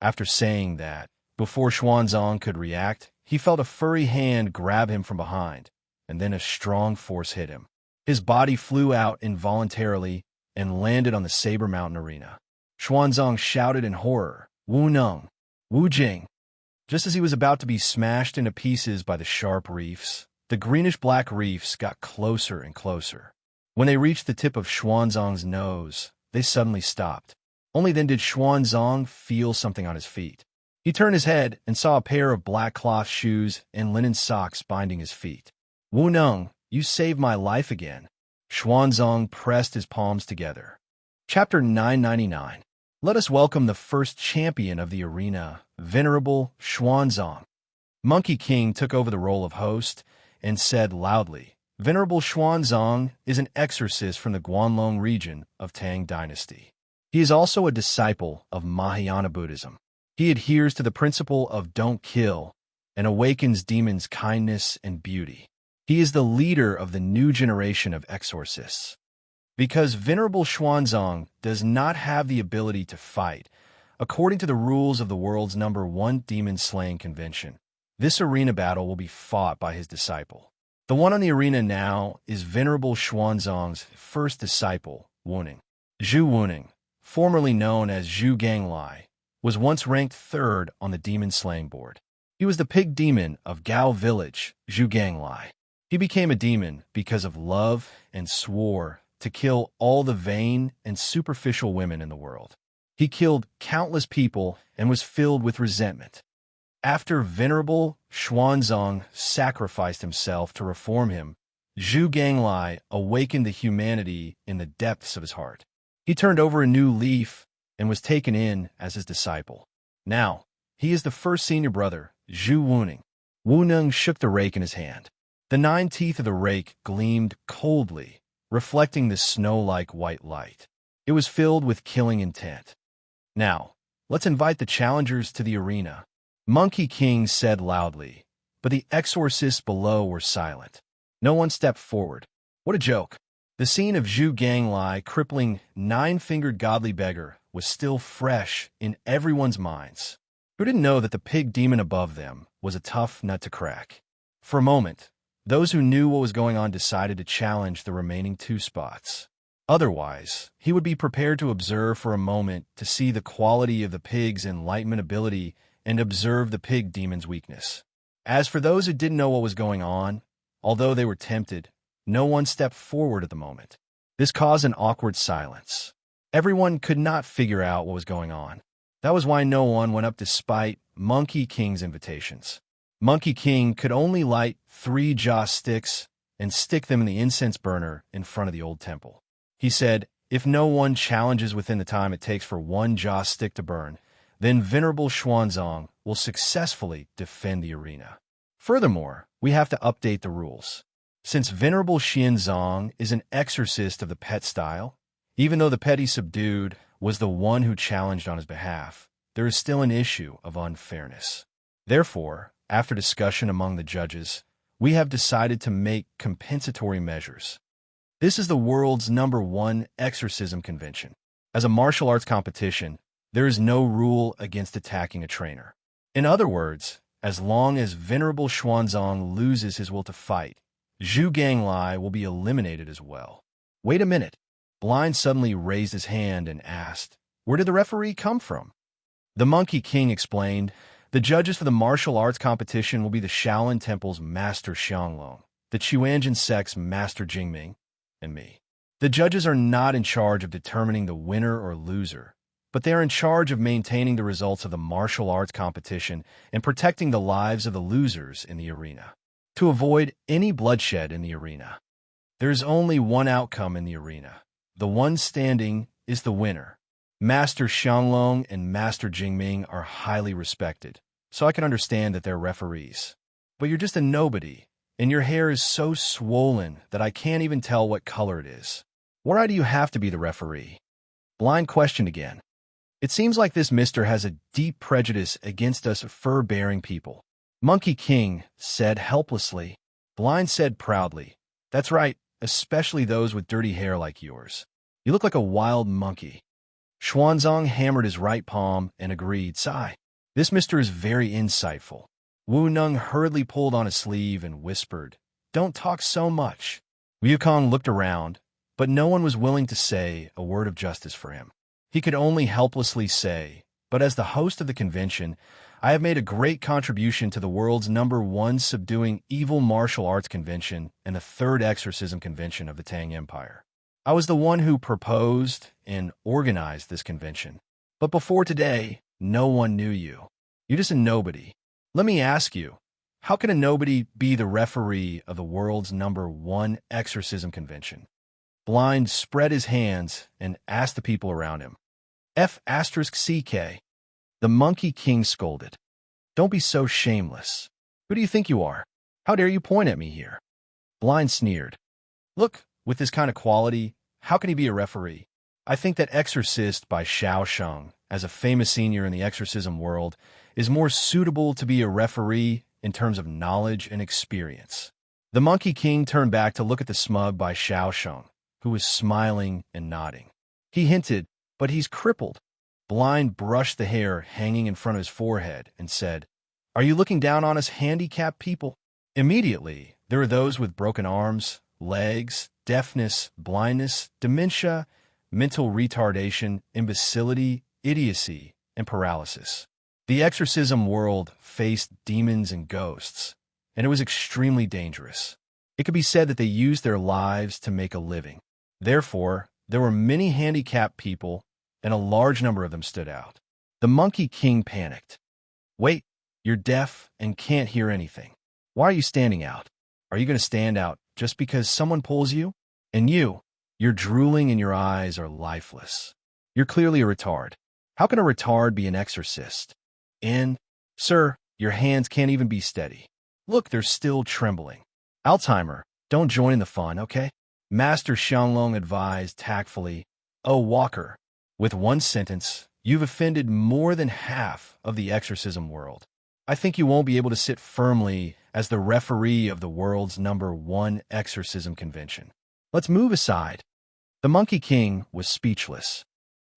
After saying that, before Xuanzang could react, he felt a furry hand grab him from behind, and then a strong force hit him. His body flew out involuntarily and landed on the Saber Mountain arena. Xuanzang shouted in horror, "Wu Neng! Wu Jing!" Just as he was about to be smashed into pieces by the sharp reefs, the greenish-black reefs got closer and closer. When they reached the tip of Xuanzang's nose, they suddenly stopped. Only then did Xuanzang feel something on his feet. He turned his head and saw a pair of black cloth shoes and linen socks binding his feet. "Wu Neng, you saved my life again." Xuanzang pressed his palms together. Chapter 999. Let us welcome the first champion of the arena, Venerable Xuanzang. Monkey King took over the role of host and said loudly, "Venerable Xuanzang is an exorcist from the Guanlong region of Tang Dynasty. He is also a disciple of Mahayana Buddhism. He adheres to the principle of don't kill and awakens demons' kindness and beauty. He is the leader of the new generation of exorcists. Because Venerable Xuanzang does not have the ability to fight, according to the rules of the world's #1 demon-slaying convention, this arena battle will be fought by his disciple. The one on the arena now is Venerable Xuanzang's first disciple, Wuning. Zhu Wuning, formerly known as Zhu Ganglai, was once ranked 3rd on the demon-slaying board. He was the pig demon of Gao Village, Zhu Ganglai. He became a demon because of love and swore to kill all the vain and superficial women in the world. He killed countless people and was filled with resentment. After Venerable Xuanzang sacrificed himself to reform him, Zhu Ganglai awakened the humanity in the depths of his heart. He turned over a new leaf and was taken in as his disciple. Now, he is the first senior brother, Zhu Wuning. Wuning shook the rake in his hand. The 9 teeth of the rake gleamed coldly, reflecting the snow-like white light. It was filled with killing intent. "Now, let's invite the challengers to the arena," Monkey King said loudly, but the exorcists below were silent. No one stepped forward. What a joke. The scene of Zhu Ganglai crippling 9-fingered godly beggar was still fresh in everyone's minds. Who didn't know that the pig demon above them was a tough nut to crack? For a moment, those who knew what was going on decided to challenge the remaining 2 spots. Otherwise, he would be prepared to observe for a moment to see the quality of the pig's enlightenment ability and observe the pig demon's weakness. As for those who didn't know what was going on, although they were tempted, no one stepped forward at the moment. This caused an awkward silence. Everyone could not figure out what was going on. That was why no one went up despite Monkey King's invitations. Monkey King could only light 3 joss sticks and stick them in the incense burner in front of the old temple. He said, "If no one challenges within the time it takes for 1 joss stick to burn, then Venerable Xuanzang will successfully defend the arena. Furthermore, we have to update the rules. Since Venerable Xuanzang is an exorcist of the pet style, even though the pet he subdued was the one who challenged on his behalf, there is still an issue of unfairness. Therefore, after discussion among the judges, we have decided to make compensatory measures. This is the world's #1 exorcism convention. As a martial arts competition, there is no rule against attacking a trainer. In other words, as long as Venerable Xuanzang loses his will to fight, Zhu Ganglai will be eliminated as well." "Wait a minute." Blind suddenly raised his hand and asked, "Where did the referee come from?" The Monkey King explained, "The judges for the martial arts competition will be the Shaolin Temple's Master Xianglong, the Chuanjin sect's Master Jingming, and me." The judges are not in charge of determining the winner or loser, but they are in charge of maintaining the results of the martial arts competition and protecting the lives of the losers in the arena. To avoid any bloodshed in the arena, there's only one outcome in the arena. The one standing is the winner. Master Xianglong and Master Jingming are highly respected, so I can understand that they're referees. But you're just a nobody, and your hair is so swollen that I can't even tell what color it is. Why do you have to be the referee? Blind questioned again. It seems like this mister has a deep prejudice against us fur-bearing people. Monkey King said helplessly. Blind said proudly, "That's right, especially those with dirty hair like yours. You look like a wild monkey." Xuanzang hammered his right palm and agreed, "Sigh. This mister is very insightful." Wu Nung hurriedly pulled on his sleeve and whispered, "Don't talk so much." Wukong looked around, but no one was willing to say a word of justice for him. He could only helplessly say, "But as the host of the convention, I have made a great contribution to the world's #1 subduing evil martial arts convention and the 3rd exorcism convention of the Tang Empire. I was the one who proposed and organized this convention. But before today, no one knew you. You're just a nobody. Let me ask you, how can a nobody be the referee of the world's #1 exorcism convention?" Blind spread his hands and asked the people around him. F***CK. The Monkey King scolded. "Don't be so shameless. Who do you think you are? How dare you point at me here?" Blind sneered. "Look, with this kind of quality, how can he be a referee? I think that Exorcist by Xiao Sheng, as a famous senior in the exorcism world, is more suitable to be a referee in terms of knowledge and experience." The Monkey King turned back to look at the smug by Xiao Sheng, who was smiling and nodding. He hinted, "But he's crippled." Blind brushed the hair hanging in front of his forehead and said, "Are you looking down on us handicapped people?" Immediately, there were those with broken arms, legs, deafness, blindness, dementia, mental retardation, imbecility, idiocy, and paralysis. The exorcism world faced demons and ghosts, and it was extremely dangerous. It could be said that they used their lives to make a living. Therefore, there were many handicapped people, and a large number of them stood out. The Monkey King panicked. "Wait, you're deaf and can't hear anything. Why are you standing out? Are you going to stand out just because someone pulls you? And you're drooling and your eyes are lifeless. You're clearly a retard. How can a retard be an exorcist? And, sir, your hands can't even be steady. Look, they're still trembling. Alzheimer, don't join in the fun, okay?" Master Xianglong advised tactfully, "Oh, Walker, with one sentence, you've offended more than half of the exorcism world. I think you won't be able to sit firmly as the referee of the world's #1 exorcism convention. Let's move aside." The Monkey King was speechless.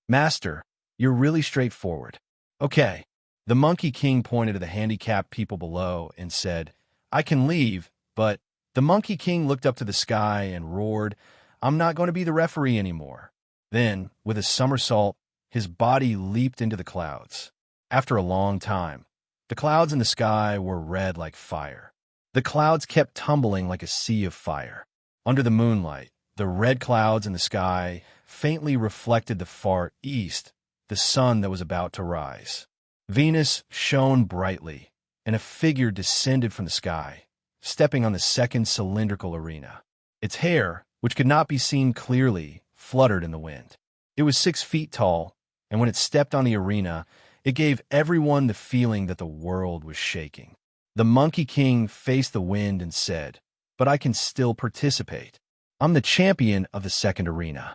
"Master, you're really straightforward. Okay." The Monkey King pointed to the handicapped people below and said, "I can leave, but..." The Monkey King looked up to the sky and roared, "I'm not going to be the referee anymore." Then, with a somersault, his body leaped into the clouds. After a long time, the clouds in the sky were red like fire. The clouds kept tumbling like a sea of fire. Under the moonlight, the red clouds in the sky faintly reflected the far east, the sun that was about to rise. Venus shone brightly, and a figure descended from the sky, stepping on the second cylindrical arena. Its hair, which could not be seen clearly, fluttered in the wind. It was 6 feet tall, and when it stepped on the arena, it gave everyone the feeling that the world was shaking. The Monkey King faced the wind and said, "But I can still participate. I'm the champion of the second arena."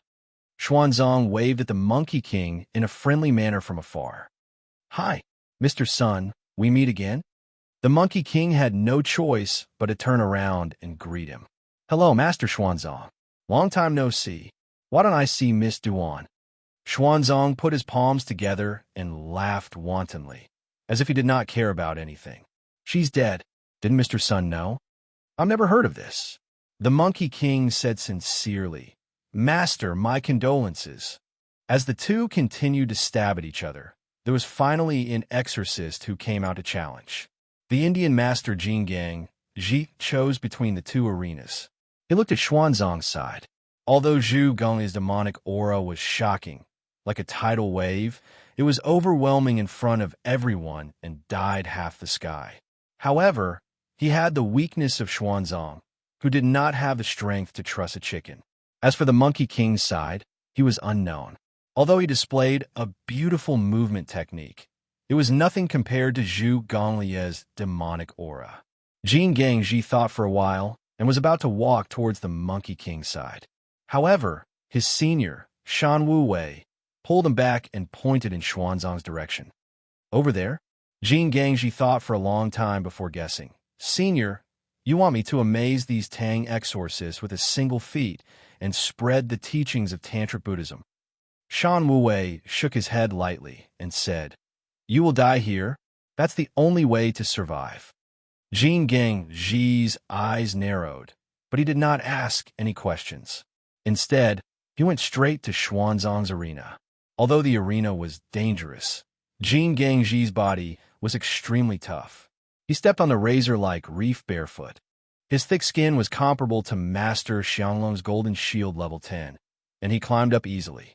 Xuanzang waved at the Monkey King in a friendly manner from afar. "Hi, Mr. Sun, we meet again?" The Monkey King had no choice but to turn around and greet him. "Hello, Master Xuanzang. Long time no see. Why don't I see Miss Duan?" Xuanzang put his palms together and laughed wantonly, as if he did not care about anything. "She's dead. Didn't Mr. Sun know? I've never heard of this." The Monkey King said sincerely, "Master, my condolences." As the two continued to stab at each other, there was finally an exorcist who came out to challenge. The Indian master Jin Gang, Ji, chose between the two arenas. He looked at Xuanzang's side. Although Zhu Gongli's demonic aura was shocking, like a tidal wave, it was overwhelming in front of everyone and dyed half the sky. However, he had the weakness of Xuanzang, who did not have the strength to truss a chicken. As for the Monkey King's side, he was unknown. Although he displayed a beautiful movement technique, it was nothing compared to Zhu Gonglie's demonic aura. Jin Gangji thought for a while and was about to walk towards the Monkey King's side. However, his senior, Shan Wuwei, pulled him back and pointed in Xuanzang's direction. Over there? Jin Gangji thought for a long time before guessing. Senior, you want me to amaze these Tang exorcists with a single feat and spread the teachings of Tantric Buddhism? Shan Wuwei shook his head lightly and said, "You will die here. That's the only way to survive." Jin Gangji's eyes narrowed, but he did not ask any questions. Instead, he went straight to Xuanzang's arena. Although the arena was dangerous, Jin Gangji's body was extremely tough. He stepped on the razor-like reef barefoot. His thick skin was comparable to Master Xianglong's golden shield level 10, and he climbed up easily.